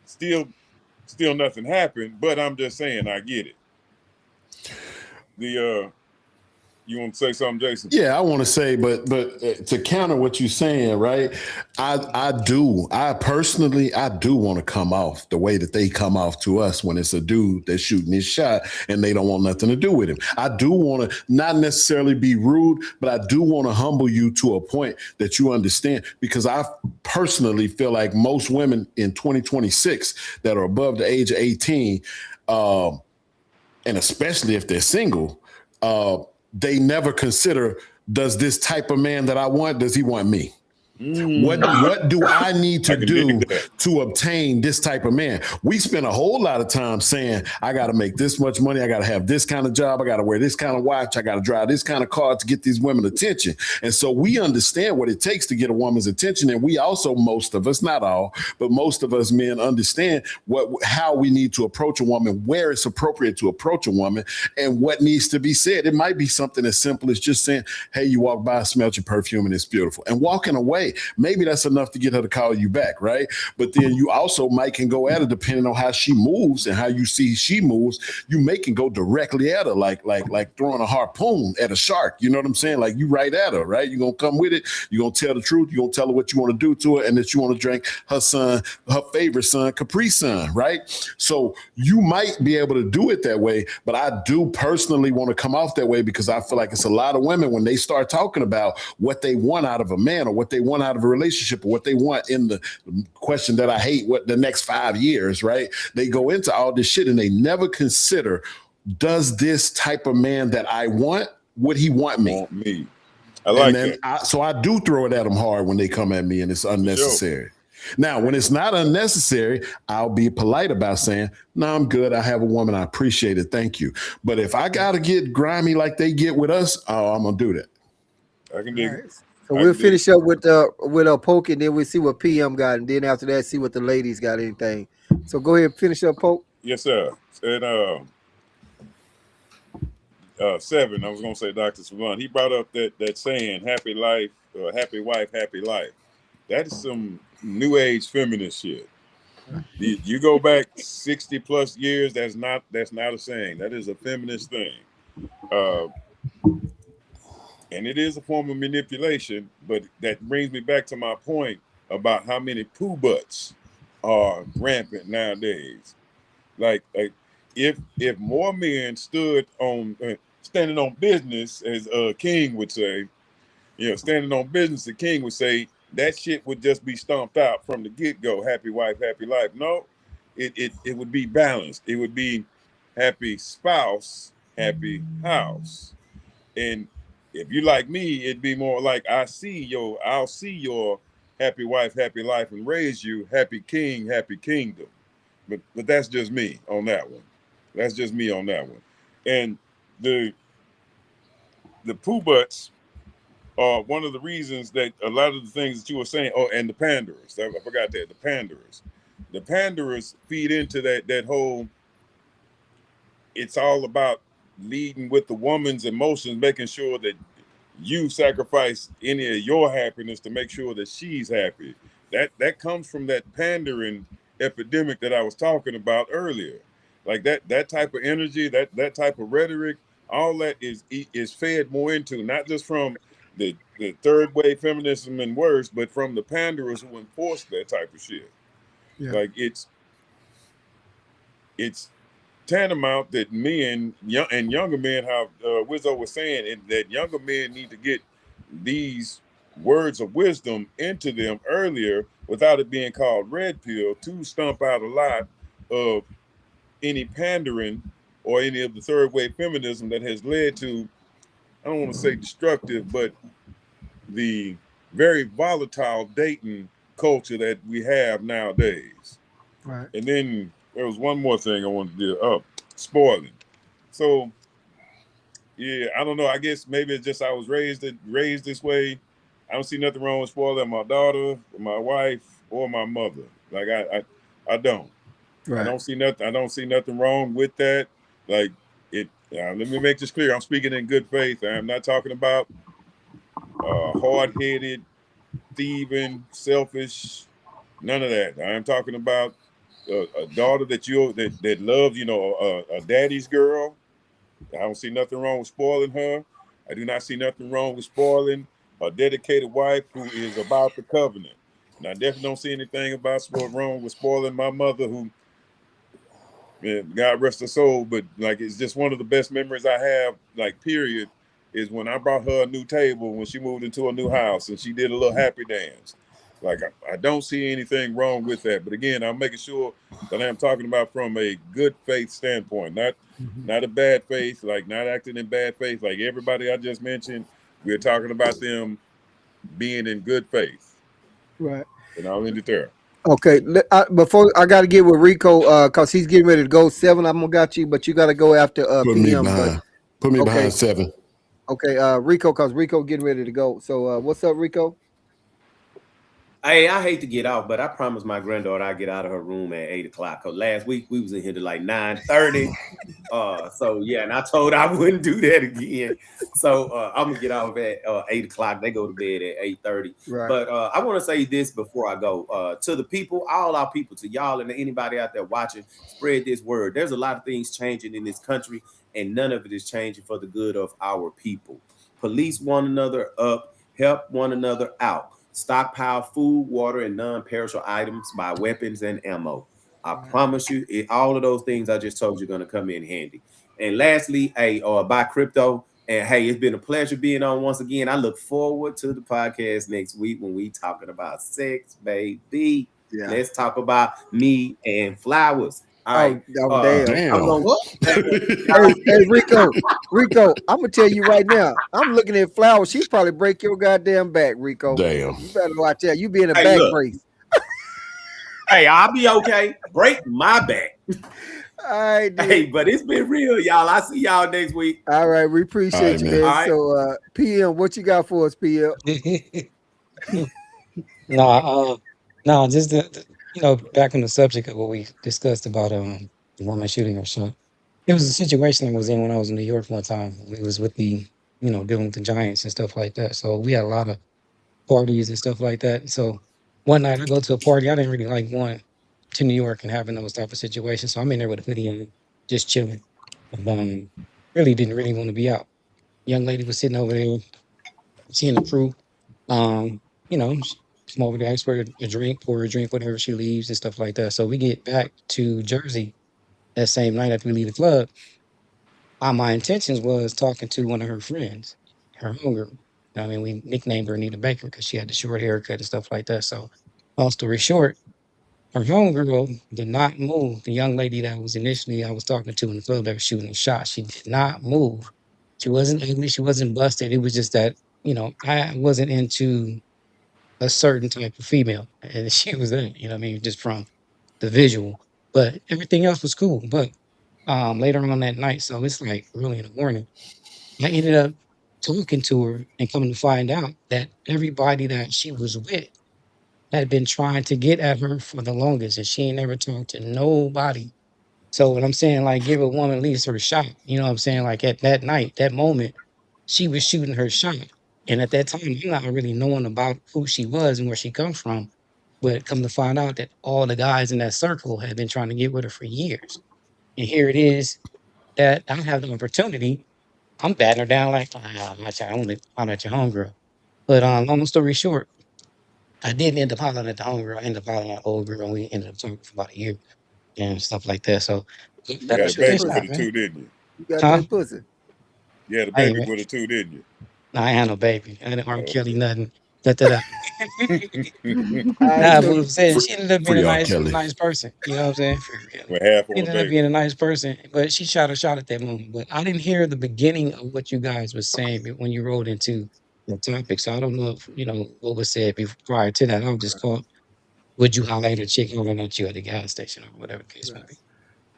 Still nothing happened, but I'm just saying I get it. You want to say something, Jason? Yeah, I want to say, but to counter what you're saying, right? I personally do want to come off the way that they come off to us when it's a dude that's shooting his shot and they don't want nothing to do with him. I do want to not necessarily be rude, but I do want to humble you to a point that you understand, because I personally feel like most women in 2026 that are above the age of 18, and especially if they're single, they never consider, does this type of man that I want, does he want me? What do I need to do to obtain this type of man? We spend a whole lot of time saying, I got to make this much money. I got to have this kind of job. I got to wear this kind of watch. I got to drive this kind of car to get these women attention. And so we understand what it takes to get a woman's attention. And we also, most of us, not all, but most of us men understand how we need to approach a woman, where it's appropriate to approach a woman, and what needs to be said. It might be something as simple as just saying, hey, you walk by, smell your perfume, and it's beautiful. And walking away. Maybe that's enough to get her to call you back, right? But then you also might can go at her depending on how she moves and how you see she moves. You may can go directly at her, like throwing a harpoon at a shark. You know what I'm saying? Like you right at her, right? You're gonna come with it. You're gonna tell the truth. You're gonna tell her what you want to do to her, and that you want to drink her favorite son, Capri Sun, right? So you might be able to do it that way, but I do personally want to come off that way because I feel like it's a lot of women when they start talking about what they want out of a man or what they want out of a relationship or what they want in the question that I hate, what the next 5 years, right? They go into all this shit and they never consider, does this type of man that I want, would he want me? I like that. So I do throw it at them hard when they come at me and it's unnecessary. Sure. Now, when it's not unnecessary, I'll be polite about saying, no, I'm good. I have a woman. I appreciate it. Thank you. But if I got to get grimy like they get with us, I'm going to do that. I can dig it. So we'll finish up with a poke, and then we'll see what PM got, and then after that, see what the ladies got. Anything. So go ahead and finish up, poke. Yes, sir. And 7, I was gonna say Dr. Savant. He brought up that saying, "Happy life, happy wife, happy life." That is some new age feminist shit. You go back 60 plus years. That's not a saying. That is a feminist thing. And it is a form of manipulation, but that brings me back to my point about how many poo butts are rampant nowadays. Like if more men stood on standing on business, as King would say, standing on business, the King would say that shit would just be stomped out from the get-go. Happy wife, happy life. No, it would be balanced. It would be happy spouse, happy house. And if you like me, it'd be more like I'll see your happy wife, happy life, and raise you happy king, happy kingdom. But that's just me on that one. That's just me on that one. And the poo butts are one of the reasons that a lot of the things that you were saying. Oh, and the panderers. I forgot that. The panderers. The panderers feed into that whole. It's all about leading with the woman's emotions, making sure that you sacrifice any of your happiness to make sure that she's happy. That comes from that pandering epidemic that I was talking about earlier. Like that type of energy, that type of rhetoric, all that is fed more into, not just from the third wave feminism and worse, but from the panderers who enforce that type of shit. Yeah. Like it's tantamount that men and younger men, how Wizzo was saying, that younger men need to get these words of wisdom into them earlier without it being called red pill, to stomp out a lot of any pandering or any of the third wave feminism that has led to, I don't want to say destructive, but the very volatile dating culture that we have nowadays. Right. And then there was one more thing I wanted to do. Spoiling. So yeah, I don't know. I guess maybe it's just I was raised this way. I don't see nothing wrong with spoiling my daughter, my wife, or my mother. Like I don't. I Right. don't see nothing. I don't see nothing wrong with that. Like it. Let me make this clear. I'm speaking in good faith. I'm not talking about hard-headed, thieving, selfish. None of that. I'm talking about a daughter that loves, a daddy's girl. I don't see nothing wrong with spoiling her. I do not see nothing wrong with spoiling a dedicated wife who is about the covenant. And I definitely don't see anything wrong with spoiling my mother, who, man, God rest her soul, but like it's just one of the best memories I have, like period, is when I brought her a new table when she moved into a new house and she did a little happy dance. Like I don't see anything wrong with that. But again, I'm making sure that I'm talking about from a good faith standpoint, not a bad faith, like not acting in bad faith. Like everybody I just mentioned, we're talking about them being in good faith. Right. And I'll end it there. Okay. Before I got to get with Rico, cause he's getting ready to go 7. I'm gonna got you, but you got to go after Put me PM. behind. Put me okay. behind 7. Okay, Rico, cause Rico getting ready to go. So what's up, Rico? Hey, I hate to get off, but I promised my granddaughter I'd get out of her room at 8 o'clock. Cause last week we was in here to like 9:30. So yeah, and I told her I wouldn't do that again. So I'm gonna get off at 8 o'clock. They go to bed at 8:30. Right. But I want to say this before I go. To the people, all our people, to y'all and to anybody out there watching, spread this word. There's a lot of things changing in this country, and none of it is changing for the good of our people. Police one another up, help one another out. Stockpile food, water, and non-perishable items, buy weapons and ammo. I promise you, all of those things I just told you are going to come in handy. And lastly, buy crypto. And hey, it's been a pleasure being on once again. I look forward to the podcast next week when we talking about sex, baby. Yeah. Let's talk about me and flowers. All right. Damn. I'm Hey, Rico, I'm gonna tell you right now. I'm looking at flowers. She probably break your goddamn back, Rico. Damn. You better watch out. You be in a Hey, back look. brace. Hey, I'll be okay. Break my back. All right, dude. Hey, but it's been real, y'all. I'll see y'all next week. All right, we appreciate you, man. man. All right. So, PM, what you got for us, PM? No, just back on the subject of what we discussed about the woman shooting her son. It was a situation I was in when I was in New York one time. It was with the, dealing with the Giants and stuff like that. So we had a lot of parties and stuff like that. So one night I go to a party. I didn't really like going to New York and having those type of situations. So I'm in there with a hoodie and just chilling. And, really didn't really want to be out. Young lady was sitting over there, seeing the crew. Come over there, ask for a drink, pour her a drink, whatever she leaves and stuff like that. So we get back to Jersey that same night after we leave the club. My intentions was talking to one of her friends, her homegirl. I mean, we nicknamed her Anita Baker because she had the short haircut and stuff like that. So, long story short, her homegirl did not move. The young lady that was initially I was talking to in the club that was shooting the shot, she did not move. She wasn't ugly. She wasn't busted. It was just that, I wasn't into a certain type of female. And she was in, just from the visual. But everything else was cool. But later on that night, so it's like early in the morning, I ended up talking to her and coming to find out that everybody that she was with had been trying to get at her for the longest, and she ain't never talked to nobody. So what I'm saying, like, give a woman at least her shot. You know what I'm saying? Like at that night, that moment, she was shooting her shot. And at that time, I'm not really knowing about who she was and where she comes from. But come to find out that all the guys in that circle had been trying to get with her for years. And here it is that I have the opportunity. I'm batting her down like, I'm not your homegirl. But long story short, I didn't end up hollering at the homegirl. I ended up hollering at the old girl, and we ended up talking for about a year and stuff like that. So You that had a was your baby shot, with her man. too, didn't you? You got Huh? that pussy. You had a Hey, baby man. with her too, didn't you? No, I ain't had no baby. I didn't R. Kelly Okay. nothing. All right, Nah, so but I'm saying she ended up being Free a R. nice Kelly. person. You know what I'm saying? For real. With half She on a ended up baby. being a nice person, but she shot her shot at that moment. But I didn't hear the beginning of what you guys were saying when you rolled into the topic. So I don't know if what was said prior to that. I'm just called. Would you highlight a chick holding at you at the gas station or whatever the case may be?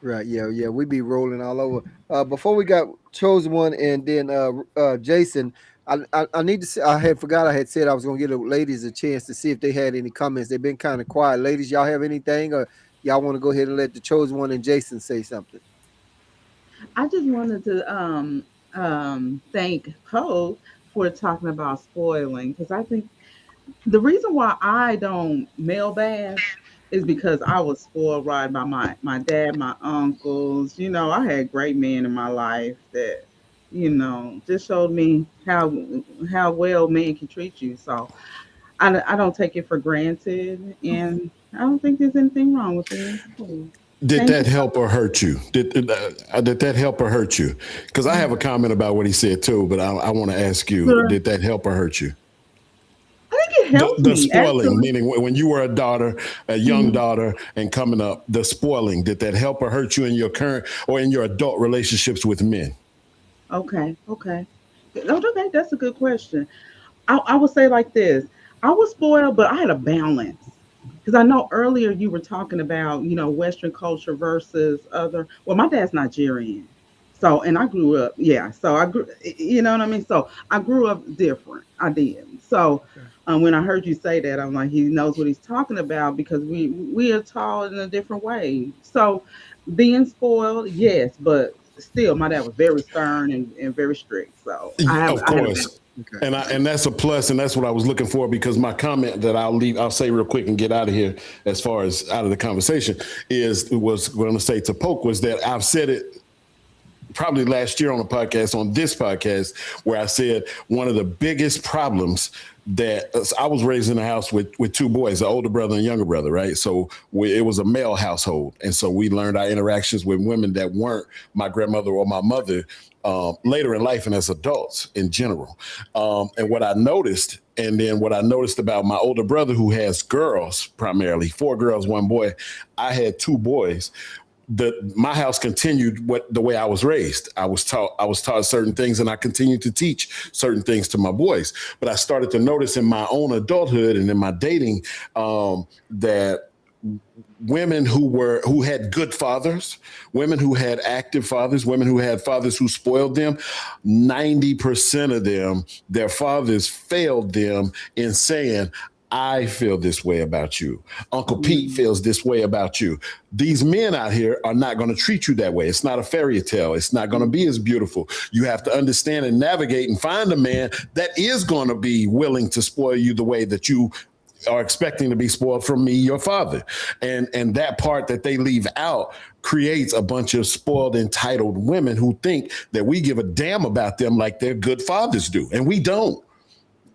Right. Yeah. Yeah. We be rolling all over. Before we got chosen one, and then Jason. I need to say, I had forgot I had said I was gonna give the ladies a chance to see if they had any comments. They've been kind of quiet. Ladies, y'all have anything, or y'all want to go ahead and let the chosen one and Jason say something? I just wanted to thank Poe for talking about spoiling, because I think the reason why I don't male bash is because I was spoiled right by my dad, my uncles. I had great men in my life that, just showed me how well men can treat you. So I don't take it for granted, and I don't think there's anything wrong with it. Cool. Did Thank that you. help or hurt you? Did that help or hurt you? Because I have a comment about what he said too, but I want to ask you: Sure. Did that help or hurt you? I think it helped The me spoiling, actually. meaning when you were a daughter, a young Mhm. daughter, and coming up, the spoiling, did that help or hurt you in your current or in your adult relationships with men? Okay, okay. Okay, that's a good question. I would say like this. I was spoiled, but I had a balance. Because I know earlier you were talking about, Western culture versus other. Well, my dad's Nigerian. So, and I grew up, yeah. So I grew, you know what I mean? So I grew up different. I did. So when I heard you say that, I'm like, he knows what he's talking about because we are taught in a different way. So being spoiled, yes, but still, my dad was very stern and very strict. So Of I had a balance. course. And that's a plus, and that's what I was looking for, because my comment that I'll say real quick and get out of here as far as out of the conversation was going to say to Poke was that I've said it probably last year on this podcast, where I said one of the biggest problems that I was raised in a house with two boys, an older brother and a younger brother, right? So it was a male household. And so we learned our interactions with women that weren't my grandmother or my mother later in life and as adults in general. And what I noticed, about my older brother, who has girls, primarily 4 girls, 1 boy, I had 2 boys. My house continued the way I was raised. I was taught certain things, and I continued to teach certain things to my boys. But I started to notice in my own adulthood and in my dating that women who had good fathers, women who had active fathers, women who had fathers who spoiled them, 90% of them, their fathers failed them in saying, I feel this way about you. Uncle Pete feels this way about you. These men out here are not going to treat you that way. It's not a fairy tale. It's not going to be as beautiful. You have to understand and navigate and find a man that is going to be willing to spoil you the way that you are expecting to be spoiled from me, your father. And that part that they leave out creates a bunch of spoiled, entitled women who think that we give a damn about them like their good fathers do. And we don't.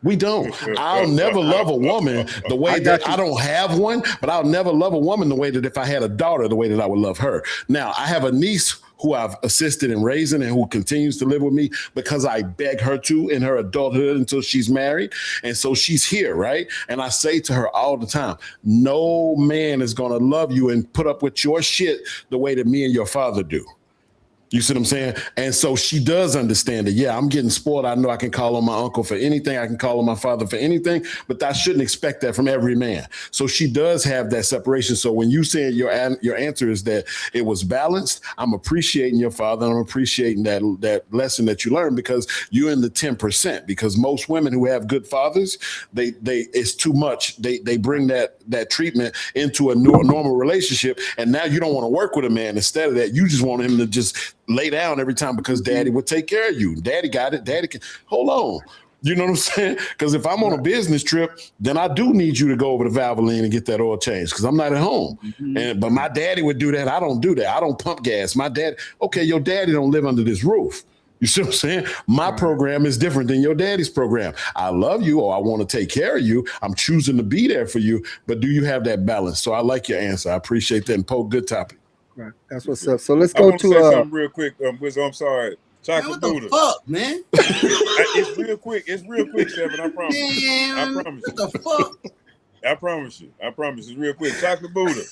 We don't. I'll never love a woman the way that I don't have one, but I'll never love a woman the way that if I had a daughter, the way that I would love her. Now, I have a niece who I've assisted in raising and who continues to live with me because I beg her to in her adulthood until she's married. And so she's here, right? And I say to her all the time, no man is going to love you and put up with your shit the way that me and your father do. You see what I'm saying? And so she does understand that, yeah, I'm getting spoiled. I know I can call on my uncle for anything. I can call on my father for anything, but I shouldn't expect that from every man. So she does have that separation. So when you say your answer is that it was balanced, I'm appreciating your father. And I'm appreciating that lesson that you learned, because you're in the 10%, because most women who have good fathers, they it's too much. They bring that treatment into a normal relationship. And now you don't want to work with a man. Instead of that, you just want him to just lay down every time because daddy would take care of you. Daddy got it. Daddy can hold on. You know what I'm saying? Because if I'm on a business trip, then I do need you to go over to Valvoline and get that oil changed because I'm not at home. But my daddy would do that. I don't do that. I don't pump gas. My dad, okay, your daddy don't live under this roof. You see what I'm saying? My program is different than your daddy's program. I love you, or I want to take care of you. I'm choosing to be there for you. But do you have that balance? So I like your answer. I appreciate that. And Poe, good topic. Right. That's what's up. So let's I go want to say to something real quick. Wizzo, I'm sorry. Man, Chocolate what the Buddha. fuck, man? It's real quick. It's real quick, Seven. I promise. Man, I promise what you. the fuck? I promise you. I promise. It's real quick. Chocolate Buddha.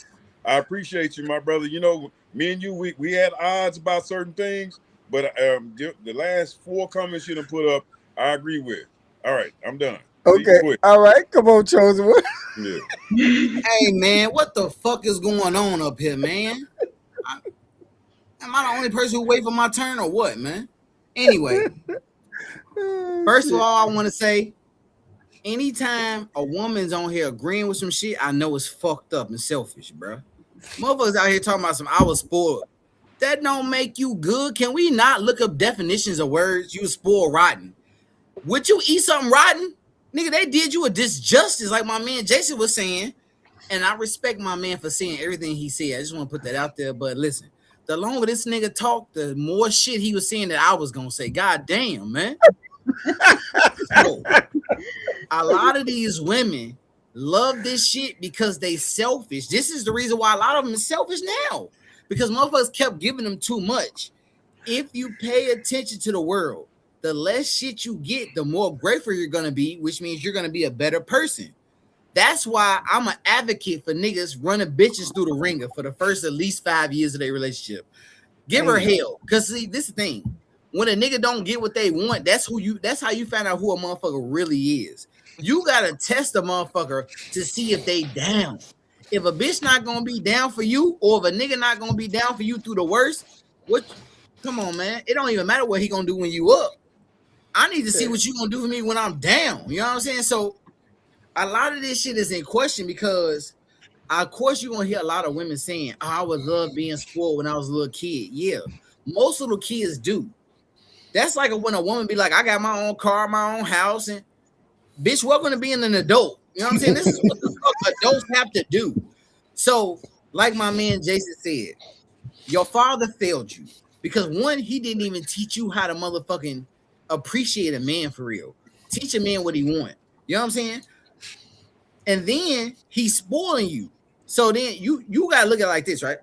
I appreciate you, my brother. You know, me and you, we had odds about certain things, but the last 4 comments you done put up, I agree with. All right, I'm done. Be Okay. quick. All right. Come on, chosen one. Yeah. Hey man, what the fuck is going on up here, man? Am I the only person who wait for my turn or what, man? Anyway, first of all, I want to say, anytime a woman's on here agreeing with some shit, I know it's fucked up and selfish, bro. Motherfuckers out here talking about some I was spoiled. That don't make you good. Can we not look up definitions of words? You spoiled rotten. Would you eat something rotten? Nigga, they did you a disjustice, like my man Jason was saying. And I respect my man for saying everything he said. I just want to put that out there. But listen, the longer this nigga talked, the more shit he was saying that I was gonna say. God damn, man. So, a lot of these women love this shit because they selfish. This is the reason why a lot of them are selfish now. Because motherfuckers kept giving them too much. If you pay attention to the world, the less shit you get, the more grateful you're gonna be, which means you're gonna be a better person. That's why I'm an advocate for niggas running bitches through the ringer for the first at least 5 years of their relationship. Give her hell. Because see, this is the thing. When a nigga don't get what they want, that's how you find out who a motherfucker really is. You gotta test a motherfucker to see if they down. If a bitch not gonna be down for you, or if a nigga not gonna be down for you through the worst, come on, man. It don't even matter what he gonna do when you up. I need to see what you gonna do for me when I'm down. You know what I'm saying? So a lot of this shit is in question because, of course, you're gonna hear a lot of women saying, oh, I would love being spoiled when I was a little kid. Yeah, most little kids do. That's like when a woman be like, I got my own car, my own house, and bitch, welcome to being an adult. You know what I'm saying? This is what the fuck adults have to do. So, like my man Jason said, your father failed you because one, he didn't even teach you how to motherfucking appreciate a man for real. Teach a man what he want. You know what I'm saying? And then he's spoiling you. So then you gotta look at it like this, right?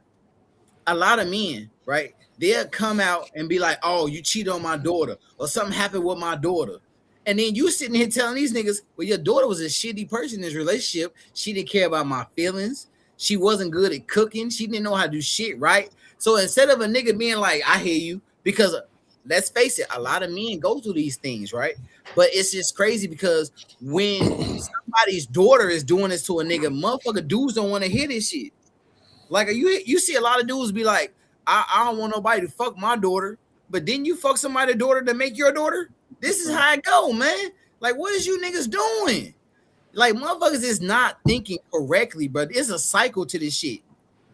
A lot of men, right? They'll come out and be like, oh, you cheated on my daughter, or something happened with my daughter. And then you sitting here telling these niggas, well, your daughter was a shitty person in this relationship. She didn't care about my feelings. She wasn't good at cooking. She didn't know how to do shit, right? So instead of a nigga being like, I hear you, because let's face it, a lot of men go through these things, right? But it's just crazy because when somebody's daughter is doing this to a nigga, motherfucker dudes don't want to hear this shit. Like you see a lot of dudes be like, I don't want nobody to fuck my daughter, but then you fuck somebody's daughter to make your daughter? This is how it go, man. Like, what is you niggas doing? Like, motherfuckers is not thinking correctly, but it's a cycle to this shit.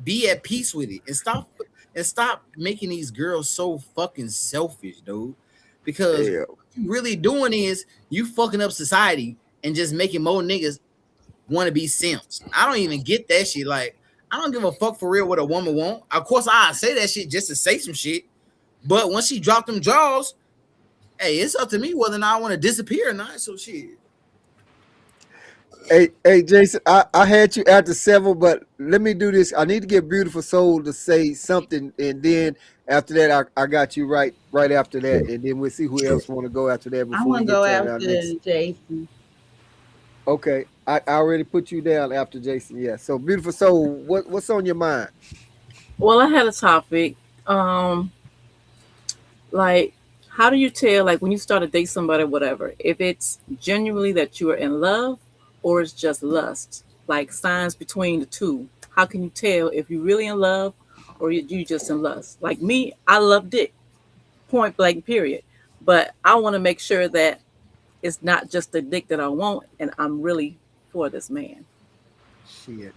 Be at peace with it and stop making these girls so fucking selfish, dude. Because what you really doing is you fucking up society and just making more niggas want to be simps. I don't even get that shit. Like, I don't give a fuck for real what a woman want. Of course, I say that shit just to say some shit. But once she dropped them jaws, hey, it's up to me whether or not I want to disappear or not. So shit. Hey, Jason, I had you after several, but let me do this. I need to get Beautiful Soul to say something, and then after that, I got you right after that, and then we'll see who else want to go after that. I want to go after Jason. Okay, I already put you down after Jason. Yeah. So, Beautiful Soul, what's on your mind? Well, I had a topic. Like, how do you tell, like, when you start to date somebody, whatever, if it's genuinely that you are in love or it's just lust? Like, signs between the two. How can you tell if you're really in love or you just in lust? Like me, I love dick, point blank, period. But I want to make sure that it's not just the dick that I want, and I'm really for this man. Shit.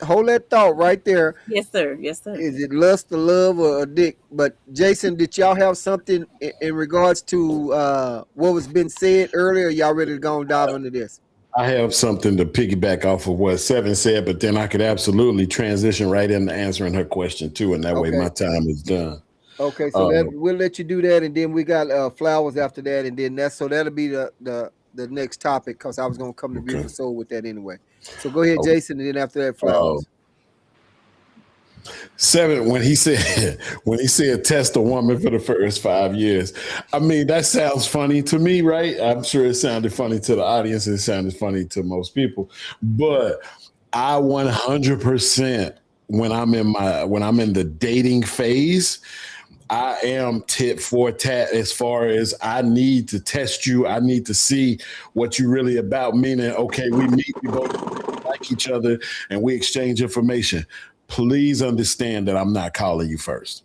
Hold that thought right there. Yes, sir. Yes, sir. Is it lust, or love, or a dick? But Jason, did y'all have something in regards to what was been said earlier? Y'all ready to go and dive into this? I have something to piggyback off of what Seven said, but then I could absolutely transition right into answering her question too, and that way my time is done. Okay, so we'll let you do that, and then we got flowers after that, and then that'll be the next topic, because I was gonna come to Beautiful Soul with that anyway. So go ahead, Jason, and then after that, flowers. Seven, when he said test a woman for the first 5 years, I mean, that sounds funny to me, right? I'm sure it sounded funny to the audience. It sounded funny to most people, but I 100%, when I'm in the dating phase, I am tit for tat as far as I need to test you. I need to see what you really about. Meaning, okay, we meet, we both like each other, and we exchange information. Please understand that I'm not calling you first.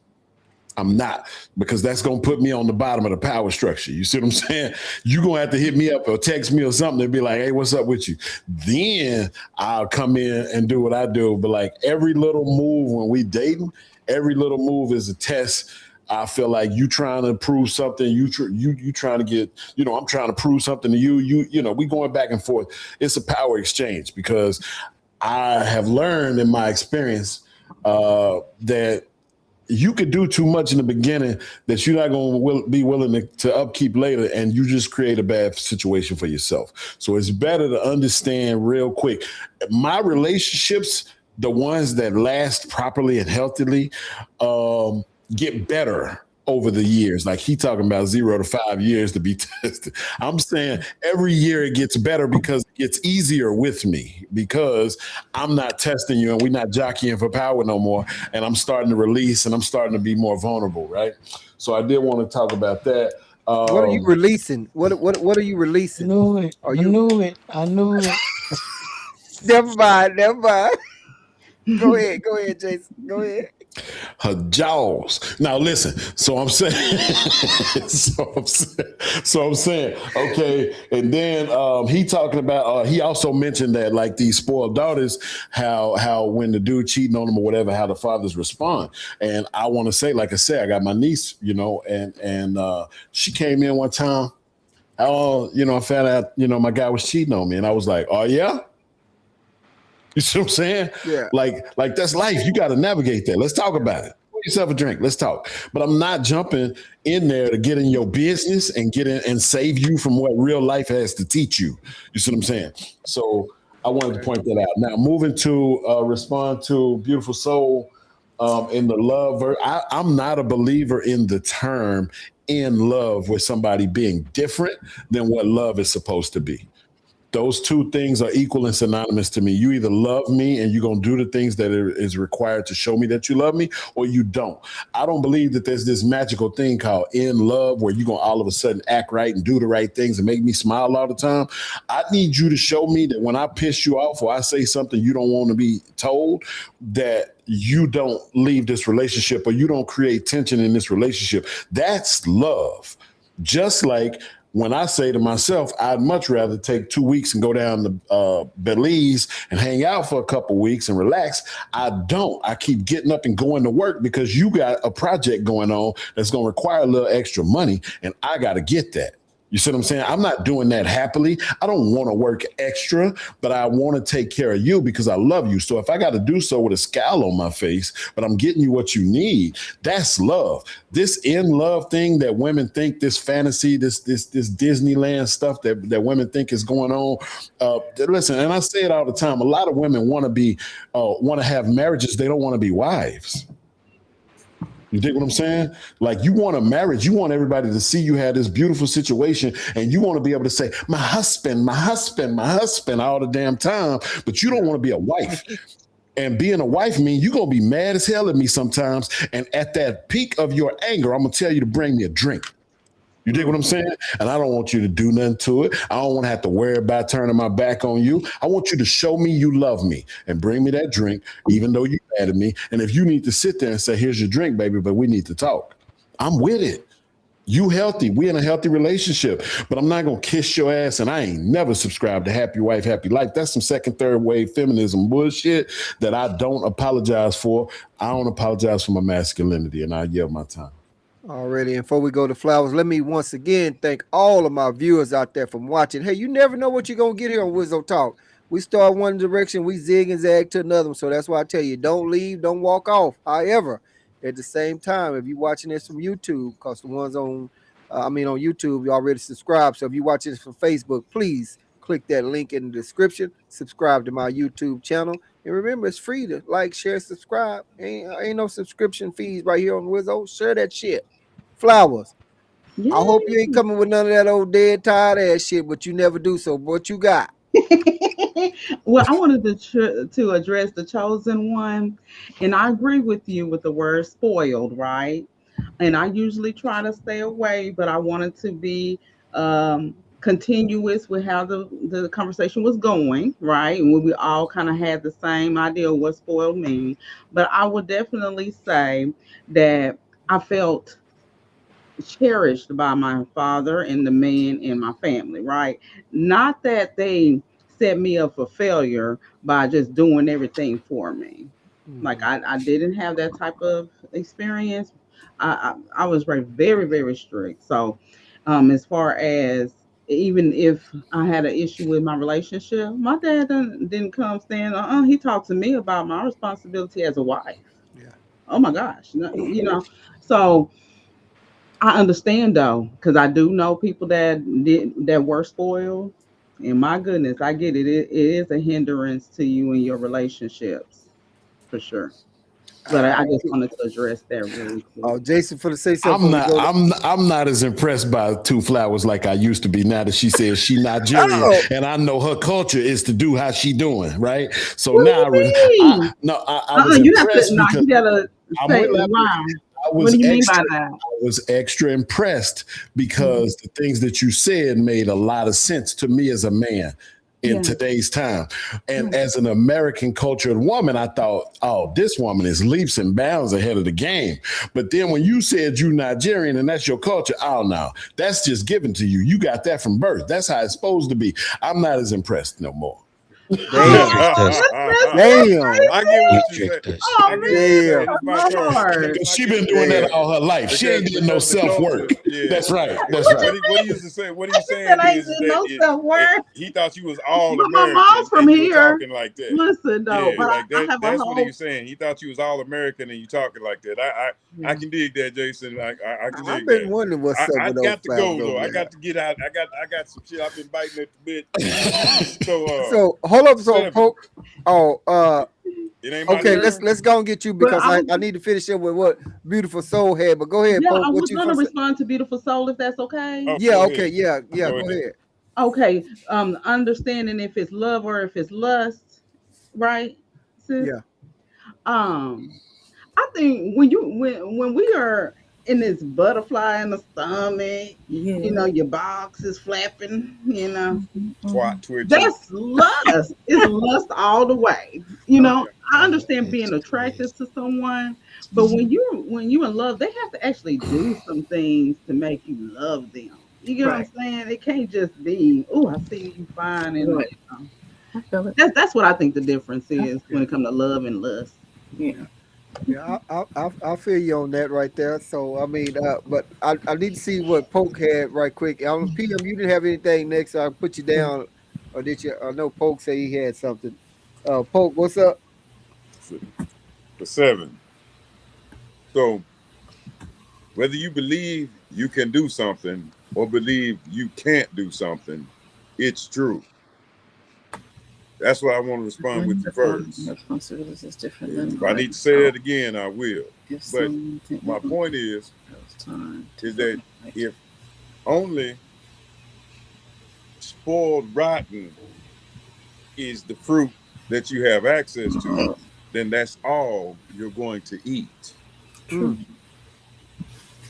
I'm not, because that's going to put me on the bottom of the power structure. You see what I'm saying? You're going to have to hit me up or text me or something and be like, hey, what's up with you? Then I'll come in and do what I do. But like every little move when we dating, every little move is a test. I feel like you trying to prove something. You trying to get, I'm trying to prove something to you. We going back and forth. It's a power exchange, because I have learned in my experience that you could do too much in the beginning that you're not going to be willing to upkeep later, and you just create a bad situation for yourself. So it's better to understand real quick. My relationships, the ones that last properly and healthily, get better over the years. Like he talking about 0 to 5 years to be tested. I'm saying every year it gets better because it gets easier with me, because I'm not testing you and we're not jockeying for power no more. And I'm starting to release and I'm starting to be more vulnerable, right? So I did want to talk about that. What are you releasing? What are you releasing? I knew it. I knew it. Never mind. Go ahead, Jason. Go ahead. Her jaws. Now listen. So I'm saying. Okay. And then he talking about. He also mentioned that like these spoiled daughters, how when the dude cheating on them or whatever, how the fathers respond. And I want to say, like I said, I got my niece, and she came in one time. I found out, my guy was cheating on me, and I was like, oh yeah. You see what I'm saying? Yeah. Like that's life. You got to navigate that. Let's talk about it. Pour yourself a drink. Let's talk. But I'm not jumping in there to get in your business and get in and save you from what real life has to teach you. You see what I'm saying? So I wanted to point that out. Now moving to respond to Beautiful Soul in the love verse. I'm not a believer in the term in love with somebody being different than what love is supposed to be. Those two things are equal and synonymous to me. You either love me and you're going to do the things that is required to show me that you love me, or you don't. I don't believe that there's this magical thing called in love where you're going to all of a sudden act right and do the right things and make me smile all the time. I need you to show me that when I piss you off or I say something you don't want to be told, that you don't leave this relationship or you don't create tension in this relationship. That's love. Just like when I say to myself, I'd much rather take 2 weeks and go down to Belize and hang out for a couple weeks and relax. I don't. I keep getting up and going to work because you got a project going on that's going to require a little extra money, and I got to get that. You see what I'm saying? I'm not doing that happily. I don't want to work extra, but I want to take care of you because I love you. So if I got to do so with a scowl on my face, but I'm getting you what you need, that's love. This in love thing that women think, this fantasy, this Disneyland stuff that women think is going on. Listen, and I say it all the time. A lot of women want to have marriages. They don't want to be wives. You dig what I'm saying? Like, you want a marriage. You want everybody to see you had this beautiful situation, and you want to be able to say, my husband, all the damn time, but you don't want to be a wife. And being a wife means you're going to be mad as hell at me sometimes. And at that peak of your anger, I'm going to tell you to bring me a drink. You dig what I'm saying? And I don't want you to do nothing to it. I don't want to have to worry about turning my back on you. I want you to show me you love me and bring me that drink, even though you're mad at me. And if you need to sit there and say, here's your drink, baby, but we need to talk, I'm with it. You healthy. We in a healthy relationship, but I'm not going to kiss your ass. And I ain't never subscribed to happy wife, happy life. That's some second, third wave feminism bullshit that I don't apologize for. I don't apologize for my masculinity, and I yield my time. Already, and before we go to flowers, let me once again thank all of my viewers out there from watching. Hey, you never know what you're going to get here on Wizzo Talk. We start one direction, we zig and zag to another one. So that's why I tell you, don't leave, don't walk off. However, at the same time, if you're watching this from YouTube, because the ones on YouTube, you already subscribed. So if you're watching this from Facebook, please click that link in the description, subscribe to my YouTube channel. And remember, it's free to like, share, subscribe. Ain't no subscription fees right here on Wizzo. Share that shit. Flowers. Yay. I hope you ain't coming with none of that old dead, tired ass shit, but you never do so. What you got? Well, I wanted to address the chosen one, and I agree with you with the word spoiled, right? and I usually try to stay away, but I wanted to be continuous with how the conversation was going, right? And we all kind of had the same idea of what spoiled mean. But I would definitely say that I felt cherished by my father and the men in my family, right? Not that they set me up for failure by just doing everything for me. Like I didn't have that type of experience. I was very, very strict. So as far as even if I had an issue with my relationship, my dad didn't come saying, he talked to me about my responsibility as a wife. Yeah. Oh my gosh. So I understand though, because I do know people that were spoiled. And my goodness, I get it. It is a hindrance to you and your relationships for sure. But I just wanted to address that really quick. Jason, for the say something. I'm before we not. go to- I'm not as impressed by Two Flowers like I used to be. Now that she says she Nigerian, Oh. and I know her culture is to do how she doing, right? So What now do you mean? I was You have impressed to. No, because you gotta I'm say with why. I What was do you mean by extra. that? I was extra impressed because the things that you said made a lot of sense to me as a man in Yeah. today's time. And Yeah. as an American cultured woman, I thought, oh, this woman is leaps and bounds ahead of the game. But then when you said you Nigerian and that's your culture, oh no, that's just given to you. You got that from birth. That's how it's supposed to be. I'm not as impressed no more. Damn. I get what you say. Oh I get what you say. man. It's my turn. Lord. Because I she get been what doing you that say. all her life. She ain't did no Because the self work. culture, yeah. That's right. That's What right. he used to say, what he's saying That ain't is did that no self-work. he thought you was all But my American mom's from and you were here. talking like that. Listen though, Yeah, but like I that. have a That's what he whole. was saying. He thought you was all American and you talking like that. I can dig that, Jason. I can I've dig been that. wondering what's up I with those got to go flowers though. over I there. got to get out. I got some shit. I've been biting at the bit. So hold up, so 7. Poke. It ain't my Okay, turn. let's go and get you But because I I was, need to finish up with what Beautiful Soul had. But go ahead, yeah, Poke. I What was you gonna first? respond to Beautiful Soul if that's okay. Oh, Yeah, go okay, ahead. yeah, Go go ahead. ahead. Okay. Understanding if it's love or if it's lust, right, sis? Yeah. I think when we are in this butterfly in the stomach, Yeah. your box is flapping, Twat twitching. that's lust. It's lust all the way. I understand being attracted to someone, but when you in love, they have to actually do some things to make you love them. You get what I'm Right. saying? It can't just be, oh, I see you fine, and Right. I feel it. that's what I think the difference is when it comes to love and lust. Yeah. Yeah, I feel you on that right there. So I mean, but I need to see what Poke had right quick. PM, you didn't have anything next, so I put you down, or did you? I know Poke said he had something. Poke, what's up? The 7. So whether you believe you can do something or believe you can't do something, it's true. That's what I want to respond with you first. Responsibilities is different than. If I need to say that again, I will. If But someone think my we point is have time to that like- if only spoiled rotten is the fruit that you have access to, then that's all you're going to eat. True.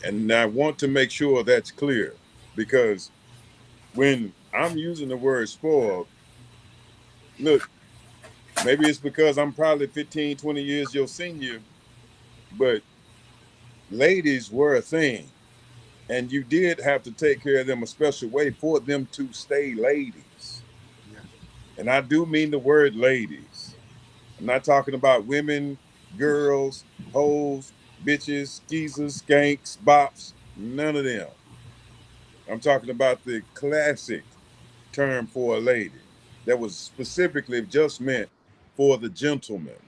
And I want to make sure that's clear, because when I'm using the word spoiled, look, maybe it's because I'm probably 15, 20 years your senior, but ladies were a thing. And you did have to take care of them a special way for them to stay ladies. Yeah. And I do mean the word ladies. I'm not talking about women, girls, hoes, bitches, skeezers, skanks, bops, none of them. I'm talking about the classic term for a lady that was specifically just meant for the gentleman,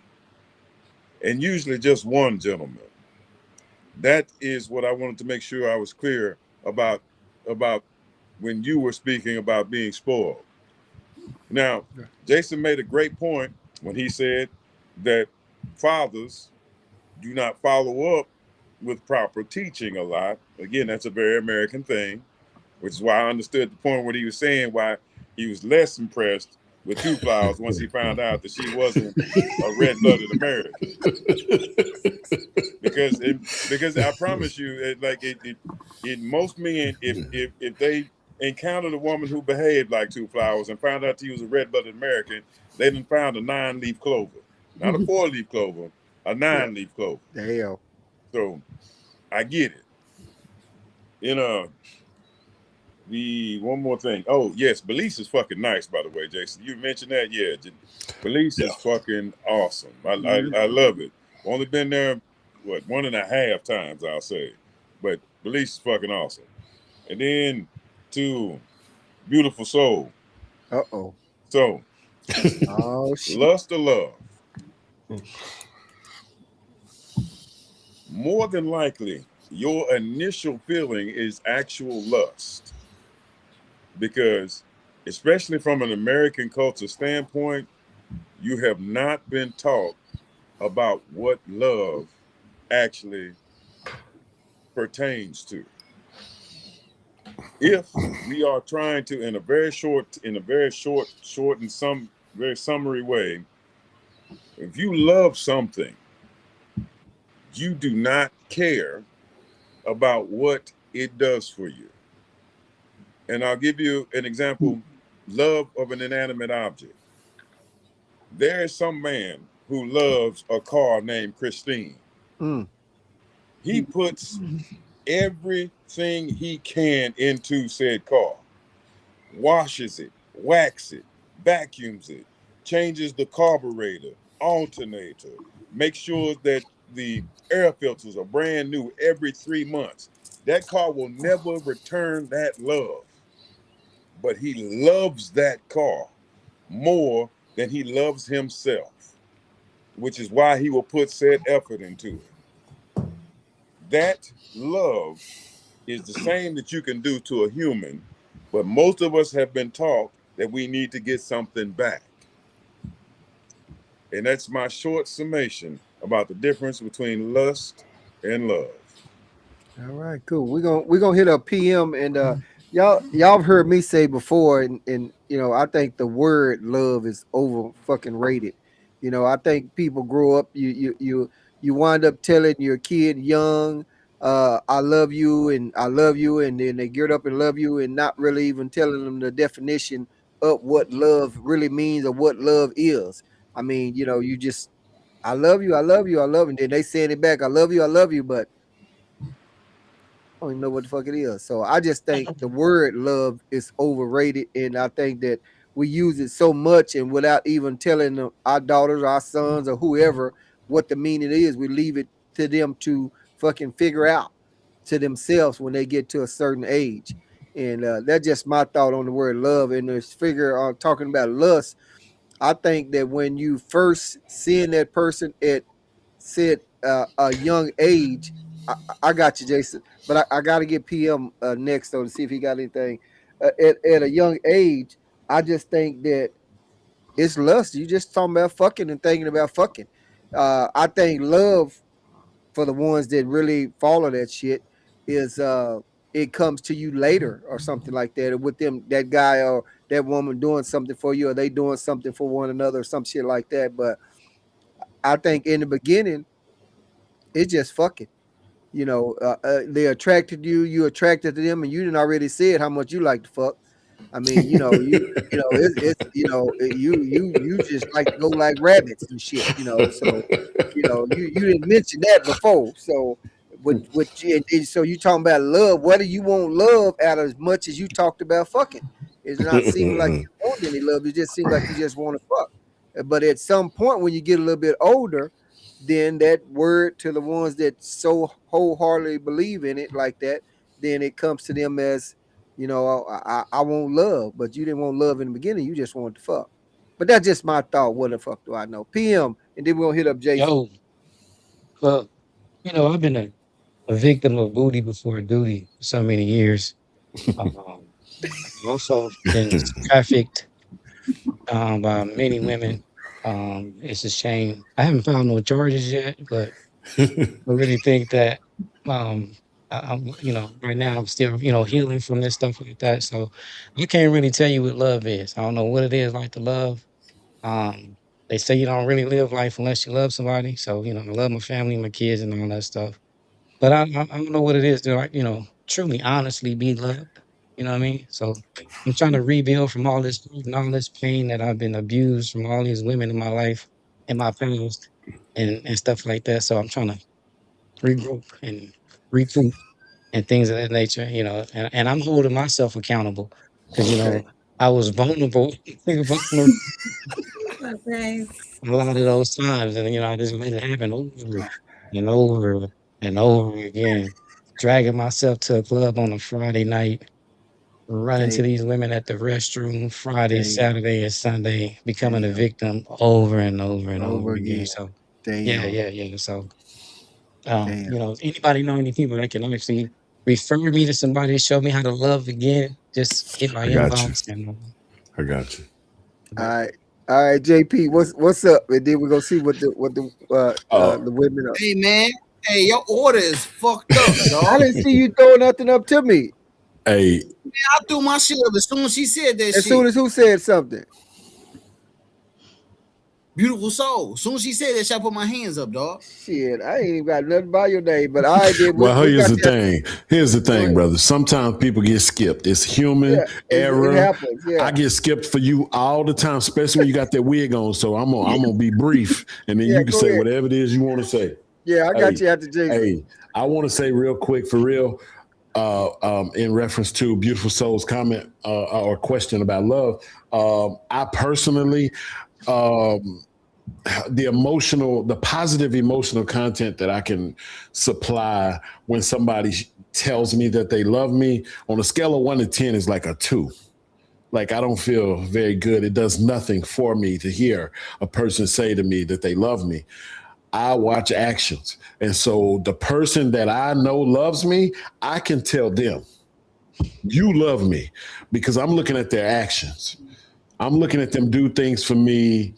and usually just one gentleman. That is what I wanted to make sure I was clear about when you were speaking about being spoiled. Now, Jason made a great point when he said that fathers do not follow up with proper teaching a lot. Again, that's a very American thing, which is why I understood the point what he was saying, why he was less impressed with Two Flowers once he found out that she wasn't a red-blooded American. Because I promise you, most men, if they encountered a woman who behaved like Two Flowers and found out she was a red-blooded American, they done found a 9-leaf clover, not a 4-leaf clover, a 9-leaf clover. Damn. So I get it. The one more thing. Oh yes, Belize is fucking nice, by the way, Jason. You mentioned that, yeah. Belize is fucking awesome. I love it. Only been there, 1.5 times, I'll say. But Belize is fucking awesome. And then to Beautiful Soul. Uh-oh. So, oh shit. Lust or Love. More than likely, your initial feeling is actual lust. Because, especially from an American culture standpoint, you have not been taught about what love actually pertains to. If we are trying to, in a very short and some very summary way, if you love something, you do not care about what it does for you. And I'll give you an example, love of an inanimate object. There is some man who loves a car named Christine. He puts everything he can into said car, washes it, waxes it, vacuums it, changes the carburetor, alternator, makes sure that the air filters are brand new every 3 months. That car will never return that love. But he loves that car more than he loves himself, which is why he will put said effort into it. That love is the same that you can do to a human, but most of us have been taught that we need to get something back. And that's my short summation about the difference between lust and love. All right, cool. We're gonna hit a PM, and y'all have heard me say before, and I think the word love is over fucking rated. I think people grow up, you wind up telling your kid young, I love you, and then they get up and love you, and not really even telling them the definition of what love really means or what love is. I mean, you just, I love you, and then they saying it back, I love you, but I don't even know what the fuck it is. So I just think the word love is overrated, and I think that we use it so much, and without even telling our daughters, our sons, or whoever what the meaning is, we leave it to them to fucking figure out to themselves when they get to a certain age. And that's just my thought on the word love. And this figure on talking about lust, I think that when you first seeing that person at said a young age, I got you, Jason, but I got to get PM next though to see if he got anything. At a young age, I just think that it's lust. You just talking about fucking and thinking about fucking. I think love for the ones that really follow that shit is it comes to you later or something like that, or with them, that guy or that woman doing something for you, or they doing something for one another or some shit like that. But I think in the beginning, it's just fucking. They attracted you, you attracted to them, and you didn't already said how much you like to fuck. I mean, you just like to go like rabbits and shit, so you didn't mention that before. So so you talking about love, what do you want love out of as much as you talked about fucking? It's not seeming like you want any love, it just seems like you just want to fuck. But at some point when you get a little bit older, then that word to the ones that so wholeheartedly believe in it like that, then it comes to them as, I want love, but you didn't want love in the beginning. You just wanted to fuck. But that's just my thought. What the fuck do I know? PM, and then we're going to hit up Jason. Yo, well, I've been a victim of booty before duty for so many years. Also been trafficked by many women. It's a shame. I haven't found no charges yet, but I really think that I'm, you know, right now I'm still, you know, healing from this stuff like that. So you can't really tell you what love is. I don't know what it is like to love. They say you don't really live life unless you love somebody. So, you know, I love my family, my kids, and all that stuff. But I don't know what it is to, like, you know, truly, honestly be loved. You know what I mean? So I'm trying to rebuild from all this grief and all this pain that I've been abused from all these women in my life, in my past, and stuff like that. So I'm trying to regroup and recoup and things of that nature, you know, and I'm holding myself accountable because, you know, Okay. I was vulnerable, vulnerable Okay. a lot of those times. And, you know, I just made it happen over and over and over again, dragging myself to a club on a Friday night, running to Damn. these women at the restroom Friday, Damn. Saturday, and Sunday, becoming a Damn. victim over and over and over Over again. again. So, yeah, Damn. yeah, yeah. So, Damn. you know, anybody know any people that can actually refer me to somebody to show me how to love again, just hit my I got you. inbox and I got you. All right. All right, JP, what's up? And then we're gonna see what the women are. Hey man, hey, your order is fucked up, I dog. didn't see you throw nothing up to me. Hey, I threw my shit up as soon as she said that As shit. soon as who said something? Beautiful soul. As soon as she said that shit, I put my hands up, dog. Shit, I ain't even got nothing by your name, but I did. well, We here's got the that. thing. Here's the Go thing, ahead. brother. Sometimes people get skipped. It's human Yeah, it error. happens. Yeah, I get skipped for you all the time, especially when you got that wig on. So I'm gonna be brief, and then yeah. you can Go say ahead. whatever it is you want to say. Yeah, I got Hey, you after Jason. hey, I want to say real quick, for real, in reference to Beautiful Soul's comment or question about love. I personally, the positive emotional content that I can supply when somebody tells me that they love me on a scale of 1 to 10 is like a 2. Like, I don't feel very good. It does nothing for me to hear a person say to me that they love me. I watch actions. And so the person that I know loves me, I can tell them, you love me, because I'm looking at their actions. I'm looking at them do things for me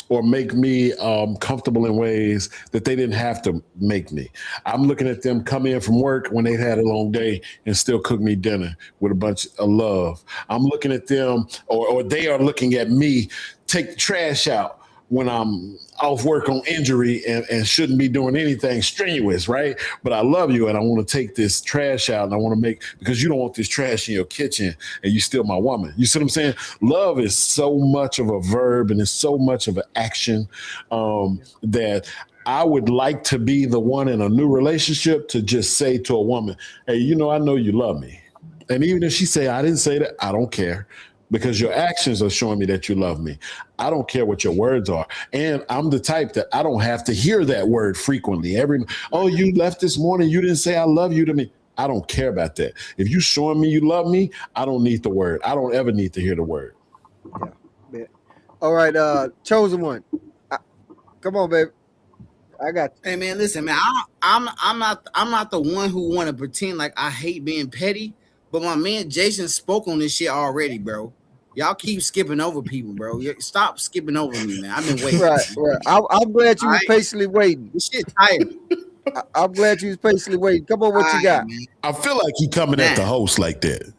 or make me comfortable in ways that they didn't have to make me. I'm looking at them come in from work when they've had a long day and still cook me dinner with a bunch of love. I'm looking at them, or they are looking at me take the trash out when I'm off work on injury and shouldn't be doing anything strenuous, right? But I love you and I want to take this trash out and I want to make, because you don't want this trash in your kitchen and you still my woman. You see what I'm saying? Love is so much of a verb and it's so much of an action that I would like to be the one in a new relationship to just say to a woman, hey, you know, I know you love me. And even if she say, I didn't say that, I don't care, because your actions are showing me that you love me. I don't care what your words are. And I'm the type that I don't have to hear that word frequently. Oh, you left this morning, you didn't say I love you to me. I don't care about that. If you showing me you love me, I don't need the word. I don't ever need to hear the word. Yeah. All right, chosen one. Come on, baby. I got you. Hey man, listen, man. I'm not the one who want to pretend like I hate being petty, but my man Jason spoke on this shit already, bro. Y'all keep skipping over people, bro. Stop skipping over me, man. I've been waiting. Right. I'm glad you was patiently waiting. This shit tired. I'm glad you was patiently waiting. Come on, what you got? Man. I feel like he coming at the host like that.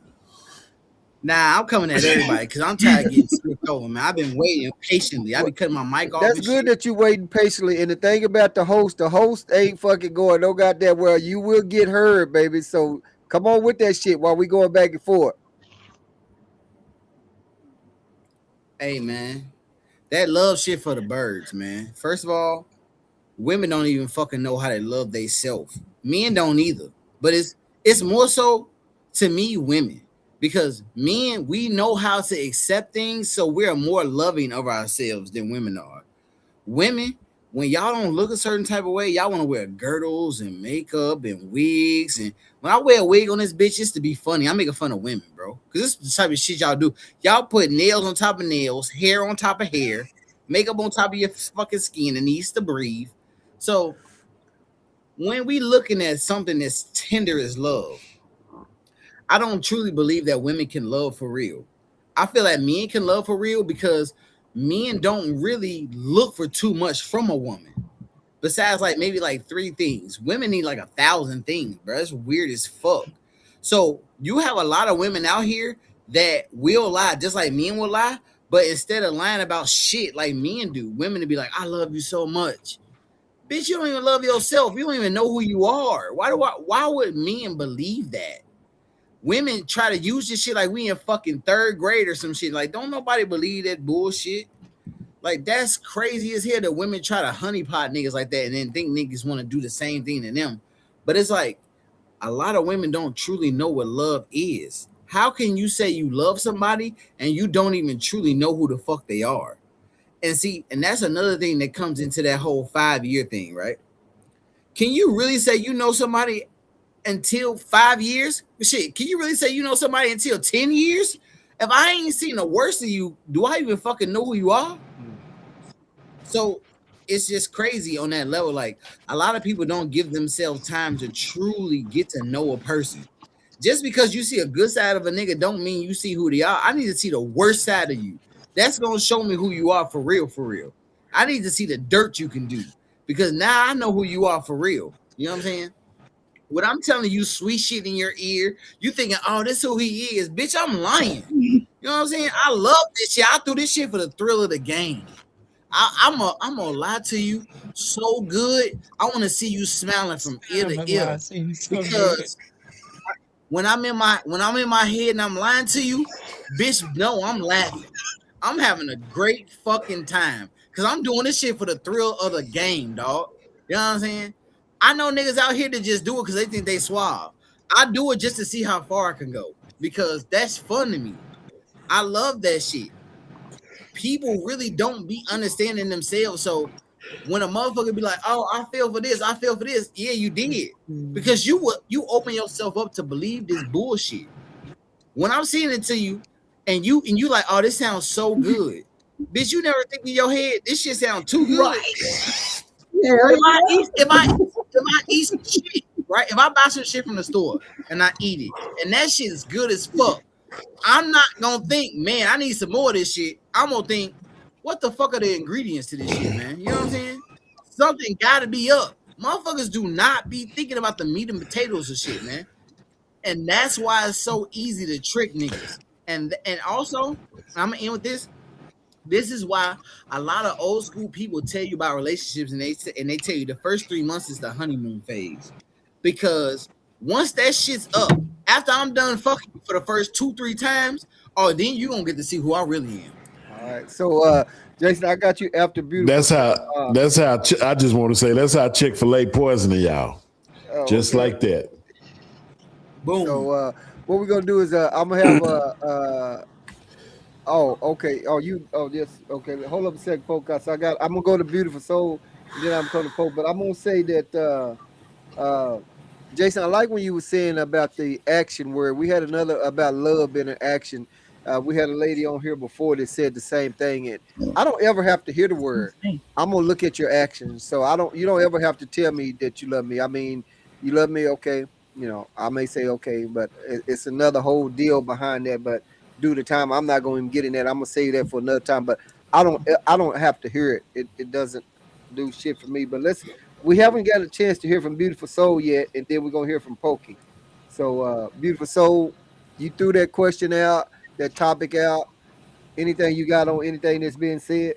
Nah, I'm coming at everybody because I'm tired of getting skipped over, man. I've been waiting patiently. I've been cutting my mic off. That's good that you waiting patiently. And the thing about the host ain't fucking going no goddamn well. You will get heard, baby. So come on with that shit while we going back and forth. Hey, man. That love shit for the birds, man. First of all, women don't even fucking know how to love themselves. Men don't either. But it's more so to me, women. Because men, we know how to accept things, so we're more loving of ourselves than women are. Women, when y'all don't look a certain type of way, y'all want to wear girdles and makeup and wigs. And when I wear a wig on this bitch, it's to be funny. I'm making fun of women, bro. Because this is the type of shit y'all do. Y'all put nails on top of nails, hair on top of hair, makeup on top of your fucking skin that needs to breathe. So when we looking at something as tender as love, I don't truly believe that women can love for real. I feel like men can love for real because men don't really look for too much from a woman. besides like maybe like 3 things. Women need like 1,000 things, bro. It's weird as fuck. So you have a lot of women out here that will lie, just like men will lie, but instead of lying about shit like men do, women to be like, I love you so much. Bitch, you don't even love yourself. You don't even know who you are. Why would men believe that? Women try to use this shit like we in fucking 3rd grade or some shit. Like, don't nobody believe that bullshit. Like, that's crazy as hell that women try to honeypot niggas like that and then think niggas want to do the same thing to them. But it's like, a lot of women don't truly know what love is. How can you say you love somebody and you don't even truly know who the fuck they are? And see, and that's another thing that comes into that whole 5-year thing, right? Can you really say you know somebody until 5 years? Shit, can you really say you know somebody until 10 years? If I ain't seen the worst of you, do I even fucking know who you are? So it's just crazy on that level. Like, a lot of people don't give themselves time to truly get to know a person. Just because you see a good side of a nigga don't mean you see who they are. I need to see the worst side of you. That's gonna show me who you are for real, for real. I need to see the dirt you can do, because now I know who you are for real. You know what I'm saying? What I'm telling you, sweet shit in your ear, you thinking, oh, this who he is. Bitch, I'm lying. You know what I'm saying? I love this shit. I do this shit for the thrill of the game. I'm gonna lie to you so good. I want to see you smiling from ear to ear. Because when I'm in my head and I'm lying to you, bitch, no, I'm laughing. I'm having a great fucking time because I'm doing this shit for the thrill of the game, dog. You know what I'm saying? I know niggas out here that just do it because they think they suave. I do it just to see how far I can go because that's fun to me. I love that shit. People really don't be understanding themselves. So when a motherfucker be like, oh, I feel for this, yeah, you did. Because you open yourself up to believe this bullshit. When I'm saying it to you, and you like, oh, this sounds so good. Bitch, you never think in your head, this shit sounds too good. Right. Yeah. If I eat some shit, right? If I buy some shit from the store and I eat it, and that shit is good as fuck, I'm not gonna think, man, I need some more of this shit. I'm gonna think, what the fuck are the ingredients to this shit, man? You know what I'm saying? Something gotta be up. Motherfuckers do not be thinking about the meat and potatoes of shit, man. And that's why it's so easy to trick niggas. And also, I'm gonna end with this. This is why a lot of old school people tell you about relationships, and they tell you the first 3 months is the honeymoon phase, because once that shit's up, after I'm done fucking for the first 2-3 times, oh, then you gonna get to see who I really am. All right, so Jason, I got you after beautiful. That's how I just want to say that's how Chick-fil-A poisoning y'all, just like that. Boom. So what we're gonna do is I'm gonna have oh, okay. Oh, yes. Okay. Hold up a second, folks. I'm gonna go to Beautiful Soul, and then I'm going to Pope. But I'm gonna say that Jason, I like when you were saying about the action word. We had another about love being an action. We had a lady on here before that said the same thing. And I don't ever have to hear the word. I'm gonna look at your actions. So you don't ever have to tell me that you love me. I mean, you love me, okay. You know, I may say okay, but it's another whole deal behind that. But due to time, I'm not going to get in that. I'm gonna say that for another time. But I don't have to hear it. It doesn't do shit for me. But we haven't got a chance to hear from Beautiful Soul yet, and then we're gonna hear from Pokey. So Beautiful Soul, you threw that question out, that topic out. Anything you got on anything that's being said?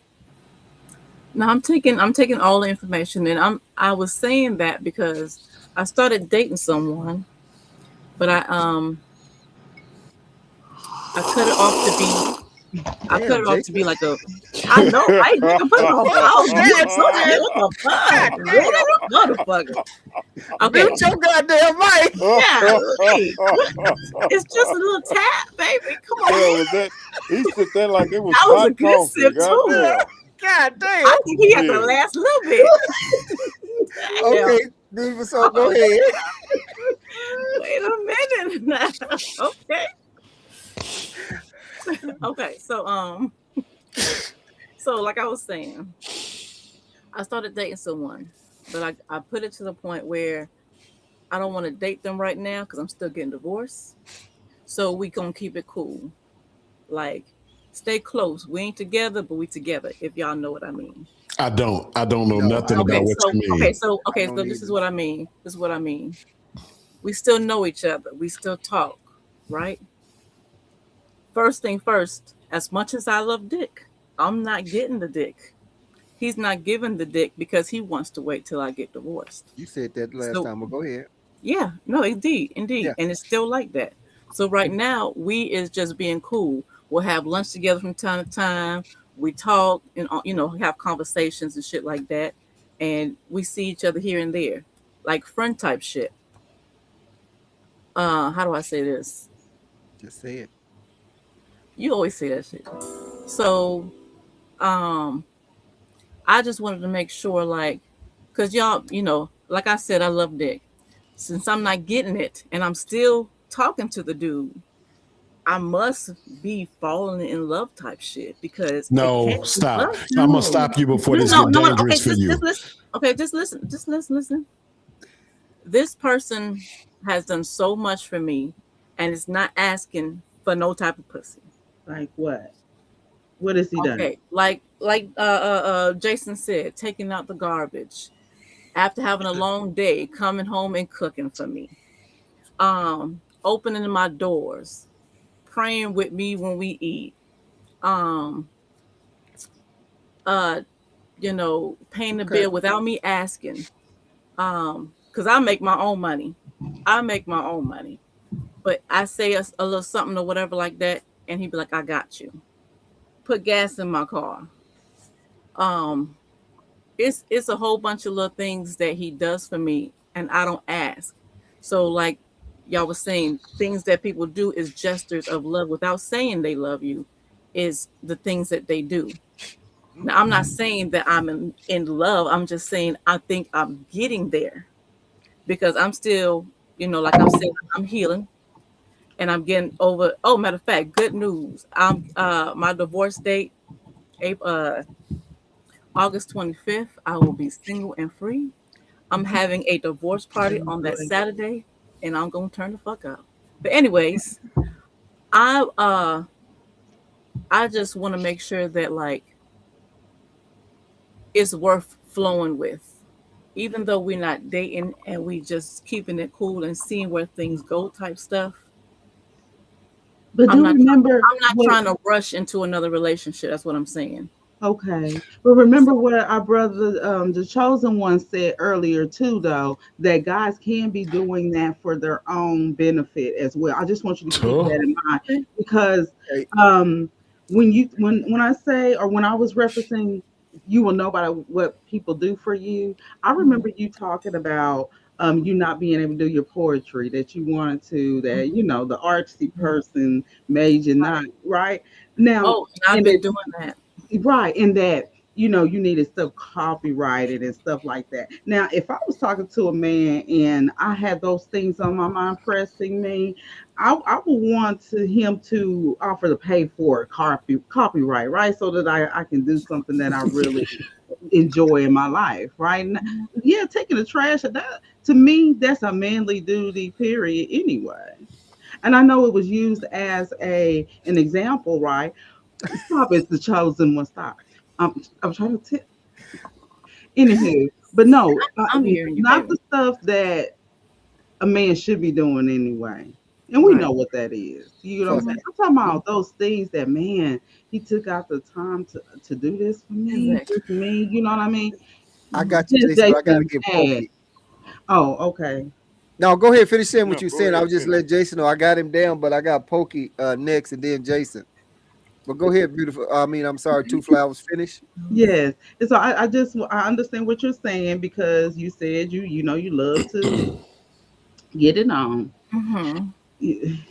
No, I'm taking all the information, and I was saying that because I started dating someone, but I cut it off to be. I cut it off to be like a. I know, right? Nigga, put it on pause. Motherfucker. Okay. Mute your goddamn mic. Yeah. It's just a little tap, baby. Come on. Yeah, was that? He said that like it was. That was hot a good coffee. sip too. Goddamn. God damn. I think he had to last a little bit. Okay, Beautiful Soul, go ahead. Wait a minute now. Okay. Okay, so like I was saying, I started dating someone, but I put it to the point where I don't want to date them right now because I'm still getting divorced. So we gonna keep it cool. Like, stay close. We ain't together, but we together, if y'all know what I mean. I don't know No, nothing Okay, about what so you mean. okay, so I okay, don't so this is either. what I mean. This is what I mean. We still know each other. We still talk, right? First thing first, as much as I love Dick, I'm not getting the dick. He's not giving the dick because he wants to wait till I get divorced. You said that last So time, but go ahead. yeah, no, indeed, Yeah. and it's still like that. So right now, we is just being cool. We'll have lunch together from time to time. We talk and have conversations and shit like that, and we see each other here and there, like friend type shit. How do I say this? Just say it. You always say that shit. So, um, I just wanted to make sure, like, cause y'all, like I said, I love Dick. Since I'm not getting it, and I'm still talking to the dude, I must be falling in love type shit because it No, can't be stop. love. I'm gonna No. stop you before No, this no, get no. dangerous Okay, for just you. listen. Okay, just listen. Just listen. This person has done so much for me, and is not asking for no type of pussy. Like what? What has he done? Okay, like Jason said, taking out the garbage after having a long day, coming home and cooking for me. Opening my doors, praying with me when we eat. Um, paying the Okay. bill without me asking. Because I make my own money. I make my own money. But I say a little something or whatever like that, and he'd be like, I got you. Put gas in my car. Um, it's a whole bunch of little things that he does for me, and I don't ask. So like y'all was saying, things that people do is gestures of love without saying they love you, is the things that they do. Now I'm not saying that I'm in love. I'm just saying I think I'm getting there because I'm still, like I'm saying, I'm healing and I'm getting over. Oh, matter of fact, good news. I'm my divorce date, August 25th. I will be single and free. I'm having a divorce party on that Saturday, and I'm gonna turn the fuck up. But anyways, I uh I just want to make sure that like it's worth flowing with. Even though we're not dating and we just keeping it cool and seeing where things go type stuff. But I'm do not remember I'm not what trying to rush into another relationship. That's what I'm saying. okay. But remember what our brother the chosen one said earlier too though, that guys can be doing that for their own benefit as well. I just want you to keep that Huh? in mind because Hey, when I say or when I was referencing you will know by what people do for you, I remember you talking about you not being able to do your poetry that you wanted to, that the artsy person made you not, right? Now Oh, and I've and been it doing that. right, and that you needed stuff copyrighted and stuff like that. Now, if I was talking to a man and I had those things on my mind pressing me, I would want him to offer to pay for a copyright, right? So that I can do something that I really enjoy in my life, right? Yeah, taking the trash, that to me, that's a manly duty, period, anyway. And I know it was used as an example, right? Stop, it's the chosen one. Stop. I'm trying to tell. Anywho, but no, I'm hearing you, not baby. the stuff that a man should be doing anyway. And we Right. know what that is. You know what I'm fuck saying? it. I'm talking about those things that man, he took out the time to do this for me, Exactly. just me. You know what I mean? I got you, Just Jason, but I gotta Jason get mad. Pokey. Oh, okay. Now go ahead, finish saying what No, you're go saying. I'll ahead, just finish. let Jason know I got him down, but I got Pokey next and then Jason. But go ahead, beautiful. I'm sorry, Two Flowers finish. Yes. And so I understand what you're saying because you said you love to get it on. Mm-hmm.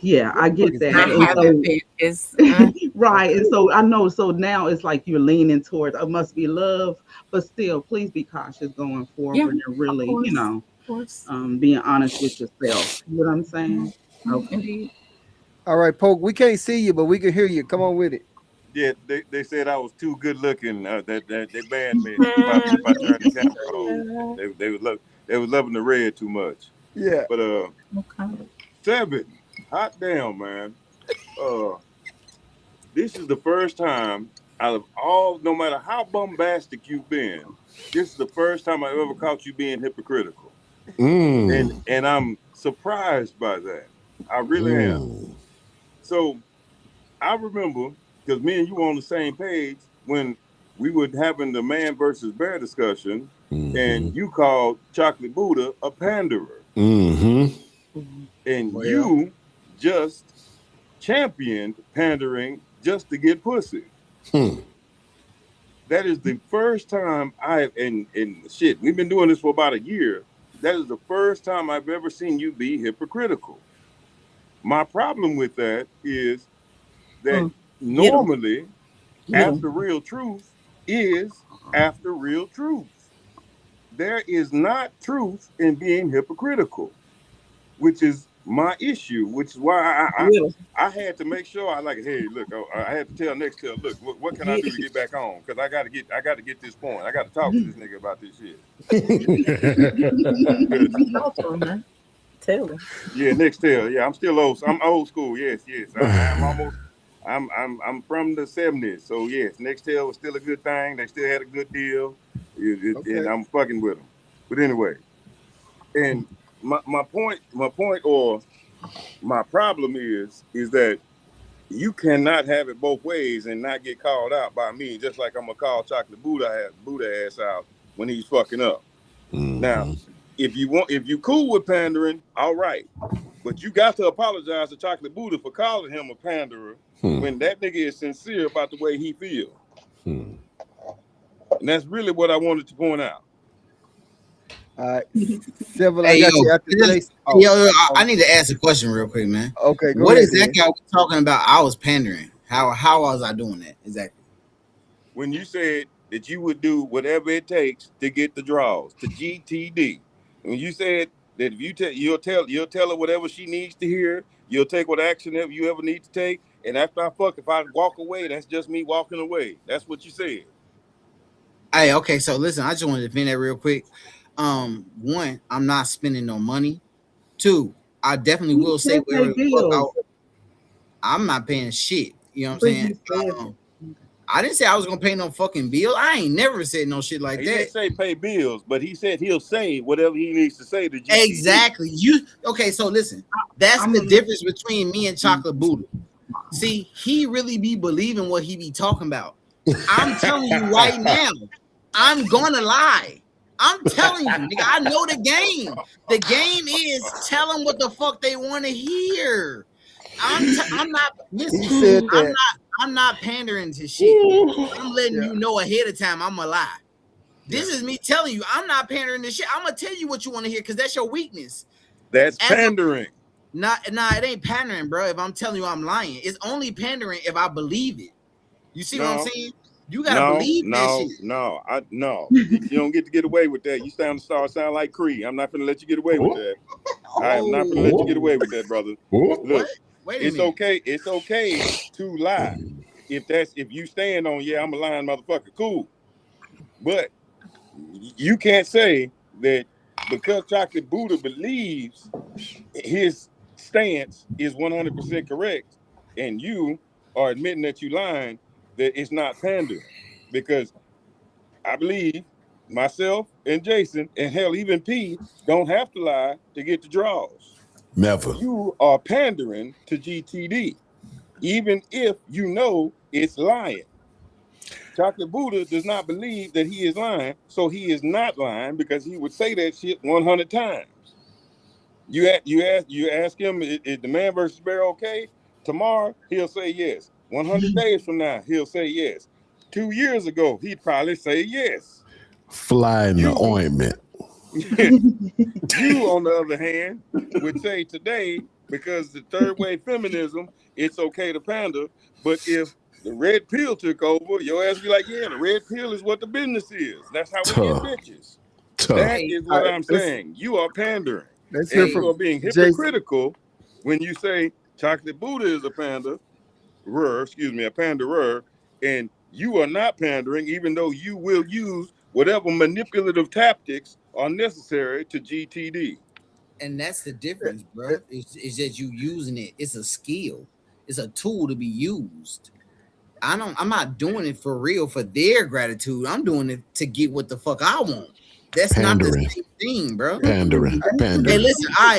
Yeah, What I the fuck get is that. Not And happening? having so been is right. And Okay. so I know so now it's like you're leaning towards it must be love, but still please be cautious going yeah, forward and of really, course. Of course. being honest with yourself. You know what I'm saying? Okay. Indeed. All right, Poke. We can't see you, but we can hear you. Come on with it. Yeah, they said I was too good looking. That they banned me if I turned the camera on. They was loving the red too much. Yeah. But Okay. 7, hot damn man. Uh, this is the first time out of all, no matter how bombastic you've been, this is the first time I've ever caught you being hypocritical. Mm. And I'm surprised by that. I really am. Mm. So I remember, because me and you were on the same page when we were having the man versus bear discussion, and you called Chocolate Buddha a panderer. Mm-hmm. And Well. you just championed pandering just to get pussy. That is the first time and shit, we've been doing this for about a year. That is the first time I've ever seen you be hypocritical. My problem with that is that normally after real truth is after real truth. There is not truth in being hypocritical, which is my issue, which is why I had to make sure hey, look, I had to tell Nextel, look, what can I do to get back on? Because I got to get this point. I got to talk to this nigga about this shit. Talk to him, man. Tell him. Yeah, Nextel. Yeah, I'm still old. I'm old school. Yes. I'm from the 70s. So yes, Nextel was still a good thing. They still had a good deal. And I'm fucking with them. But anyway, and my point or my problem is that you cannot have it both ways and not get called out by me, just like I'm gonna call Chocolate Buddha ass out when he's fucking up. Now, if you cool with pandering, all right, but you got to apologize to Chocolate Buddha for calling him a panderer when that nigga is sincere about the way he feels. And that's really what I wanted to point out. All right, Civil, Hey, I got yo, you after place. I need to ask a question real quick, man. Okay, go What ahead, exactly are we talking about? I was pandering. How was I doing that exactly? When you said that you would do whatever it takes to get the draws to GTD, when you said that if you'll tell her whatever she needs to hear, you'll take what action you ever need to take, and after if I walk away, that's just me walking away. That's what you said. Hey, okay, so listen, I just want to defend that real quick. One, I'm not spending no money. Two, I definitely will say whatever the fuck I'm not paying shit. You know what I'm saying? I didn't say I was gonna pay no fucking bill. I ain't never said no shit like He that. didn't say pay bills, but he said he'll say whatever he needs to say to GTD. Exactly. Okay, so listen, that's the difference between me and Chocolate Buddha. See, he really be believing what he be talking about. I'm telling you right now, I'm gonna lie. I'm telling you, nigga, I know the game. The game is tell them what the fuck they want to hear. I'm not. Listen, I'm not pandering to shit. I'm letting you know ahead of time. I'm gonna lie. This is me telling you, I'm not pandering to shit. I'm gonna tell you what you want to hear because that's your weakness. That's pandering. Nah, it ain't pandering, bro. If I'm telling you I'm lying, it's only pandering if I believe it. You see what I'm saying? You gotta believe that shit. No. You don't get to get away with that. You sound like Cree. I'm not gonna let you get away with that. I am not gonna let you get away with that, brother. Look, it's okay. It's okay to lie if you stand on I'm a lying motherfucker. Cool, but you can't say that because Chocolate Buddha believes his stance is 100% correct, and you are admitting that you lying, that it's not pandering, because I believe myself and Jason and hell even P don't have to lie to get the draws. Never. You are pandering to GTD, even if you know it's lying. Chocolate Buddha does not believe that he is lying, so he is not lying because he would say that shit 100 times. You ask him, is the man versus bear okay? Tomorrow, he'll say yes. 100 days from now, he'll say yes. 2 years ago, he'd probably say yes. Fly in the ointment. You, on the other hand, would say today, because the third wave feminism, it's okay to pander, but if the red pill took over, your ass be like, yeah, the red pill is what the business is. That's how we get bitches. That is what I'm saying. You are pandering. Let's hear you are being hypocritical when you say Chocolate Buddha is a panderer, and you are not pandering, even though you will use whatever manipulative tactics are necessary to GTD. And that's the difference, bro. It's that you using it. It's a skill. It's a tool to be used. I'm not doing it for real for their gratitude. I'm doing it to get what the fuck I want. That's Pandering. not the same thing, bro. Pandering. Hey,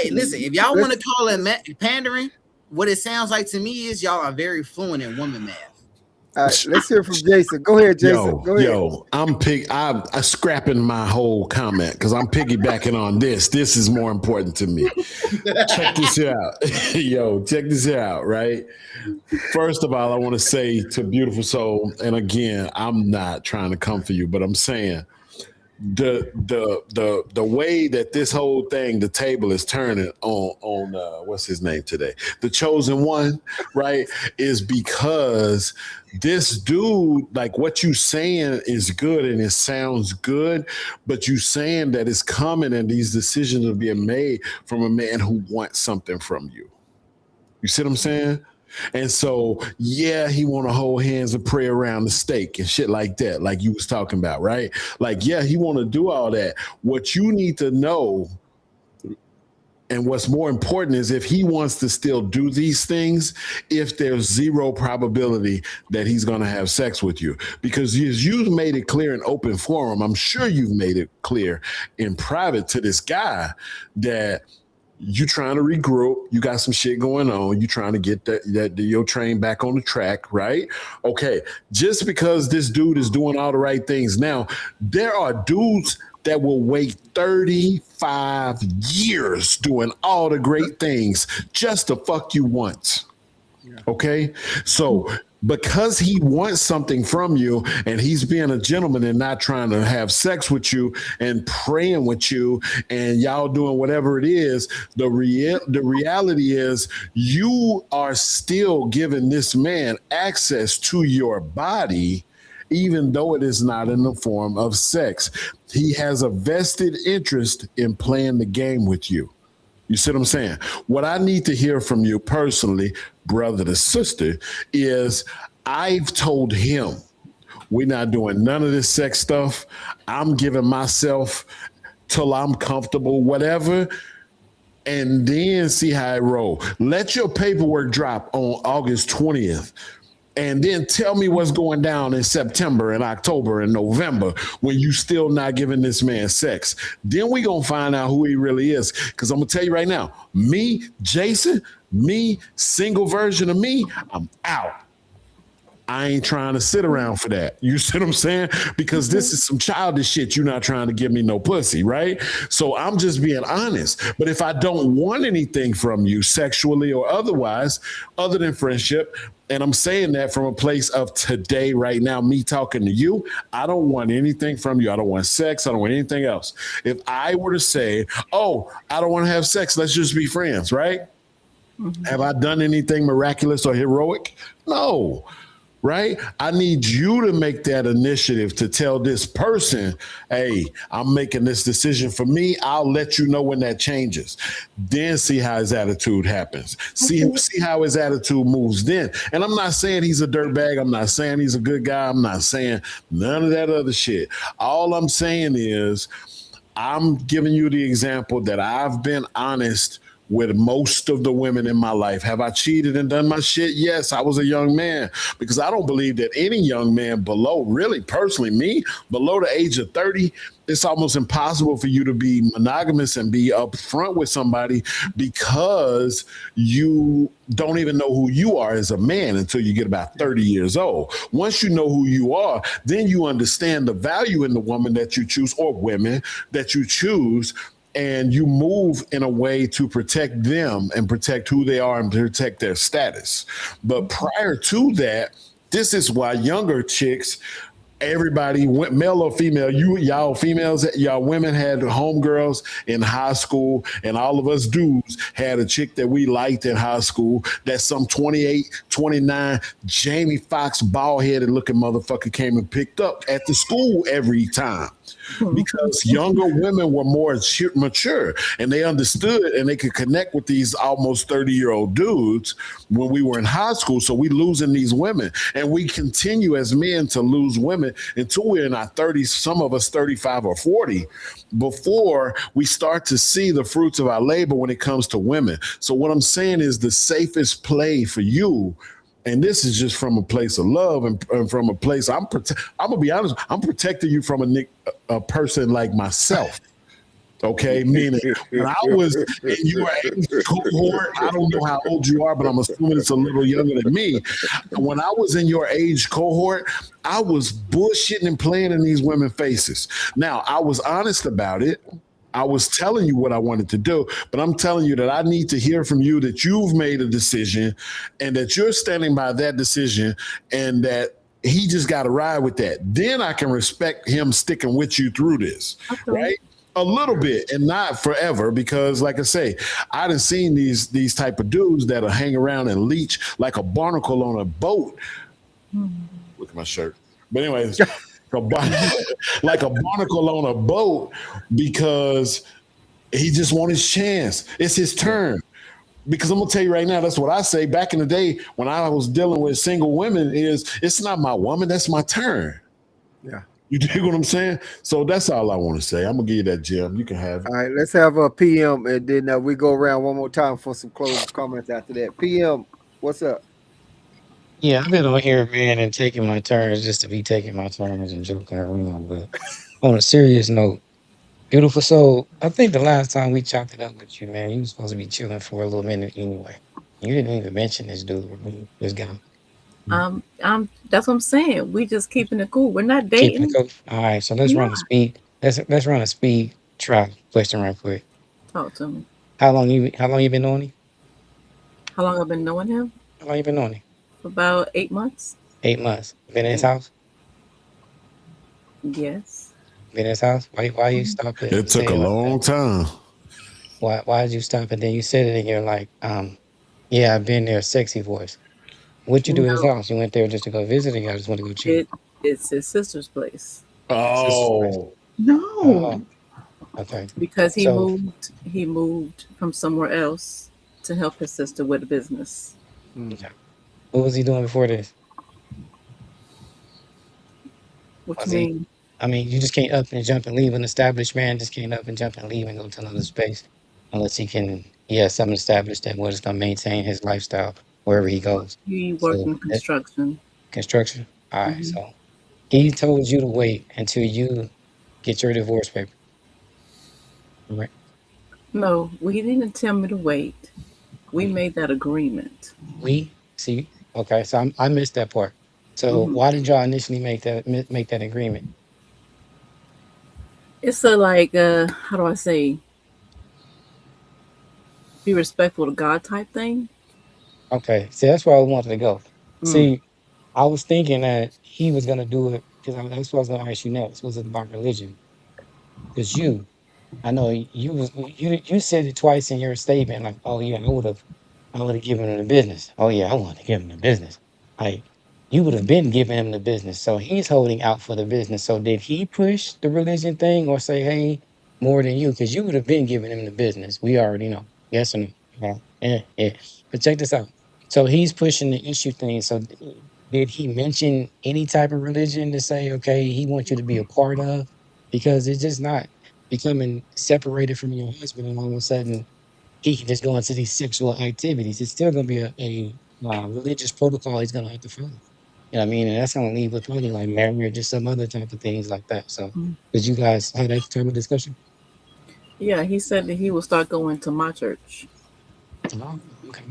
listen. If y'all want to call it pandering, what it sounds like to me is y'all are very fluent in woman math. All right, let's hear from Jason. Go ahead, Jason. Go ahead. I'm scrapping my whole comment because I'm piggybacking on this. This is more important to me. Check this out. Check this out, right? First of all, I want to say to Beautiful Soul, and again, I'm not trying to come for you, but I'm saying the way that this whole thing, the table is turning on what's his name today, the chosen one, right, is because this dude, like what you saying is good and it sounds good, but you saying that it's coming and these decisions are being made from a man who wants something from you. You see what I'm saying? And so, yeah, he want to hold hands and pray around the stake and shit like that, like you was talking about, right? Like, yeah, he want to do all that. What you need to know, and what's more important, is if he wants to still do these things, if there's zero probability that he's going to have sex with you. Because you've made it clear in open forum, I'm sure you've made it clear in private to this guy that you trying to regroup, you got some shit going on, you trying to get your train back on the track, right? Okay, just because this dude is doing all the right things now, there are dudes that will wait 35 years doing all the great things just to fuck you once. Okay, so because he wants something from you and he's being a gentleman and not trying to have sex with you and praying with you and y'all doing whatever it is, the reality is you are still giving this man access to your body, even though it is not in the form of sex. He has a vested interest in playing the game with you. You see what I'm saying? What I need to hear from you personally, brother to sister, is I've told him we're not doing none of this sex stuff. I'm giving myself till I'm comfortable, whatever, and then see how it roll. Let your paperwork drop on August 20th. And then tell me what's going down in September and October and November when you still not giving this man sex. Then we gonna find out who he really is. Because I'm gonna tell you right now, me, Jason, me, single version of me, I'm out. I ain't trying to sit around for that. You see what I'm saying? Because this is some childish shit. You're not trying to give me no pussy, right? So I'm just being honest. But if I don't want anything from you sexually or otherwise, other than friendship, and I'm saying that from a place of today, right now, me talking to you, I don't want anything from you. I don't want sex. I don't want anything else. If I were to say, oh, I don't want to have sex, let's just be friends, right? Mm-hmm. Have I done anything miraculous or heroic? No. Right? I need you to make that initiative to tell this person, hey, I'm making this decision for me. I'll let you know when that changes. Then see how his attitude happens. See how his attitude moves then. And I'm not saying he's a dirtbag. I'm not saying he's a good guy. I'm not saying none of that other shit. All I'm saying is I'm giving you the example that I've been honest with most of the women in my life. Have I cheated and done my shit? Yes, I was a young man, because I don't believe that any young man below, really personally me, below the age of 30, it's almost impossible for you to be monogamous and be upfront with somebody, because you don't even know who you are as a man until you get about 30 years old. Once you know who you are, then you understand the value in the woman that you choose, or women that you choose, and you move in a way to protect them and protect who they are and protect their status. But prior to that, this is why younger chicks, everybody, male or female, y'all females, y'all women had homegirls in high school, and all of us dudes had a chick that we liked in high school that some 28, 29, Jamie Foxx, bald-headed looking motherfucker came and picked up at the school every time. Because younger women were more mature and they understood and they could connect with these almost 30-year-old dudes when we were in high school. So we losing these women, and we continue as men to lose women until we're in our 30s, some of us 35 or 40, before we start to see the fruits of our labor when it comes to women. So what I'm saying is the safest play for you And this is just from a place of love and from a place I'm gonna be honest, I'm protecting you from a person like myself. Okay, meaning when I was in your age cohort, I don't know how old you are, but I'm assuming it's a little younger than me. When I was in your age cohort, I was bullshitting and playing in these women's faces. Now, I was honest about it. I was telling you what I wanted to do, but I'm telling you that I need to hear from you that you've made a decision and that you're standing by that decision and that he just got to ride with that. Then I can respect him sticking with you through this, right? A little bit and not forever, because like I say, I done seen these type of dudes that'll hang around and leech like a barnacle on a boat. Look at my shirt. But anyways, like a barnacle on a boat because he just want his chance. It's his turn. Because I'm gonna tell you right now, that's what I say. Back in the day when I was dealing with single women, it's not my woman, that's my turn. Yeah. You dig what I'm saying? So that's all I want to say. I'm gonna give you that, Jim. You can have it. All right, let's have a PM, and then we go around one more time for some closing comments after that. PM, what's up? Yeah, I've been on here, man, and taking my turns just to be taking my turns and joking around. But on a serious note, beautiful soul, I think the last time we chopped it up with you, man, you was supposed to be chilling for a little minute anyway. You didn't even mention this dude, this guy. That's what I'm saying. We just keeping it cool. We're not Keeping dating. it cool. All right, so let's run a speed. Let's run a speed trial question right quick. Talk to me. How long you been knowing him? How long I've been knowing him? How long you been knowing him? About 8 months. 8 months. Been in his house? Yes. Been in his house? Why you stop it? It took a long time. Why did you stop and then you said it and you're like, yeah, I've been there, sexy voice. What'd you do at his house? You went there just to go visit, or you just want to go chill? It's his sister's place. Oh. No. Okay. Because he moved from somewhere else to help his sister with a business. Okay. What was he doing before this? What you mean? I mean, you just can't up and jump and leave. An established man just can't up and jump and leave and go to another space unless he has something established that was going to maintain his lifestyle wherever he goes. He worked in construction. Construction? All right. So he told you to wait until you get your divorce paper. Right? No, he didn't tell me to wait. We made that agreement. See? Okay, so I missed that part. So why did y'all initially make that agreement? It's a how do I say, be respectful to God type thing. Okay, see, that's where I wanted to go. See, I was thinking that he was gonna do it because that's what I was gonna ask you next. Was it about religion? Because I know you said it twice in your statement, like, oh yeah, I would have given him the business. Oh yeah, I wanted to give him the business. Like, you would have been giving him the business. So he's holding out for the business. So did he push the religion thing or say, hey, more than you? Because you would have been giving him the business. We already know. Yes or no? Yeah. But check this out. So he's pushing the issue thing. So did he mention any type of religion to say, okay, he wants you to be a part of? Because it's just not becoming separated from your husband and all of a sudden he can just go into these sexual activities. It's still going to be a religious protocol he's going to have to follow. You know what I mean? And that's going to leave with probably like marriage or just some other type of things like that. So did you guys have that type of discussion? Yeah, he said that he will start going to my church. Oh, okay.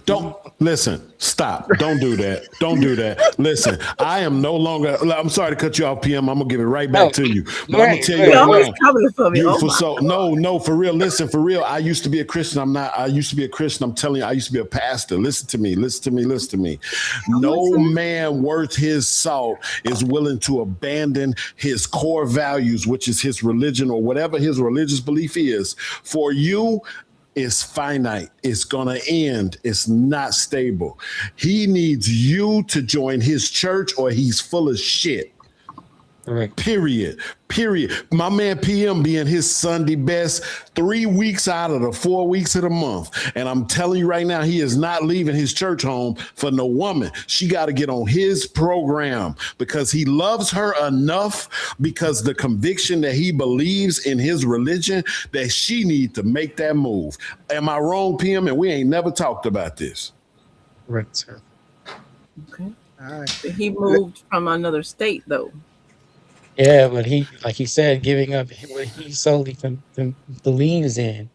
Don't listen. Stop. Don't do that. Don't do that. Listen, I am no longer. I'm sorry to cut you off, PM. I'm gonna give it right back to you. But I'm gonna tell you right now. Coming for me. Beautiful soul. No, for real. Listen, for real. I used to be a Christian. I'm not. I used to be a Christian. I'm telling you, I used to be a pastor. Listen to me. No man worth his salt is willing to abandon his core values, which is his religion or whatever his religious belief is, for you. It's finite. It's gonna end. It's not stable. He needs you to join his church or he's full of shit. Correct. Period. My man PM being his Sunday best 3 weeks out of the 4 weeks of the month. And I'm telling you right now, he is not leaving his church home for no woman. She got to get on his program because he loves her enough, because the conviction that he believes in his religion, that she needs to make that move. Am I wrong, PM? And we ain't never talked about this. Correct, sir. Okay. All right. But he moved from another state though. Yeah, but he, like he said, giving up what he solely believes in.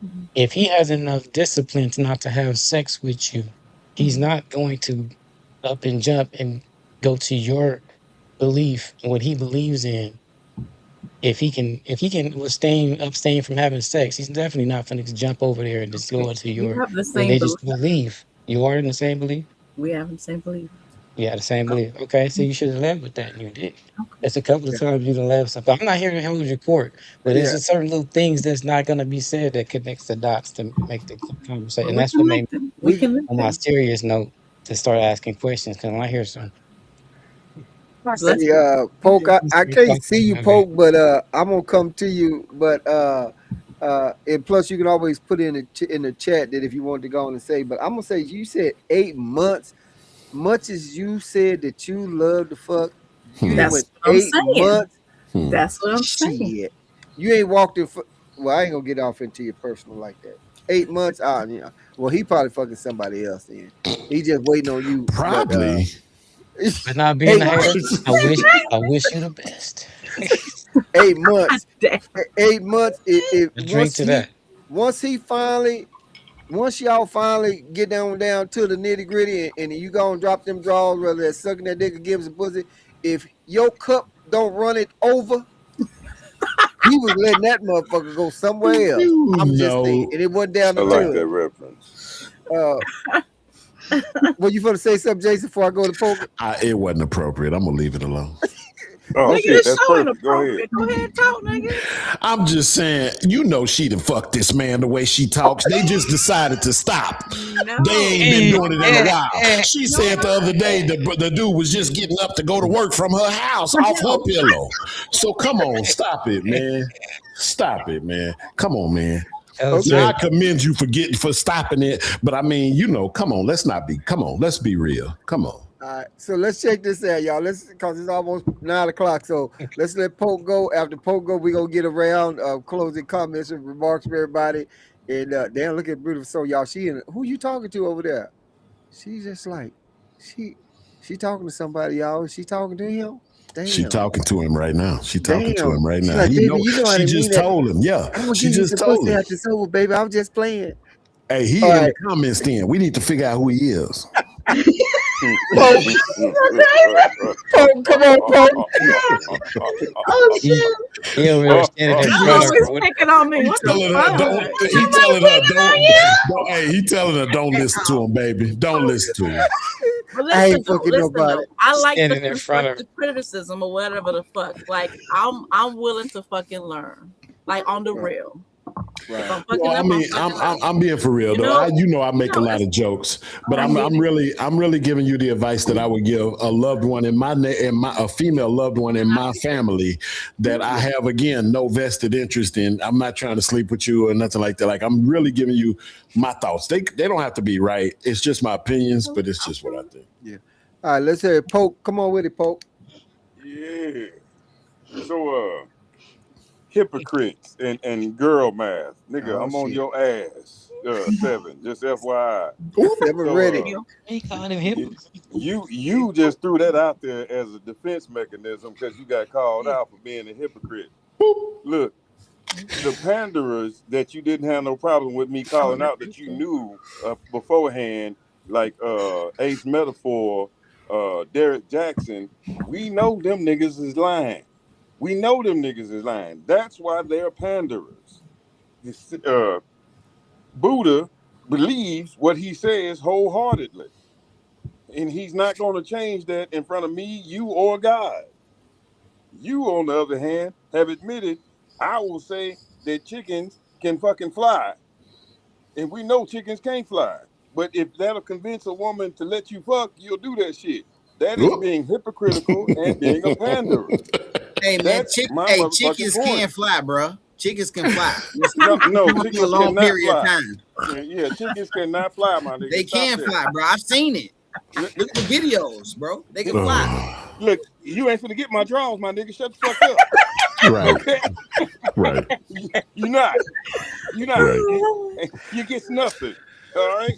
Mhm. If he has enough discipline to not to have sex with you, he's not going to up and jump and go to your belief and what he believes in. If he can abstain from having sex, he's definitely not going to jump over there and just go into We your have the same religious belief. belief. You are in the same belief? We have the same belief. You had the same belief. Okay, so you should have led with that and you did. Okay. It's a couple of times you done led something. I'm not here to hold your court, but there's Yeah. just certain little things that's not gonna be said that connects the dots to make the conversation. And We that's what made connect them. We We connect on my them. serious note to start asking questions because when I hear some So that's Hey, Poke, I can't see you, Okay. Poke, but I'm gonna come to you. But and plus you can always put in the chat that if you want to go on and say. But I'm gonna say you said 8 months. Much as you said that you love the fuck, you That's went what I'm 8 saying. months. That's what I'm saying. Shit, you ain't walked in. Well, I ain't gonna get off into your personal like that. 8 months. Yeah. Well, he probably fucking somebody else. Then he just waiting on you. Probably. But not being a 8 hater, months. I wish you the best. 8 months. Damn. 8 months. A drink to that. Once y'all finally get down to the nitty gritty and you go and drop them draws, whether it's sucking that dick or giving some pussy, if your cup don't run it over, he was letting that motherfucker go somewhere else. I'm just saying, and it wasn't down I the like tub. that reference. Well, you want to say something, Jason, before I go to poker? It wasn't appropriate. I'm gonna leave it alone. Oh, Nigga, shit, it's that's so perfect. Go ahead. inappropriate. Go ahead, talk, nigga. I'm just saying, you know, she done fucked this man the way she talks. They just decided to stop. No. They ain't been doing it in a while. She said the other day the dude was just getting up to go to work from her house off her pillow. So come on, stop it, man. Stop it, man. Come on, man. Now I commend you for stopping it, but I mean, you know, come on, let's be real. Come on. All right, so let's check this out, y'all. Because it's almost 9 o'clock. So let's let Poke go. After Poke go, we're going to get around closing comments and remarks for everybody. And damn, look at Beautiful Soul, y'all. Who you talking to over there? She's just like, she talking to somebody, y'all. Is she talking to him? Damn. She talking to him right now. She talking to him right now. Like, He baby, know, you know I she didn't just mean that. told him. Yeah, I'm gonna she give you just some told pussy him. after it's over, baby. I was just playing. Hey, he All in right. the comments then. We need to figure out who he is. Poke, come on, Poke. Oh shit! He over there standing in Y'all front of always her. picking on me. He What telling the her, fuck? don't listen to him, baby. Don't listen to him. But I listen, ain't though, fucking listen nobody. though. I like the Standing in front of constructive criticism or whatever the fuck. Like I'm willing to fucking learn. Like on the real. If I'm fucking Well, I up, mean, I'm fucking up. I'm being for real You though. know? I make a lot of jokes, but I'm really giving you the advice that I would give a loved one a female loved one in my family that I have again no vested interest in. I'm not trying to sleep with you or nothing like that. Like I'm really giving you my thoughts. They don't have to be right. It's just my opinions, but it's just what I think. Yeah. All right, let's hear it. Poke. Come on with it, Poke. Yeah. So, hypocrites and girl math. Nigga, Oh, I'm on shit. your ass. 7. Just FYI. Never So, ready. He calling him hypocrite. You just threw that out there as a defense mechanism because you got called out for being a hypocrite. Look, the panderers that you didn't have no problem with me calling out that you knew beforehand, like Ace Metaphor, Derek Jackson, we know them niggas is lying. We know them niggas is lying. That's why they're panderers. Buddha believes what he says wholeheartedly. And he's not going to change that in front of me, you, or God. You, on the other hand, have admitted, I will say that chickens can fucking fly. And we know chickens can't fly. But if that'll convince a woman to let you fuck, you'll do that shit. That is being hypocritical and being a panderer. Hey man, That's my motherfucking chickens point. can fly, bro. Chickens can fly. No, For chickens a long cannot period fly. of time. Yeah, chickens cannot fly, my nigga. They Stop can that. fly, bro. I've seen it. Look at the videos, bro. They can fly. Look, you ain't finna get my drawers, my nigga. Shut the fuck up. Right. Okay? Right. You're not. Right. You get nothing. All right.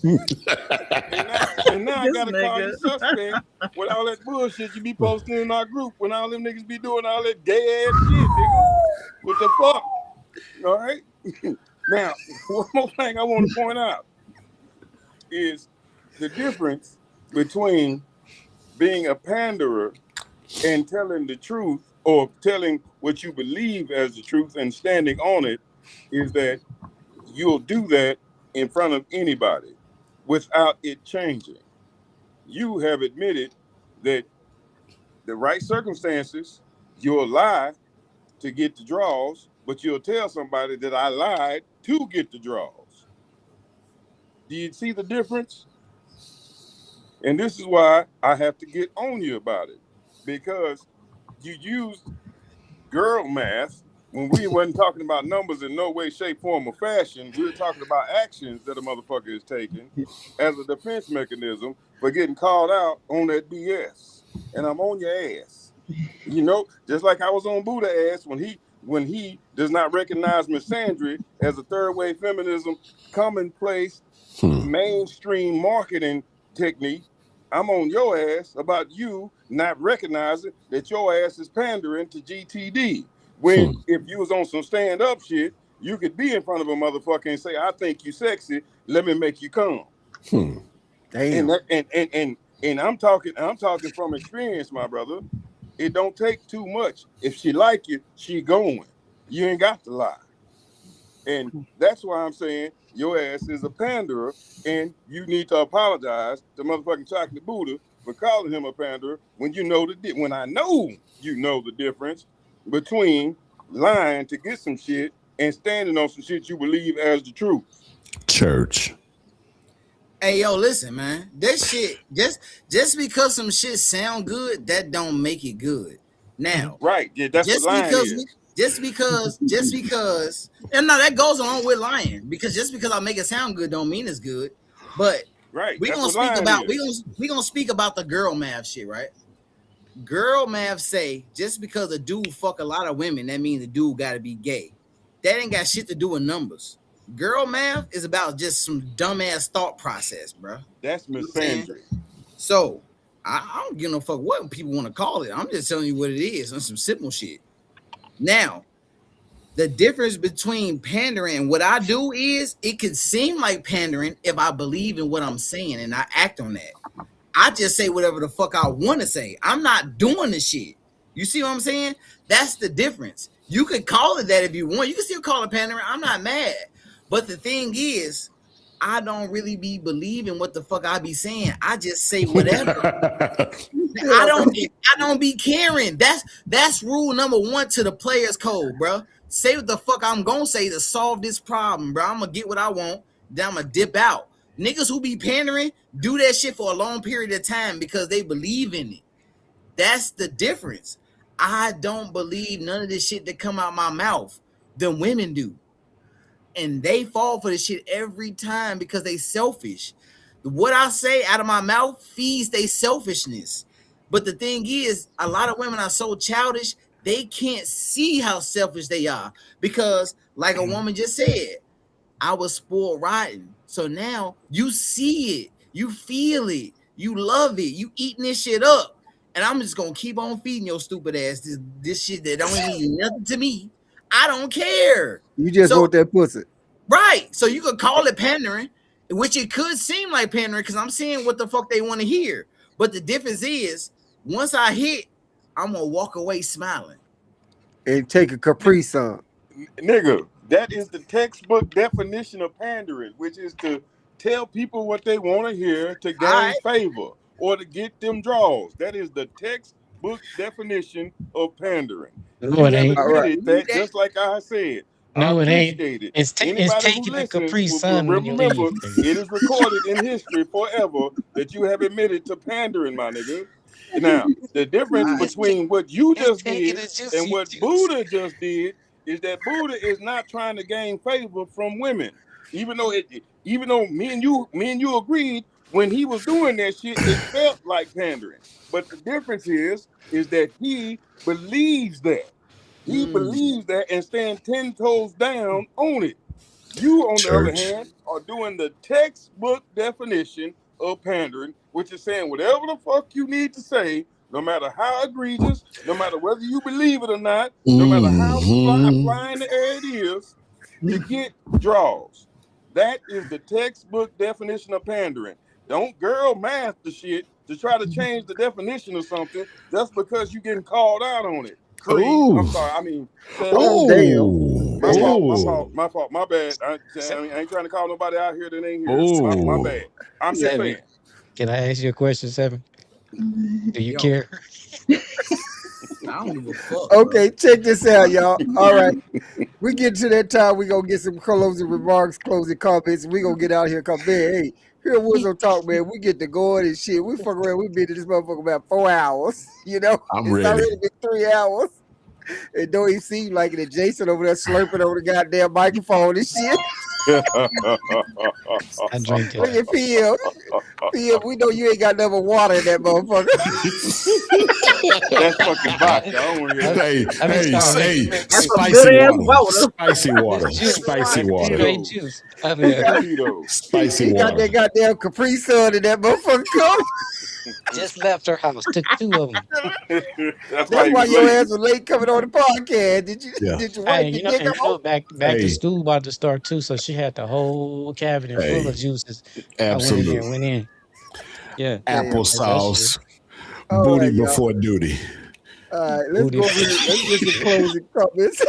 And now I This gotta call you nigga. suspect with all that bullshit you be posting in our group when all them niggas be doing all that gay ass shit, nigga. What the fuck? All right. Now, one more thing I want to point out is the difference between being a panderer and telling the truth or telling what you believe as the truth and standing on it is that you'll do that in front of anybody without it changing. You have admitted that the right circumstances, you'll lie to get the draws, but you'll tell somebody that I lied to get the draws. Do you see the difference? And this is why I have to get on you about it, because you used girl math when we wasn't talking about numbers in no way, shape, form, or fashion. We were talking about actions that a motherfucker is taking as a defense mechanism for getting called out on that BS. And I'm on your ass. You know, just like I was on Buddha ass when he does not recognize misandry as a third wave feminism commonplace mainstream marketing technique. I'm on your ass about you not recognizing that your ass is pandering to GTD. When if you was on some stand-up shit, you could be in front of a motherfucker and say, I think you sexy, let me make you come. Damn. And I'm talking from experience, my brother. It don't take too much. If she like you, she going. You ain't got to lie. And that's why I'm saying your ass is a panderer, and you need to apologize to motherfucking Chocolate Buddha for calling him a panderer when you know when I know you know the difference between lying to get some shit and standing on some shit you believe as the truth. Church. Hey, yo, listen, man. This shit, just because some shit sound good, that don't make it good. Now, right? Yeah, that's what lying is. Just because, and now that goes along with lying, because just because I make it sound good don't mean it's good. But right, we gonna speak about the girl math shit, right? Girl math say just because a dude fuck a lot of women, that means the dude got to be gay. That ain't got shit to do with numbers. Girl math is about just some dumbass thought process, bro. That's misandry. So I don't give no fuck what people want to call it. I'm just telling you what it is on some simple shit. Now, the difference between pandering and what I do is it can seem like pandering if I believe in what I'm saying and I act on that. I just say whatever the fuck I want to say. I'm not doing the shit. You see what I'm saying? That's the difference. You can call it that if you want. You can still call it pandering. I'm not mad. But the thing is, I don't really be believing what the fuck I be saying. I just say whatever. I don't be caring. That's rule number 1 to the players code, bro. Say what the fuck I'm gonna say to solve this problem, bro. I'm gonna get what I want, then I'm gonna dip out. Niggas who be pandering do that shit for a long period of time because they believe in it. That's the difference. I don't believe none of this shit that come out my mouth. The women do. And they fall for this shit every time because they selfish. What I say out of my mouth feeds their selfishness. But the thing is, a lot of women are so childish, they can't see how selfish they are. Because, like a woman just said, I was spoiled rotten. So now you see it, you feel it, you love it, you eating this shit up. And I'm just gonna keep on feeding your stupid ass this shit that don't mean nothing to me. I don't care. You just want that pussy. Right. So you could call it pandering, which it could seem like pandering because I'm seeing what the fuck they want to hear. But the difference is, once I hit, I'm gonna walk away smiling. And take a Capri Sun. Nigga, that is the textbook definition of pandering, which is to tell people what they want to hear to gain favor or to get them draws. That is the textbook definition of pandering. No, it ain't. That, just like I said. No, it ain't. It. It's taking a Capri Sun when you remember, leave. it is recorded in history forever that you have admitted to pandering, my nigga. Now, the difference between what you just did and what Buddha just did is that Buddha is not trying to gain favor from women. Even though me and you agreed when he was doing that shit, it felt like pandering. But the difference is that he believes that. He believes that and stands 10 toes down on it. You, on the other Church. hand, are doing the textbook definition of pandering, which is saying whatever the fuck you need to say, no matter how egregious, no matter whether you believe it or not, no matter how fly in the air it is, to get draws. That is the textbook definition of pandering. Don't girl math the shit to try to change the definition of something just because you're getting called out on it. Creed. Ooh. I'm sorry. I mean, Oh, damn. my fault. My bad. I ain't trying to call nobody out here that ain't here. My bad. I'm just Seven. saying. Can I ask you a question, Seven? Do you Yo. care? I don't give a fuck. Okay, check this out, y'all. All right. We get to that time, we gonna get some closing remarks, closing comments, and we gonna get out here. Cause man, hey, here at Wizzo Talk, man, we get to going and shit. We fuck around, we been to this motherfucker about 4 hours. You know, I'm it's ready. already been 3 hours. It don't even seem like it. And Jason over there slurping over the goddamn microphone and shit. I drink Look it. at PM. PM, we know you ain't got nothing but water in that motherfucker. That's fucking vodka. I don't want to hear that. Hey, spicy water. Spicy water. Straight juice. I mean, Tito's. Spicy He got water. that goddamn Capri Sun in that motherfucker. just left her house. Took 2 of them. That's That's why you your late. ass was late coming on the podcast. Did you? Yeah. Did you wipe Hey, your you know, dick and off? back Hey. to school about to start too, so she had the whole cabinet Hey. full of juices. Absolutely. I went in. Yeah. Applesauce. All Booty right, y'all. before duty. All right, let's Booty. go over here. Let's get some closing comments.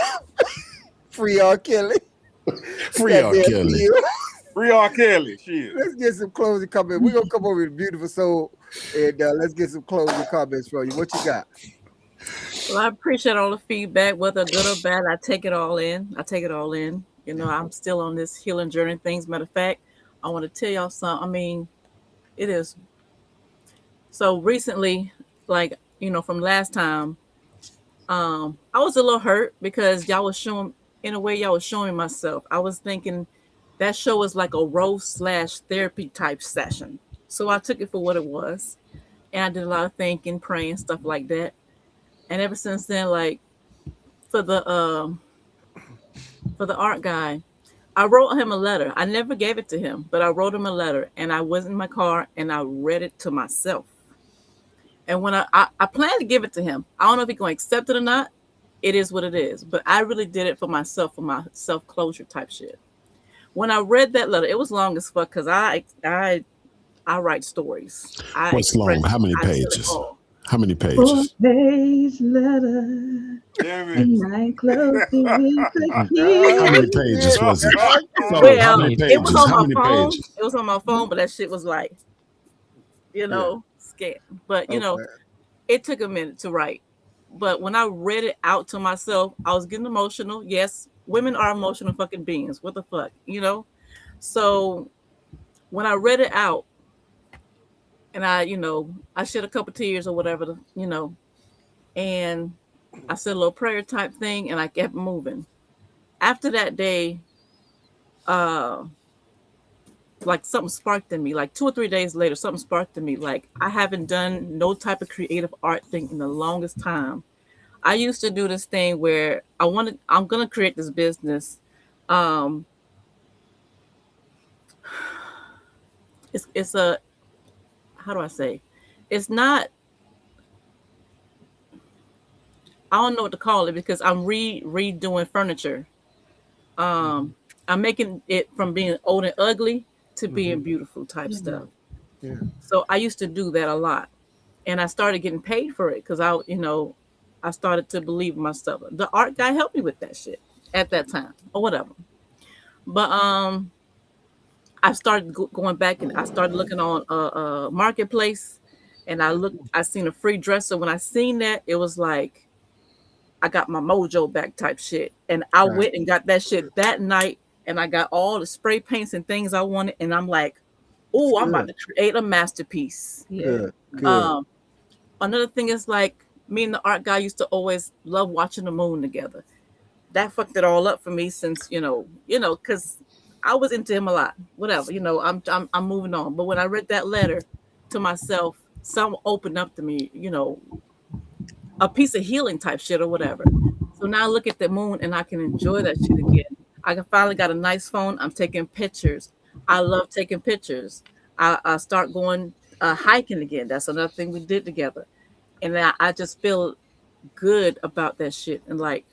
Free R. Kelly. Free R. Goddamn Kelly. you. Free R. Kelly. Shit. Let's get some closing comments. We're gonna come over to Beautiful Soul and let's get some closing comments from you. What you got? Well, I appreciate all the feedback, whether good or bad. I take it all in. You know, I'm still on this healing journey. Things. Matter of fact, I want to tell y'all something. I mean, it is. So recently, like, you know, from last time, I was a little hurt because y'all was showing myself. I was thinking that show was like a roast / therapy type session. So I took it for what it was. And I did a lot of thinking, praying, stuff like that. And ever since then, like for the art guy, I wrote him a letter. I never gave it to him, but I wrote him a letter and I was in my car and I read it to myself. And when I plan to give it to him, I don't know if he's going to accept it or not. It is what it is. But I really did it for myself, for my self-closure type shit. When I read that letter, it was long as fuck because I write stories. What's long? How many pages? How many pages? 4-page letter. Damn it. And I closed it with a How kiss. many pages was it? No, Well, how many it pages? was on How my many phone. pages? It was on my phone, but that shit was like, you know, scared. But you know, Okay. it took a minute to write. But when I read it out to myself, I was getting emotional. Yes, women are emotional fucking beings. What the fuck, you know? So when I read it out, and I shed a couple tears or whatever, you know, and I said a little prayer type thing, and I kept moving. After that day, like something sparked in me. Like 2 or 3 days later, something sparked in me. Like I haven't done no type of creative art thing in the longest time. I used to do this thing where I'm gonna create this business. It's a, how do I say? It's not, I don't know what to call it because I'm redoing furniture. I'm making it from being old and ugly to being beautiful type stuff. Yeah. So I used to do that a lot, and I started getting paid for it because I started to believe in myself. The art guy helped me with that shit at that time or whatever. But I started going back and I started looking on Marketplace, and I seen a free dresser. When I seen that, it was like I got my mojo back type shit, and I Right. went and got that shit that night, and I got all the spray paints and things I wanted, and I'm like, oh, I'm about to create a masterpiece. Good. Good. Another thing is like me and the art guy used to always love watching the moon together. That fucked it all up for me since because I was into him a lot. Whatever, I'm moving on. But when I read that letter to myself, something opened up to me, a piece of healing type shit or whatever. So now I look at the moon and I can enjoy that shit again. I finally got a nice phone. I'm taking pictures. I love taking pictures. I start going hiking again. That's another thing we did together. And I just feel good about that shit. And like,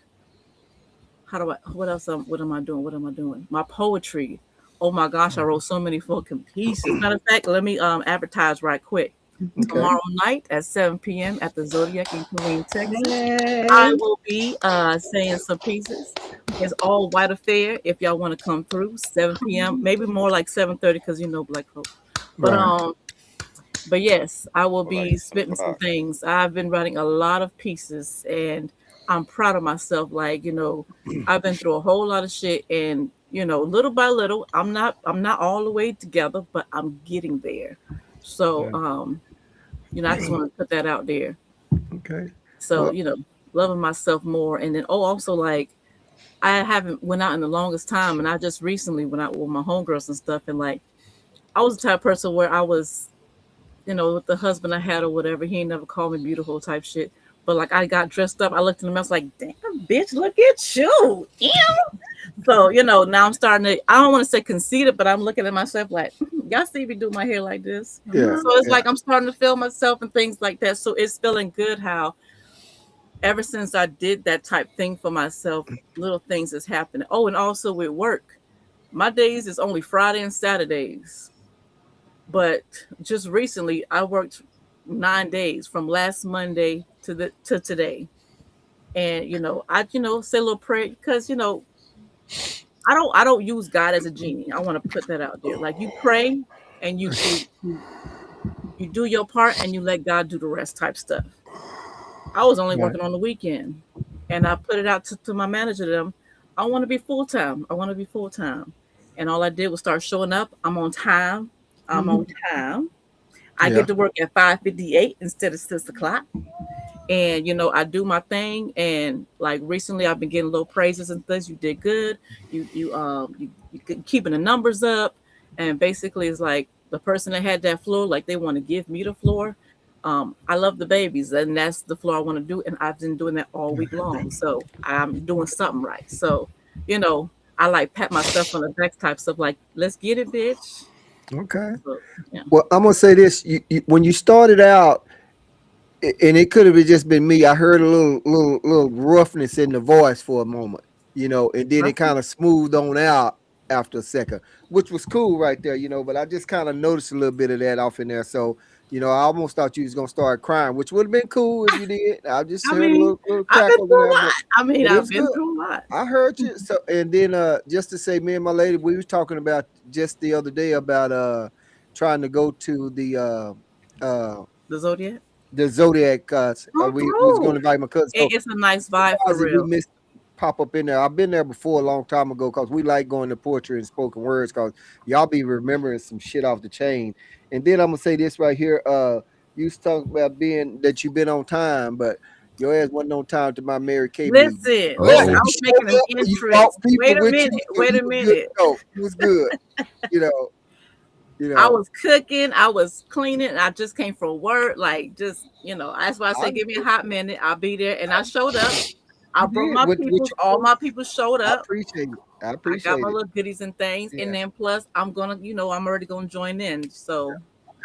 what else? What am I doing? What am I doing? My poetry. Oh my gosh, I wrote so many fucking pieces. Matter of fact, let me advertise right quick. Okay. Tomorrow night at 7 p.m. at the Zodiac in Killeen, Texas, Yay. I will be saying some pieces. It's all white affair. If y'all want to come through, 7 p.m. Maybe more like 7:30 because you know black folk. Right. But yes, I will be Like spitting some things. I've been writing a lot of pieces, and I'm proud of myself. Like, you know, I've been through a whole lot of shit, and you know, little by little, I'm not all the way together, but I'm getting there. So, you know, I just want to put that out there. Okay. So, Well, you know, loving myself more, and then also like I haven't went out in the longest time, and I just recently went out with my homegirls and stuff, and like I was the type of person where I was, you know, with the husband I had or whatever, he ain't never called me beautiful type shit. But like I got dressed up, I looked in the mirror, I was like, damn, bitch, look at you. Ew. So, you know, now I'm starting to, I don't want to say conceited, but I'm looking at myself like, y'all see me do my hair like this? yeah. So it's Yeah. like I'm starting to feel myself and things like that. So it's feeling good how ever since I did that type thing for myself, little things is happening. Oh, and also with work, my days is only Friday and Saturdays. But just recently, I worked 9 days from last Monday to today, and you know, I say a little prayer because you know, I don't use God as a genie. I want to put that out there. Like you pray and you do your part and you let God do the rest type stuff. I was only Right. working on the weekend, and I put it out to my manager. Them, I want to be full time. I want to be full time, and all I did was start showing up. I'm on time. I'm on time. I Yeah. get to work at 5:58 instead of 6 o'clock. And you know, I do my thing. And like recently I've been getting low praises and things. You did good. You keeping the numbers up. And basically it's like the person that had that floor, like they want to give me the floor. I love the babies, and that's the floor I want to do. And I've been doing that all week long. So I'm doing something right. So, you know, I like pat myself on the back type stuff like, let's get it, bitch. Okay. So, yeah. Well, I'm gonna say this: when you started out, and it could have just been me. I heard a little roughness in the voice for a moment, you know, and then it kind of smoothed on out after a second, which was cool right there, you know. But I just kind of noticed a little bit of that off in there, so you know, I almost thought you was gonna start crying, which would have been cool if you did. I just I heard a mean, little I've been crackles in through a there, lot. I mean, but it I've was been good. through a lot. I heard you. So, and then just to say, me and my lady, we was talking about just the other day about trying to go to The Zodiac. the Zodiac. Come We was going to through. invite my cousin. So It's a nice vibe for surprised that we real. missed pop up in there. I've been there before a long time ago because we like going to poetry and spoken words because y'all be remembering some shit off the chain. And then I'm gonna say this right here. You was talking about being that you've been on time, but your ass wasn't on time to my Mary Kay meeting. Listen, Well, I you Uh-oh. was making showed an up and you entrance. brought people Wait a with minute. you, so Wait you a was good minute. to go. You was good. You know. You I know. was cooking. I was cleaning. I just came from work. Like, just, you know, that's why I say, give me a hot minute. I'll be there. And I showed up. I You brought did. my What peoples. you All do, my people showed I up. appreciate it. I I got appreciate my it. little goodies and things. Yeah. And then plus, I'm going to, you know, I'm already going to join in. So,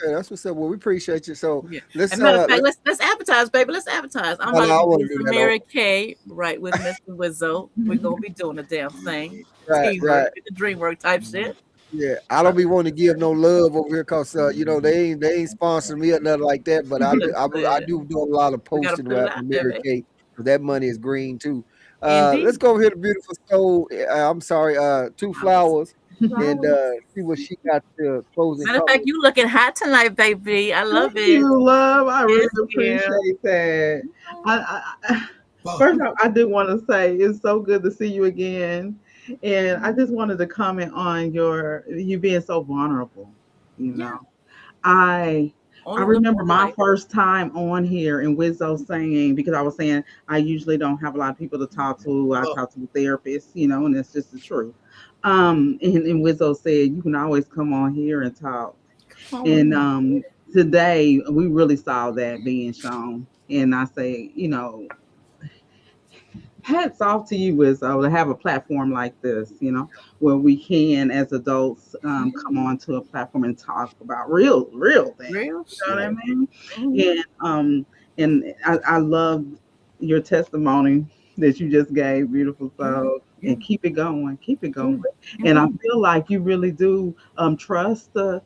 Okay, that's what's up. Well, we appreciate you. So yeah. let's And matter of fact, let's let's advertise, baby. Let's advertise. I'm no, about no, to I be want doing to do some that. No. Mary Kay, right, with Mr. Wizzo. We're going to be doing a damn thing. Right, Teamwork, right. get the dream work type shit. Yeah, I don't be wanting to give no love over here because you know they ain't sponsoring me or nothing like that. But I Listen, do do a lot of we got to posting put it about out there, Mary baby. Kay because that money is green too. Let's Indeed. go over here to Beautiful Soul. I'm sorry, Two Flowers, and Flowers. see what she got to closing Matter of fact, comments. you looking hot tonight, baby. I love Thank it. you, love. I really Yes, girl. appreciate that. First off, I do want to say it's so good to see you again, and I just wanted to comment on you being so vulnerable. You Yeah. know, I Only live remember one my life. first time on here and Wizzo saying, because I was saying I usually don't have a lot of people to talk to. I talk to therapists, you know, and it's just the truth. And Wizzo said you can always come on here and talk. Come And on. today we really saw that being shown. And I say, you know, hats off to you, Wizzo, to have a platform like this, where we can, as adults, come onto a platform and talk about real things. Real You know what I shit. mean? Mhm. And I love your testimony that you just gave, beautiful soul. Yeah. And keep it going, keep it going. Mhm. And I feel like you really do trust us,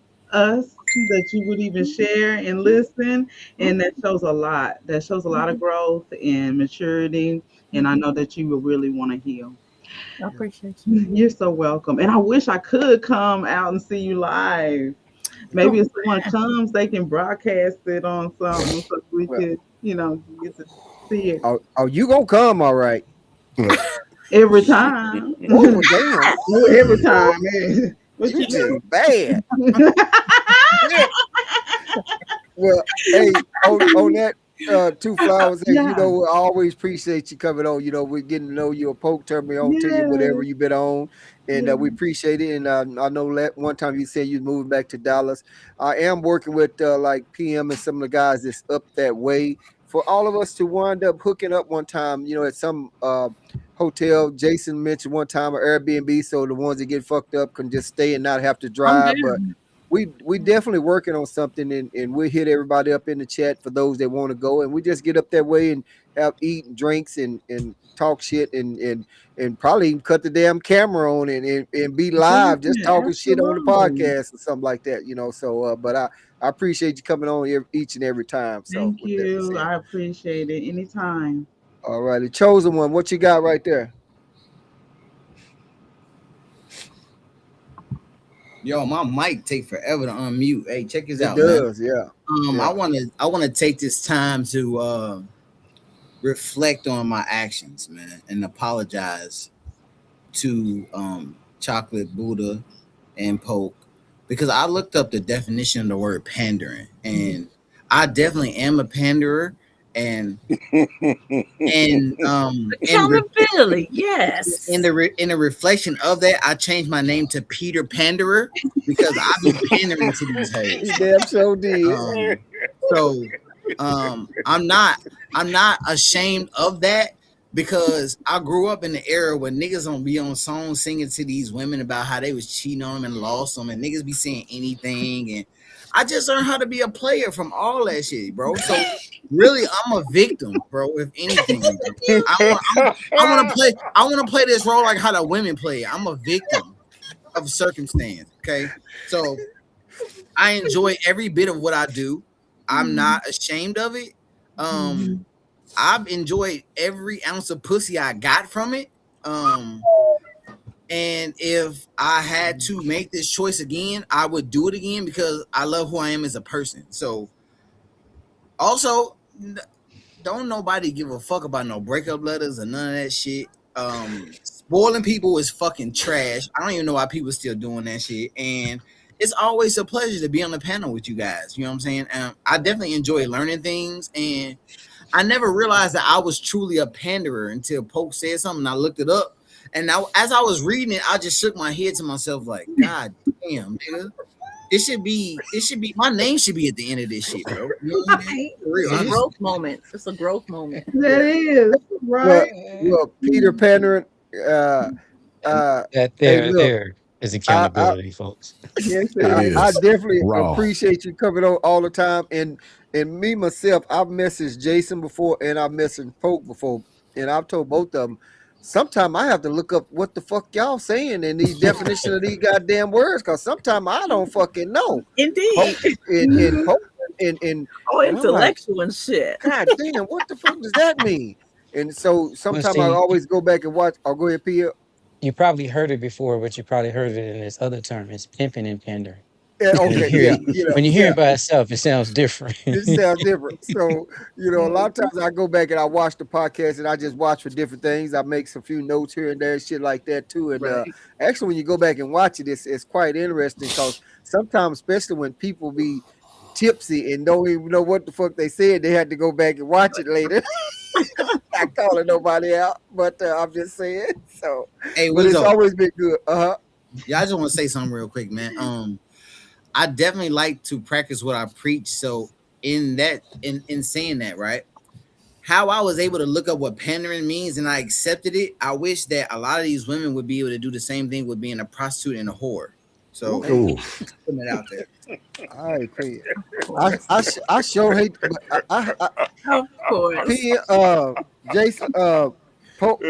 that you would even share and listen, and that shows a lot. That shows a lot of growth and maturity. And I know that you will really want to heal. I appreciate you. You're so welcome. And I wish I could come out and see you live. Maybe if someone comes, they can broadcast it on something so we Well, could, get to see it oh, you gonna come, all right. every time. Oh, damn. Every time, man. What You you just do? bad. Well, hey, on that two flowers, hey, Yeah. I always appreciate you coming on. We're getting to know you. A poke turn me on to you, whatever Yes. you've been on, and Yeah. we appreciate it. And I know that one time you said you're moving back to Dallas. I am working with like PM and some of the guys that's up that way for all of us to wind up hooking up one time. At some hotel. Jason mentioned one time an Airbnb, so the ones that get fucked up can just stay and not have to I'm drive. But down. we definitely working on something, and we'll hit everybody up in the chat for those that want to go, and we just get up that way and have eat and drinks and talk shit and probably even cut the damn camera on and be live just Yeah, talking shit on the absolutely. podcast or something like that. So but I appreciate you coming on each and every time. So Thank with that being you. said, I appreciate it. Anytime. all right, the chosen one, what you got right there? Yo, my mic take forever to unmute. Hey, check this It out, man. does, yeah. I wanna take this time to reflect on my actions, man, and apologize to Chocolate Buddha and Poke, because I looked up the definition of the word pandering, and I definitely am a panderer, and Accountability, yes. in the reflection of that, I changed my name to Peter Panderer because I've been pandering to these He hoes. damn sure did. So I'm not ashamed of that, because I grew up in the era where niggas don't be on songs singing to these women about how they was cheating on them and lost them, and niggas be saying anything, and I just learned how to be a player from all that shit, bro. So really, I'm a victim, bro. If anything, bro. I want to play this role like how the women play. I'm a victim of circumstance. Okay, so I enjoy every bit of what I do. I'm not ashamed of it. I've enjoyed every ounce of pussy I got from it. And if I had to make this choice again, I would do it again because I love who I am as a person. So also, don't nobody give a fuck about no breakup letters or none of that shit. Spoiling people is fucking trash. I don't even know why people still doing that shit. And it's always a pleasure to be on the panel with you guys. You know what I'm saying? I definitely enjoy learning things, and I never realized that I was truly a panderer until Poke said something. I looked it up, and now as I was reading it, I just shook my head to myself like, God damn, nigga. It should be my name should be at the end of this shit, bro. You know what I mean? For real. It's a growth moment. It's a growth moment. That is right. Well, Peter Pandering, That hey, look, there is accountability, folks. Yes, It it is. I is definitely raw. appreciate you coming on all the time. And me myself, I've messaged Jason before and I've messaged Poke before, and I've told both of them. Sometimes I have to look up what the fuck y'all saying in these definition of these goddamn words, because sometimes I don't fucking know. Indeed. Poke and Poke and Oh, and I'm like, intellectual and shit. God damn, what the fuck does that mean? And so sometimes I see, always go back and watch. I'll go ahead, Pia. You probably heard it before, but you probably heard it in this other term. It's pimping and pandering. Yeah, When you okay, hear yeah, it, when you hear it by itself, it sounds different. It sounds different. So, a lot of times I go back and I watch the podcast and I just watch for different things. I make some few notes here and there, shit like that too. And Right. actually, when you go back and watch it, it's quite interesting, because sometimes, especially when people be tipsy and don't even know what the fuck they said, they had to go back and watch it later. Not calling nobody out, but I'm just saying. So, Hey, but it's Wizzo. always been good. Yeah, I just want to say something real quick, man. I definitely like to practice what I preach. So in saying that, right, how I was able to look up what pandering means and I accepted it. I wish that a lot of these women would be able to do the same thing with being a prostitute and a whore. So Ooh. putting it out there. All right, P. I sure hate, but Of course. P. Jason. Pope.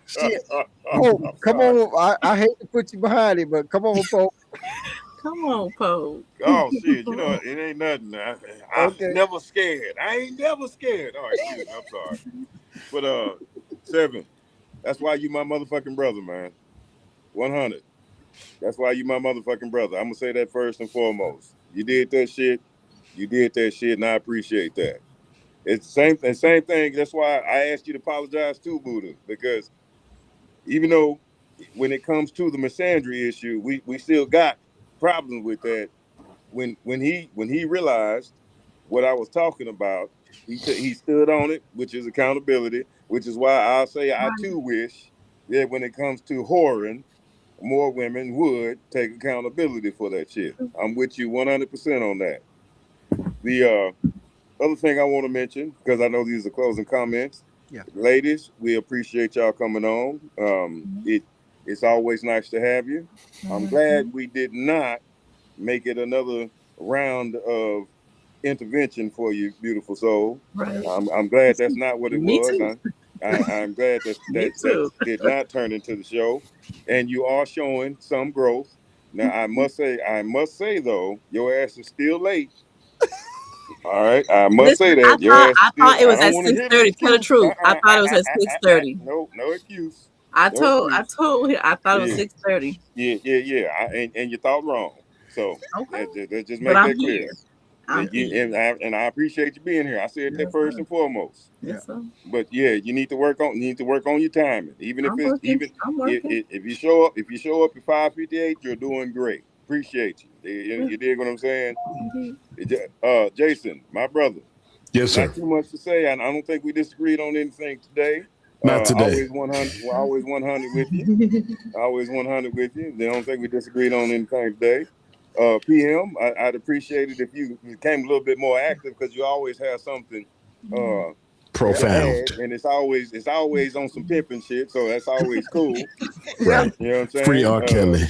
Shit. Pope, come on. I hate to put you behind it, but come on, Pope. Come on, Poe. Oh shit, you know it ain't nothing. I'm Okay. never scared. I ain't never scared. All right, excuse me, I'm sorry. But 7, that's why you my motherfucking brother, man. 100. That's why you my motherfucking brother. I'm gonna say that first and foremost. You did that shit. You did that shit, and I appreciate that. It's the same thing. That's why I asked you to apologize too, Buddha, because even though when it comes to the misandry issue, we still got problems with that. When he realized what I was talking about, he stood on it, which is accountability, which is why I'll say I too wish that when it comes to whoring, more women would take accountability for that shit. I'm with you 100% on that. The other thing I want to mention, because I know these are closing comments, Yeah. ladies, we appreciate y'all coming on. It's always nice to have you. I'm glad we did not make it another round of intervention for you, beautiful soul. Right. I'm glad that's not what it Me was. too. I'm glad Me that too. did not turn into the show, and you are showing some growth. Now I must say though, your ass is still late. All right, I must say Listen, that your ass is I still. thought it I was don't at want to hear 6:30. the Tell the excuse. truth. I thought it was at 6:30. No excuse. I No told excuse. him I thought it was Yeah. 6:30. Yeah. And you thought wrong. So Okay. let's just But make I'm that clear. here. I'm You- here. and I appreciate you being here. I said that Yes, first sir. and foremost. Yes, sir. But yeah, you need to work on your timing. Even if I'm it's working. I'm working. if you show up at 5:58, you're doing great. Appreciate you. Yeah. You dig what I'm saying? Indeed. Jason, my brother. Yes, sir. Not too much to say. I don't think we disagreed on anything today. Not today. Always 100. Always 100 with you. Always 100 with you. I don't think we disagreed on anything today. PM, I'd appreciate it if you became a little bit more active because you always have something to Profound. add, and it's always on some pimping shit, so that's always cool. Right. You know what I'm saying? Free R. Kelly.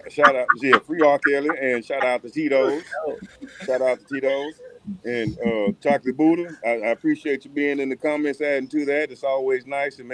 Shout out, free R. Kelly, and shout out to Tito's. Shout out to Tito's and Chocolate Buddha. I appreciate you being in the comments, adding to that. It's always nice and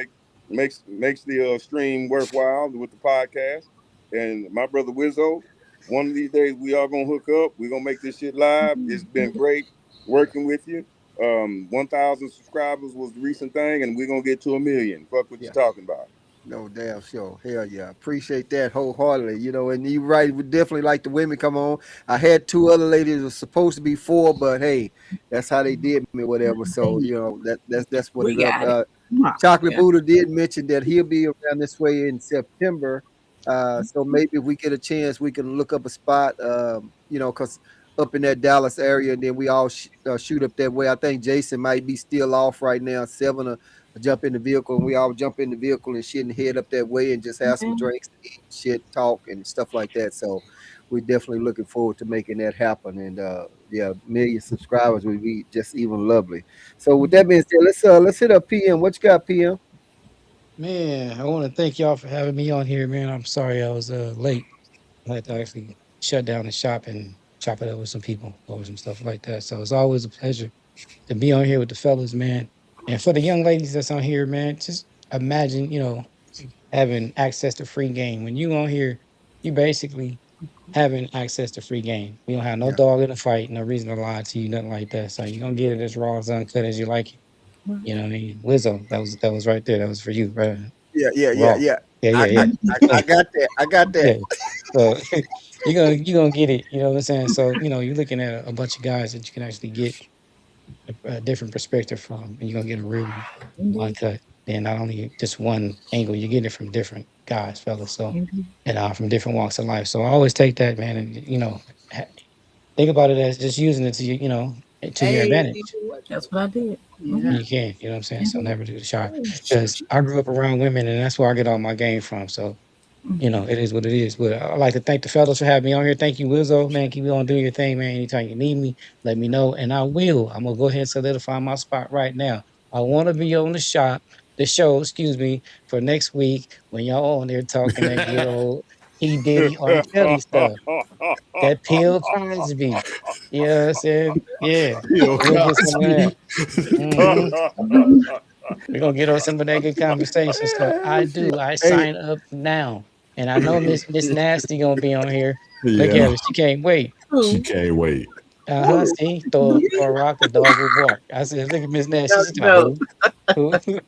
makes the stream worthwhile with the podcast. And my brother Wizzo, one of these days we are gonna hook up. We're gonna make this shit live. It's been great working with you. 1,000 subscribers was the recent thing, and we're gonna get to 1 million. Fuck what you're talking about. No damn sure. Hell yeah. Appreciate that wholeheartedly. You know, and you right, we definitely like the women come on. I had 2 other ladies that were supposed to be 4, but hey, that's how they did me, whatever. So, you know, that's what We it got up. it. Chocolate Yeah. Buddha did mention that he'll be around this way in September. So maybe if we get a chance, we can look up a spot, you know, because up in that Dallas area, and then we all shoot up that way. I think Jason might be still off right now, 7 jump in the vehicle, and we all jump in the vehicle and shit and head up that way and just have some drinks, eat, shit, talk, and stuff like that. So we're definitely looking forward to making that happen. And yeah, 1 million subscribers would be just even lovely. So with that being said, let's hit up PM. What you got, PM? Man, I want to thank y'all for having me on here, man. I'm sorry I was late. I had to actually shut down the shop and chop it up with some people over some stuff like that. So it's always a pleasure to be on here with the fellas, man. And for the young ladies that's on here, man, just imagine, you know, having access to free game. When you on here, you basically having access to free game. We don't have no dog in the fight, no reason to lie to you, nothing like that. So you're gonna get it as raw, as uncut as you like it. You know what I mean? Lizzo, that was right there. That was for you, right? Yeah. Raw. Yeah. I got that. I got that. Yeah. So you're gonna get it. You know what I'm saying? So you know you're looking at a bunch of guys that you can actually get a different perspective from, and you're gonna get a real uncut. And not only just one angle, you get it from different guys, fellas. So and from different walks of life. So I always take that, man, and you know, think about it as just using it to you know to your advantage. That's what I did. You can, you know what I'm saying? So never do the shot. Because I grew up around women and that's where I get all my game from. So You know, it is what it is. But I'd like to thank the fellas for having me on here. Thank you, Wizzo. Man, keep on doing your thing, man. Anytime you need me, let me know. And I will. I'm gonna go ahead and solidify my spot right now. I want to be on the show, excuse me, for next week when y'all on there talking that good old P. Diddy R. Kelly stuff. That Bill Cosby. You know what I'm saying? Yeah. Bill We'll get some of that. Cosby. We're gonna get on some of that good conversation. So I Hey, sign up now. And I know Miss Nasty gonna be on here. Look at Yeah, her. She can't wait. she Who? can't wait. See, throw a rock, the dog will bark. I said, look at Miss Nasty. No, She's like, no, who?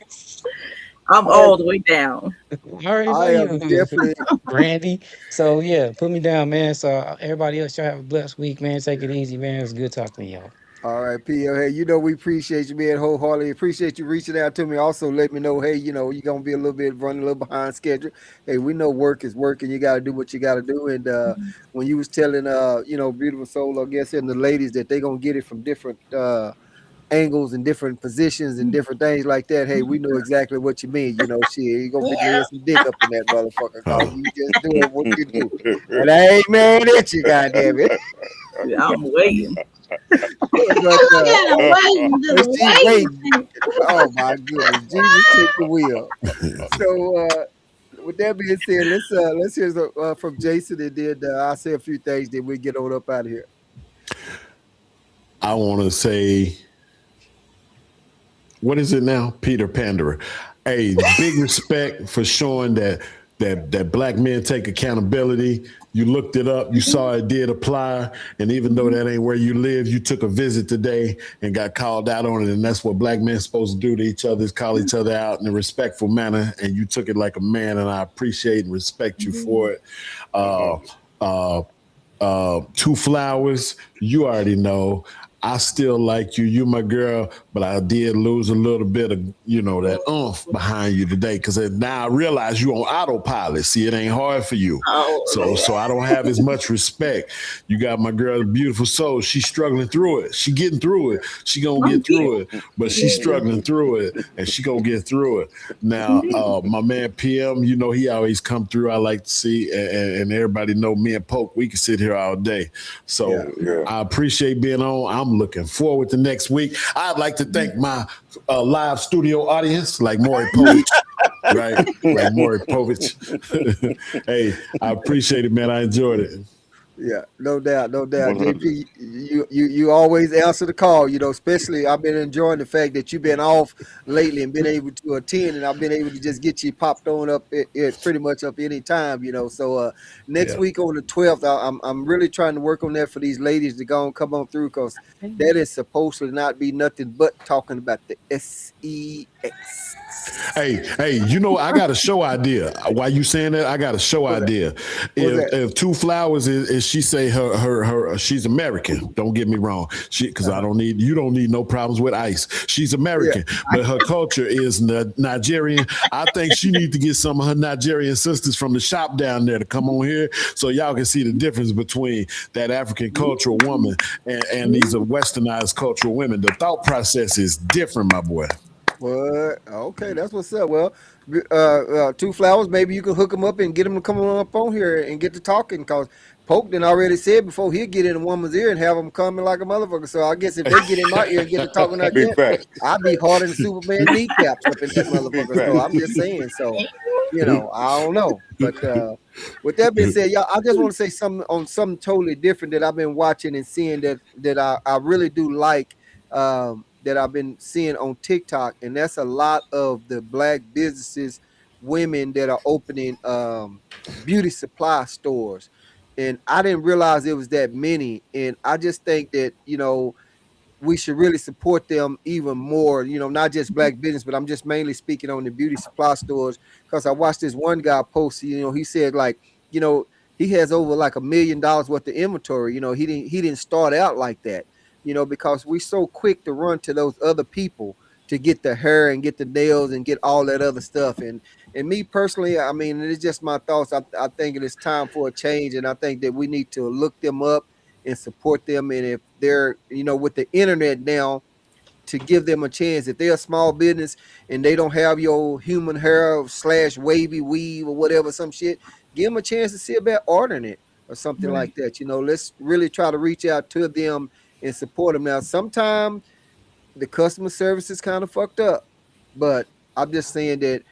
I'm I, all the way down. All right, I about am you, definitely Brandy. So yeah, put me down, man. So everybody else, y'all have a blessed week, man. Take it easy, man. It was good talking to y'all. all right, P.O. Hey, you know we appreciate you being wholeheartedly. Appreciate you reaching out to me. Also, let me know, hey, you know you're gonna be a little bit running a little behind schedule. Hey, we know work is work, and you got to do what you got to do. And when you was telling, you know, beautiful soul, I guess, and the ladies that they gonna get it from different angles and different positions and different things like that. Hey, we know exactly what you mean. You know, shit, you gonna be laying some dick up in that motherfucker, cause Oh, you just doing what you do. And I ain't mad at you, goddamn it. I'm waiting. But but she waiting. Oh my goodness, Jesus, take the wheel. So with that being said, let's hear from Jason, and then I'll say a few things. Then we get on up out of here. I want to say, what is it now? Peter Panderer. Hey, big respect for showing that black men take accountability. You looked it up, you saw it did apply, and even though that ain't where you live, you took a visit today and got called out on it. And that's what black men supposed to do to each other, is call each other out in a respectful manner. And you took it like a man, and I appreciate and respect you for it. Two Flowers, you already know. I still like you. You my girl, but I did lose a little bit of, you know, that oomph behind you today, because now I realize you on autopilot. See, it ain't hard for you. So I don't have as much respect. You got my girl, the beautiful soul. She's struggling through it. She getting through it. She gonna get through it, but she's struggling through it, and she gonna get through it. Now, my man PM, you know, he always come through. I like to see, and everybody know me and Poke, we can sit here all day. So Yeah. I appreciate being on. I'm looking forward to next week. I'd like to thank my live studio audience, like Maury Povich, right? Like Maury Povich. Hey, I appreciate it, man. I enjoyed it. Yeah, no doubt, no doubt. 100. JP, you always answer the call. You know, especially I've been enjoying the fact that you've been off lately and been able to attend, and I've been able to just get you popped on up it pretty much up any time. You know, so next Yeah. week on the 12th, I'm really trying to work on that for these ladies to go and come on through, because that is supposed to not be nothing but talking about the sex. Hey, you know, I got a show idea. Why you saying that? I got a show What's that? idea. What's that? If Two Flowers is she say her she's American. Don't get me wrong. Because you don't need no problems with ICE. She's American, but her culture is Nigerian. I think she need to get some of her Nigerian sisters from the shop down there to come on here, so y'all can see the difference between that African cultural woman and these westernized cultural women. The thought process is different, my boy. What? Okay, that's what's up. Well, Two Flowers, maybe you can hook them up and get them to come on up on here and get to talking, because Poke done already said before he'll get in a woman's ear and have them coming like a motherfucker. So I guess if they get in my ear and get to talking like Big that, fact. I'll be harder than Superman kneecaps up in that Big motherfucker. fact. So I'm just saying. So, you know, I don't know. But with that being said, y'all, I just want to say something on something totally different that I've been watching and seeing that I really do like. That I've been seeing on TikTok, and that's a lot of the black businesses, women that are opening beauty supply stores. And I didn't realize it was that many. And I just think that, you know, we should really support them even more, you know, not just black business, but I'm just mainly speaking on the beauty supply stores, because I watched this one guy post, you know, he said like, you know, he has over like $1 million worth of inventory. You know, he didn't start out like that, you know, because we're so quick to run to those other people to get the hair and get the nails and get all that other stuff. And me personally, I mean, it's just my thoughts. I think it is time for a change, and I think that we need to look them up and support them. And if they're, you know, with the internet now, to give them a chance. If they're a small business and they don't have your human hair / wavy weave or whatever, some shit, give them a chance to see about ordering it or something Right. like that. Let's really try to reach out to them and support them. Now, sometimes the customer service is kind of fucked up, but I'm just saying that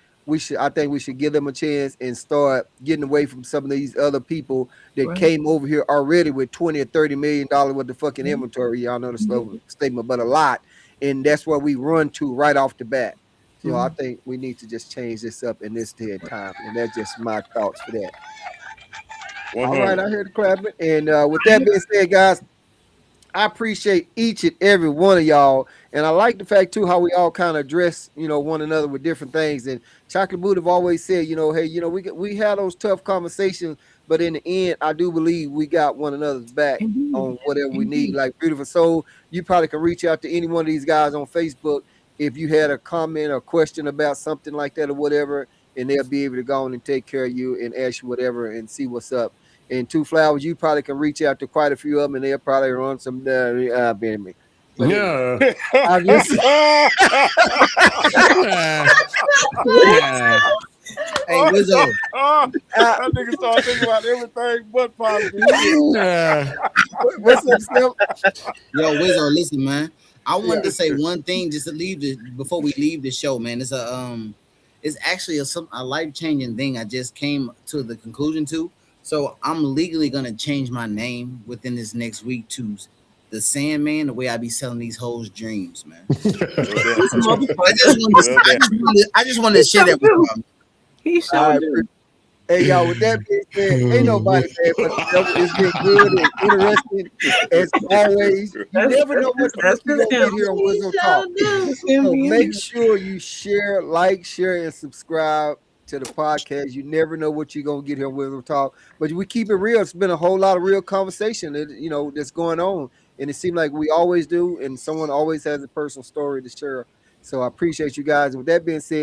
I think we should give them a chance and start getting away from some of these other people that Right. came over here already with $20 or $30 million worth of fucking Mhm. inventory. Y'all know the statement, but a lot. And that's where we run to right off the bat. So I think we need to just change this up in this day and time. And that's just my thoughts for that. All right, 100. I heard the clapping. And with that being said, guys, I appreciate each and every one of y'all, and I like the fact too how we all kind of address, one another with different things. And Chocolate Boot have always said, hey, we had those tough conversations, but in the end, I do believe we got one another's back Indeed. on whatever we need. Indeed. Like Beautiful Soul, you probably can reach out to any one of these guys on Facebook if you had a comment or question about something like that or whatever, and they'll be able to go on and take care of you and ask you whatever and see what's up. And Two Flowers, you probably can reach out to quite a few of them, and they'll probably run some Benjamin. But Yeah. I just, Yeah. Hey, Wizzo. That nigga started thinking about everything but positive. Yeah. what's up, Snip? Yo, Wizzo, listen, man. I wanted to say one thing just to before we leave the show, man. It's actually a life-changing thing I just came to the conclusion to. So I'm legally gonna change my name within this next week to the Sandman, the way I be selling these hoes dreams, man. I just wanted to share that with y'all. He All right, sure do. hey, y'all, with that being said, ain't nobody mad but the devil. It's been good and interesting as always. You never know what the fuck you gonna get here on Wizzo Talk. So make sure you share, and subscribe to the podcast. You never know what you're gonna get here on Wizzo Talk, but we keep it real. It's been a whole lot of real conversation that that's going on, and it seems like we always do, and someone always has a personal story to share. So I appreciate you guys. With that being said.